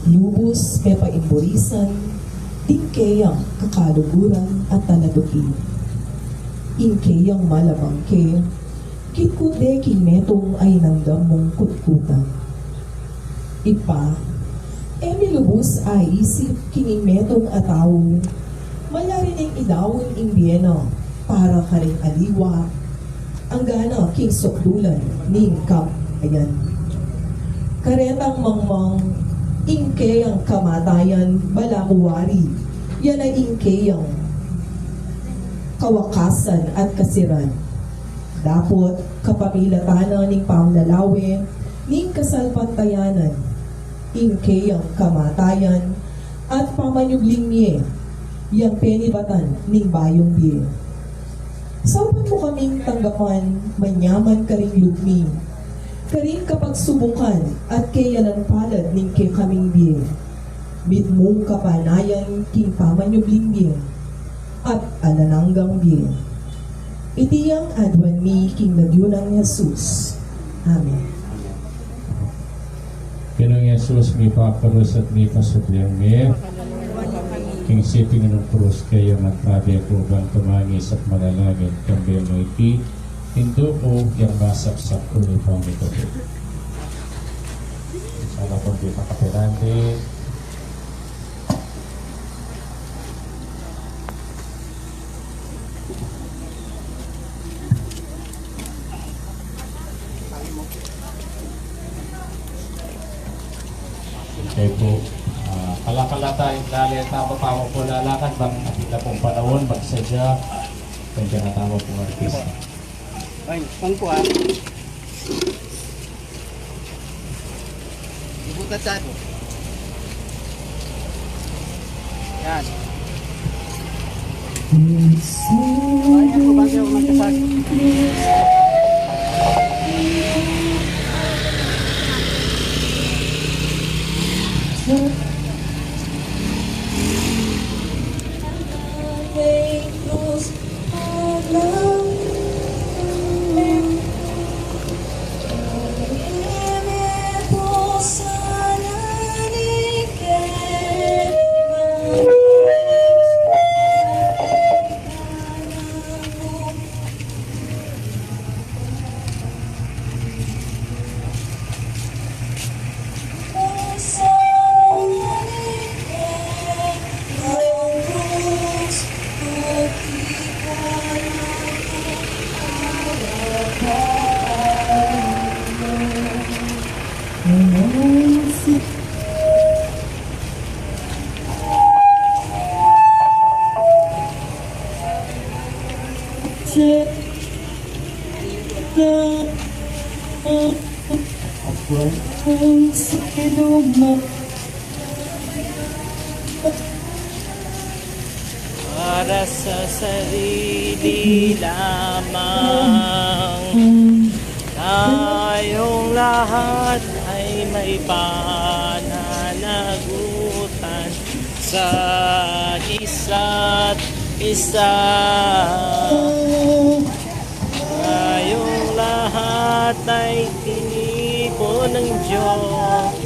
Speaker 10: Lubos pepaimburisan, ding keyang kakaluguran at taladukin. Inkeyang malabang ke, kitkude king metong ay nangdam mong kutkutan. Ipa, lubos ay isip kining metong ataw, malarin ang idawon ing biyena, para ka rin aliwa, ang gana king sokdulan, ning kap, ayan. Karetang mangmang, ingke ang kamatayan, balamuwari, yan ay ingke ang kawakasan at kasiran. Dapot, kapamilatanan ning pamlalawin, ning kasalpantayanan, ingke ang kamatayan, at pamanyubling niye, yang penibatan ning bayong biye. Saupan mo kaming tanggapan, manyaman karing lugmi, karing kapag subukan, at kayanan palad ning ke kaming biye. Bitmong kapanayan, king pamanyubling biye, at alananggang biye. Itiyang adwan mi, king nagyunang Jesus. Amen.
Speaker 8: Pinoong Yesus, mi paparus at mi pasublyang mi. King siping ng krus kayo magpabi ako bang tumangis at manalangin kambel mo iti. Hindu ko yung masaksak ko ni Pangito. Sana kung di makapirante. Okay po, kalakalata yung dali at tama po lalakan bang nakita pong panahon, magsadya, kung kaya natama pong artista.
Speaker 3: Ay, pangko ha. Ibutat sa ako. Yan. Ay, ako ba siya magkasag? Para sa sarili lamang, tayong lahat ay may pananagutan sa isa't isa. Tayong lahat ay tinipon ng Diyos.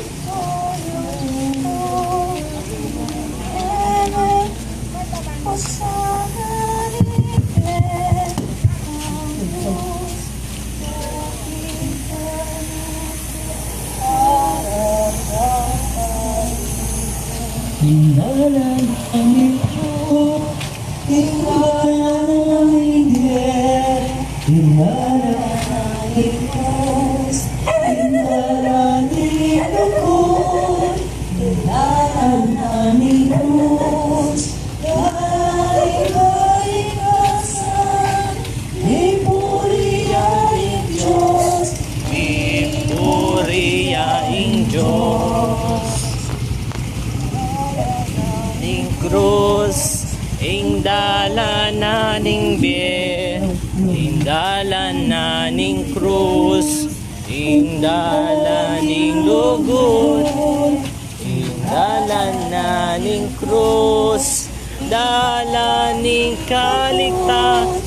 Speaker 9: mananangin Diyos, inalanin ako'y kailangan namin Diyos. Galing kalikasan, ipuriyaing Diyos,
Speaker 3: Puriyaing Diyos ning krus ing dala ning bien ing dala ning krus ing dala ning lugod ing dala ning krus dala ning kaligtas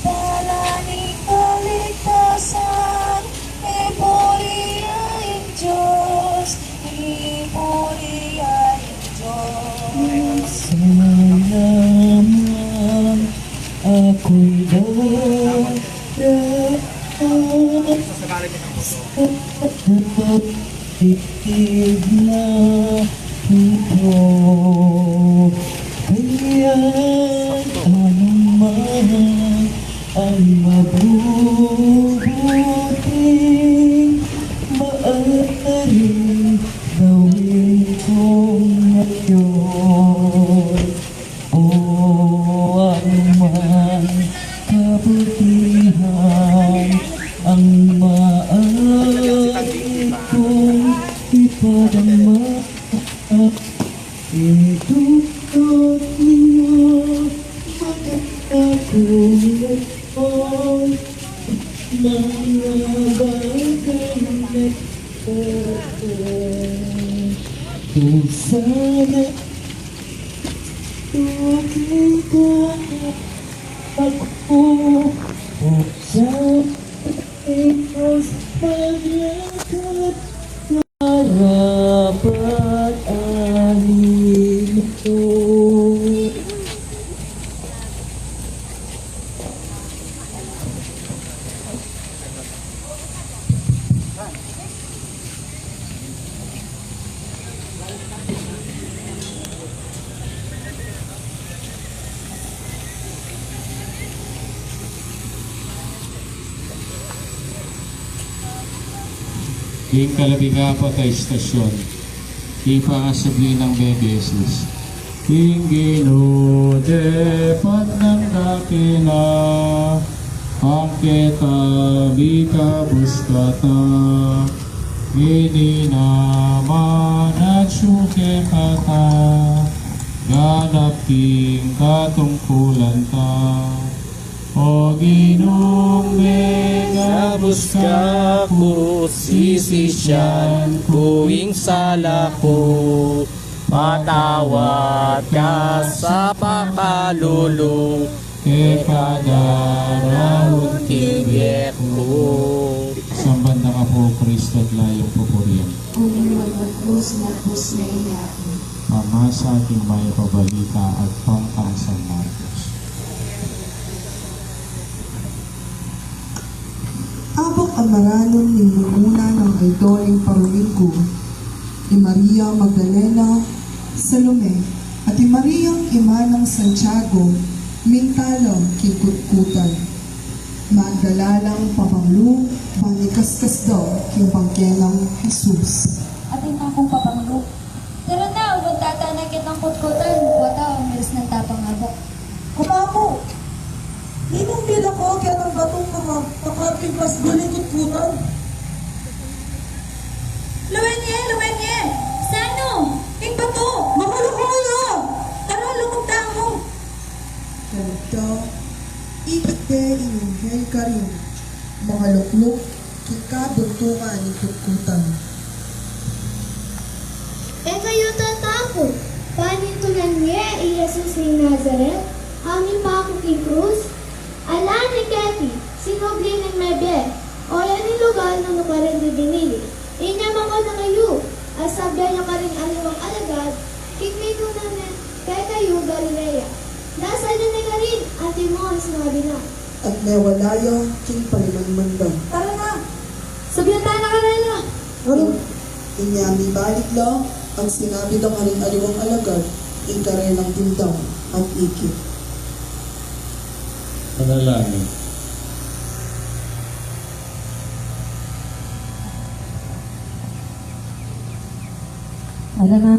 Speaker 9: dalaning kaligtasan, ipuriyaing Diyos, ipuriyaing Diyos.
Speaker 5: Salamat ako'y daraan sa titig na ito. Kaya't anuman ang mabubuting maaaring gawin ko ngayon. O anuman kabutihan ang maaari kong ipadama, itutod niyo magkakakong ngayon mga bagay na ito. Kung sana tuwagin ka ako, kung sana ikaw maglakad marapat anin ito.
Speaker 8: Ing kalabing-apat ay istasyon, ing pangasabli ng Bebe Jesus. Ing ginudepat ng dakina, ang kita bika buskata, ininaman at syuke kata, ganap king katungkulan ta. O Ginong megabus ka ko, sisisyan ko ing sala ko, patawad ka sa pakalulong, e kadaraon tibiyek ko. Samban na ka po, Kristo at layong pupuriyan.
Speaker 4: Uling magpagpus na pus na iyakin.
Speaker 8: Mama sa ating may pabalita at pangkang San Marcos.
Speaker 10: Abok ang maranon ni Mumuna ng Aldoring Parulinggo, ni Maria Magdalena, Salome, at ni Mariang Ima ng Santiago, Mintalo, Kikutkutan. Magdalalang papanglu, panikaskas daw, kiyabangkenang Jesus.
Speaker 4: Ating akong papanglo. Tara na, huwag tatanagit ng kutkutan. Wata, umiris ng tapang abok.
Speaker 10: Kumamo! Ninong bila ko kaya ng batong makaping pasguling kutkutan.
Speaker 9: Luwenye! Sano? Ing bato! Makulo ko ngayo! Tara, lumugtang mo!
Speaker 10: Ganito, ikite inyong ka rin, mga lukluk, kikabuntungan ni kutkutan.
Speaker 4: Kayo tatakot. Panintunan niya Jesus ni Nazaret, amin pa ako king krus. Ala ni Kati, sinugli ng mebe, o yan yung lugar na nukarin na dinili. Inyam ako na kayo, asabya niya ka rin aliwang alagad, kikmino namin, kaya kayo Galilea. Nasa niya na ka rin, ati mo ang sinabi na.
Speaker 10: At nawalayo, king palimanmandan.
Speaker 4: Tara na, sabihan tayo na kanila.
Speaker 10: Ano? Inyami balik lang, ang sinabi daw ka rin aliwang alagad, ikare ng tindang at ikit.
Speaker 8: Panalangin.
Speaker 11: Alam na,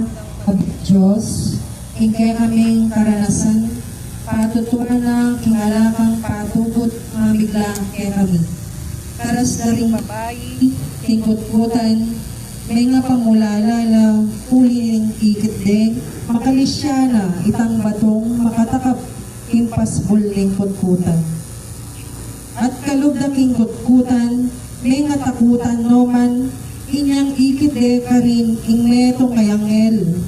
Speaker 11: Diyos, ingkay kaming karanasan, patutunan na kingalakang patugot mamigla kay kami. Karas na ring babayi, tingkutkutan, may nga pamulalala, huli ng ikit din, makalisya na itang batong makatakap impasbol ng kutkutan. At kalog na kingkutkutan, may nga takutan noman, inyang ikit de karin ing metong kayangel.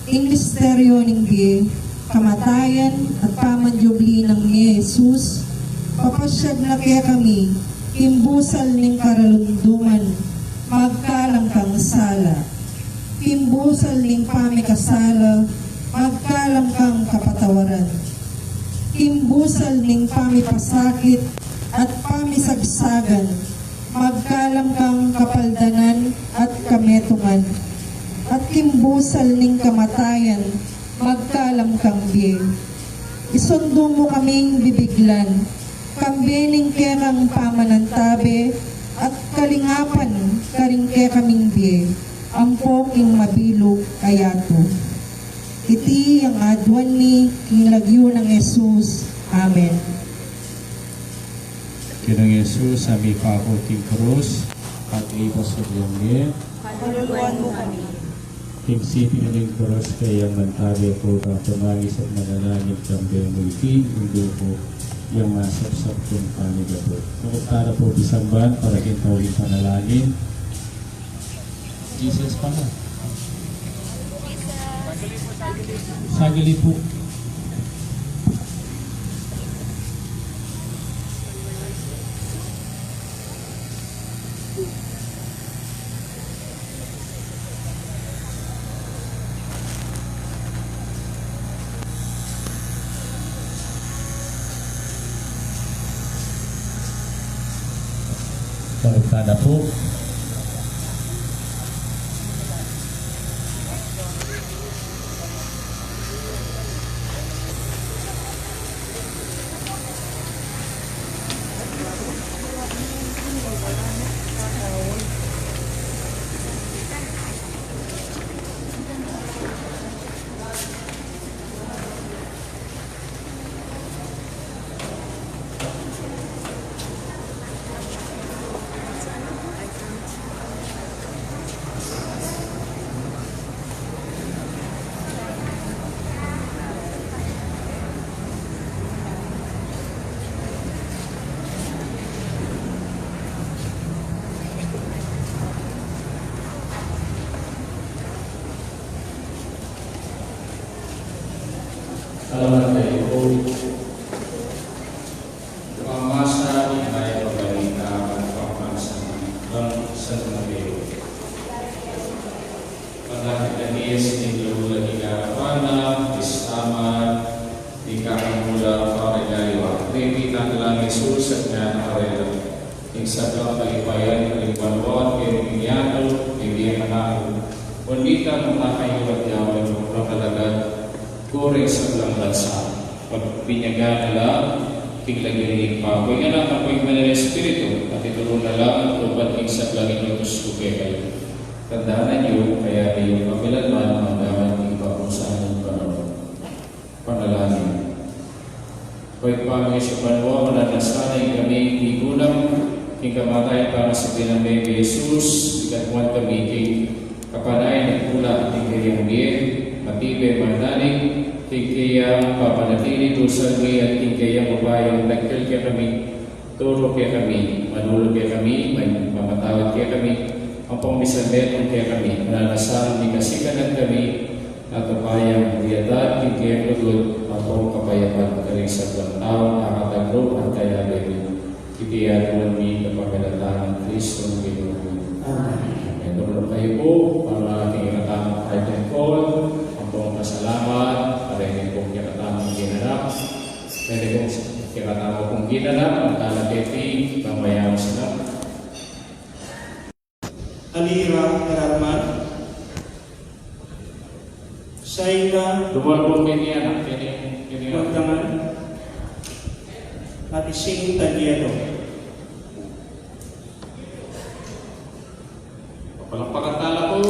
Speaker 11: Ing misteryo ning biye, kamatayan at pamanjubli ng ni Jesus, papasyag na kaya kami, imbusal ning karalunduman, magkalang kang sala. Imbusal ning pamikasala, magkalang kang kapatawaran. Imbusal ning pamipasakit at pamisagsagan, magkalang kang kapaldanan at kametungan. At kimbusal ning kamatayan, magkalam kang biye. Isundo mo kaming bibiglan, kambening kerang pamanantabe, at kalingapan karingke kaming biye, ampong ing mabilog ayato. Iti ang adwan ni king lagyo ng Jesus. Amen.
Speaker 8: Kinang Yesus, aming kakuting krus, at ipas sa biyangin.
Speaker 11: Kaluluwan mo kami.
Speaker 8: King City na rin krus, kaya mantabi po ka tumagis at manalangin kang biyangin, hindi po yung masapsap kong paniga po. Para po isang ban, para kitawin panalangin. Jesus pa na. Sagili po. Pagkada po. Salamat kayo po. Pamasa ni Maya Pabalita at pamasa ng San Mateo. Pagkakitanis ni Lula ni Karapana, Istaman, di Kakamula, Pagkagaywa. Ripita na lang Jesus at nga nakarela. Igsablang kalipayan, kalipanuan, kaya bibigyan ako. Pundita ng nakayo at yawan ng makalagad, kore sa belang bansa. Pagpinyagaan na lang, tiglagin pa. Kung nga lang ako'y manila espiritu, at itulong na lang at lupat sa belang inutos ko kayo. Tandaan niyo, kaya kayo kapilanman ang gaman iba kung saan ang panalangin. Pwede pa mga sa panwa, mananasanay kami igulang, king kamatay para sa pinamay ni Jesus, ikatmuan kami king kapanay ng pula at tingkayang biye, matibe mananig, tingkayang papanatili dosa ni at tingkayang babayang nagkil kaya kami, turo kaya kami, manulog kaya kami, mamatawad kaya kami, ang pamisametong kaya kami, mananasahan ni kasikanan kami, at upayang riyadad, tingkayang lugod, ang kapayapang karing sa tao, nakatagro at kaya bebe. Itiyan mo ni kapagalataan ng Kristo ng Ginoo. Amen. Tulong kayo po para ating ikatamang heart and call. Ang pong pasalamat para hindi pong ikatamang ginanap. Pwede pong ikatamang pong ginanap ang talageti pamayang sila.
Speaker 16: Alira Kararman Shaina
Speaker 8: Luwal po kiniyan.
Speaker 16: Magtangan
Speaker 7: Ate Shane Tagliano.
Speaker 1: Palakpakan tala po.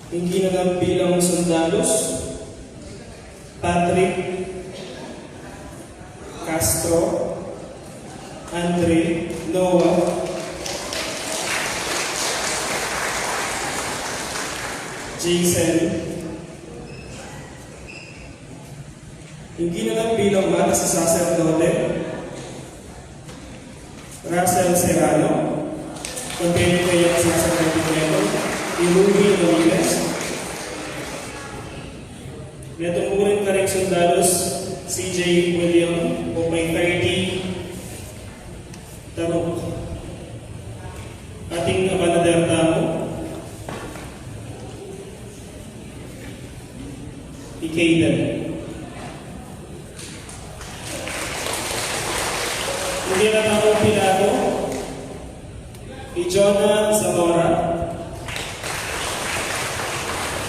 Speaker 7: Hindi nagang bilang sundalos, Patrick Castro, Andre Noah, Jason. Hindi nagang bilang mata sa sacerdote, Russell Serrano, continue ko yung sacerdote nito, Irubi Ramirez. Meron po rin ka rin sundalos, CJ William, o may 30 tarok. Ating abanader tamo, Ikaden. Hindi na tamo Pilato, Jonah Zamora,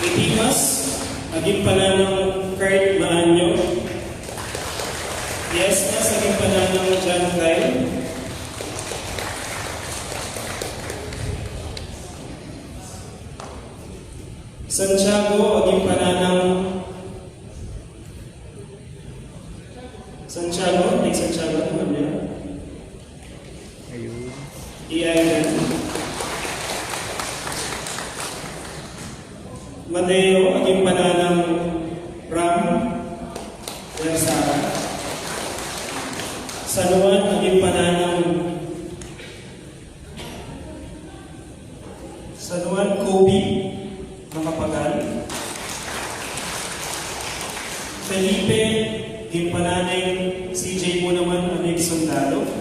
Speaker 7: Itimas, aging pananang Kurt Maanyo, Yesna, aging pananang John Kyle, Santiago, aging pananang Santiago, ay Santiago naman yan. Iyan. Mateo, aging pananang Ram Versara. San Juan, aging pananang San Juan Kobe Makapagal. Felipe, aging pananay CJ mo naman Anig Sundalo.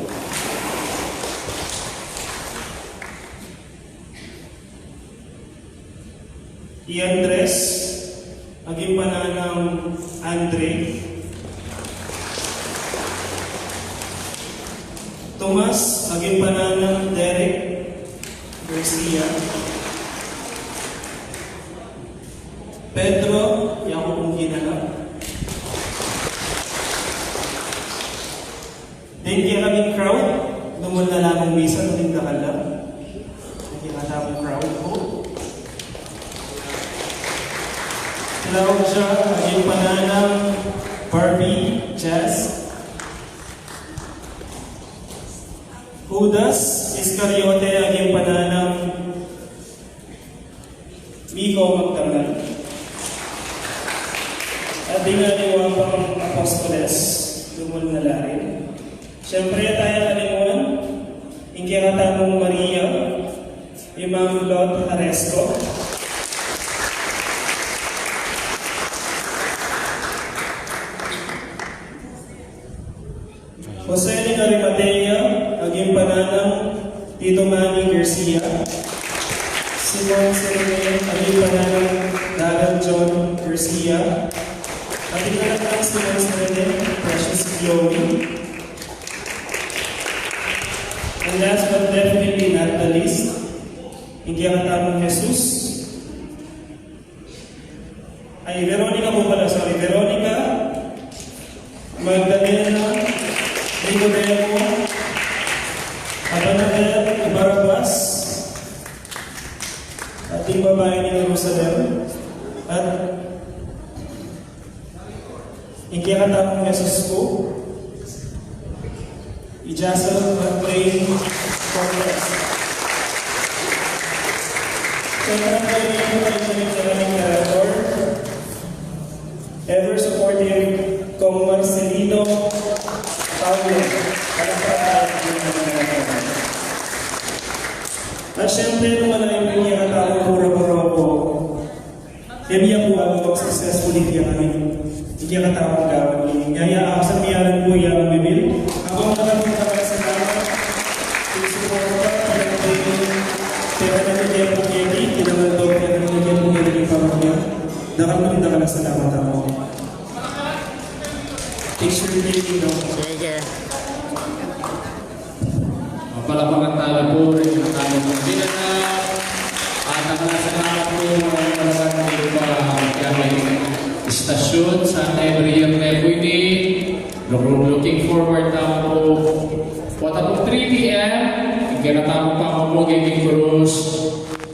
Speaker 7: Andres, aging pananang Andre. Tomas, aging pananang Derek Garcia. Pedro, yan ko kong ginala. Then kaya kaming crowd, dumul na lamang misa, tuling dakala. Nakikita akong crowd po. Claudia, aging pananang Barbie Jazz. Judas Iscariote, aging pananang Miko Magdangal. At dinaliwa pang Apostoles, lumul na larin. Siyempre tayo kalimuan, Ingkiratamong Maria, Imam Lot Aresco. Jose Arimatea, aging pananang Tito Manny Garcia. Simon Serene, aging pananang Daryl John Garcia. Ating pananang Simon Serene, Precious Chloe. And last but definitely not the least, Ingkiratamong Jesus. Ay, Veronica po pala, sorry. Veronica Magdalena Nicodemo, Abanadel Barabas, ating babae ni Jerusalem, at Ingkiratamong Jesus po, Ijasal Mag-Train Congress. Siyempre ang kaibigan ko kayo sa kaming narrator, ever supportive Kong Marcelino Paulo, at syempre, nung malayo po niya katawang pura-pura po, yabiya po ako successfully niya kami. Hindi katawang gawin niya. Yaya ako sa piyaran po yung bibil. Ako maraming kapasalamat. Sinusuporta, pinag-training, pero nangyayari po niya, pinag-aldo, pero nangyayari po niya yung pamilya. Nakamalit na kalasalamat ako. Picture taking daw.
Speaker 3: Sige.
Speaker 1: Palapakan tala po rin ang aming pagdinanap at ang nasa po mga
Speaker 8: Istasyon sa Ebrian Equity. Looking forward na po. What about 3 p.m. Ikinatamo pa ako po Gaming Cruz.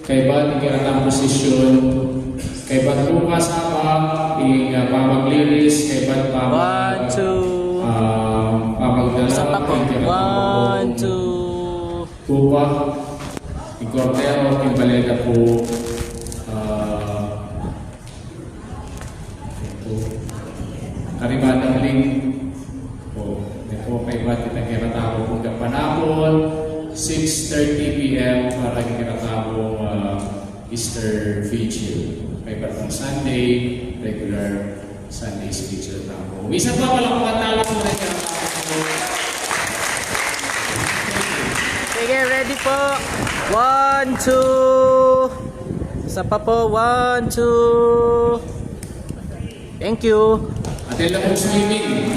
Speaker 8: Kay Bat, ikinatamo posisyon. Kay Bat po kasama. Pamagliris. Kay Bat pamag...
Speaker 3: 1, 2.
Speaker 8: Pamagdala.
Speaker 3: Isa pa po. 1, 2.
Speaker 8: Pupa. Cordero, Baleta po. Karibadang link po. Ito kay Bat, ikinatamo po kapanapon. 6:30 p.m. para ikinatamo Easter Vigil. May batang Sunday, regular Sunday schedule na po. Isa pa walang patala po na ikinatamo po.
Speaker 3: Sige, ready po. 1, 2. Isa pa po. 1, 2. Thank you.
Speaker 8: Atin lang po swimming.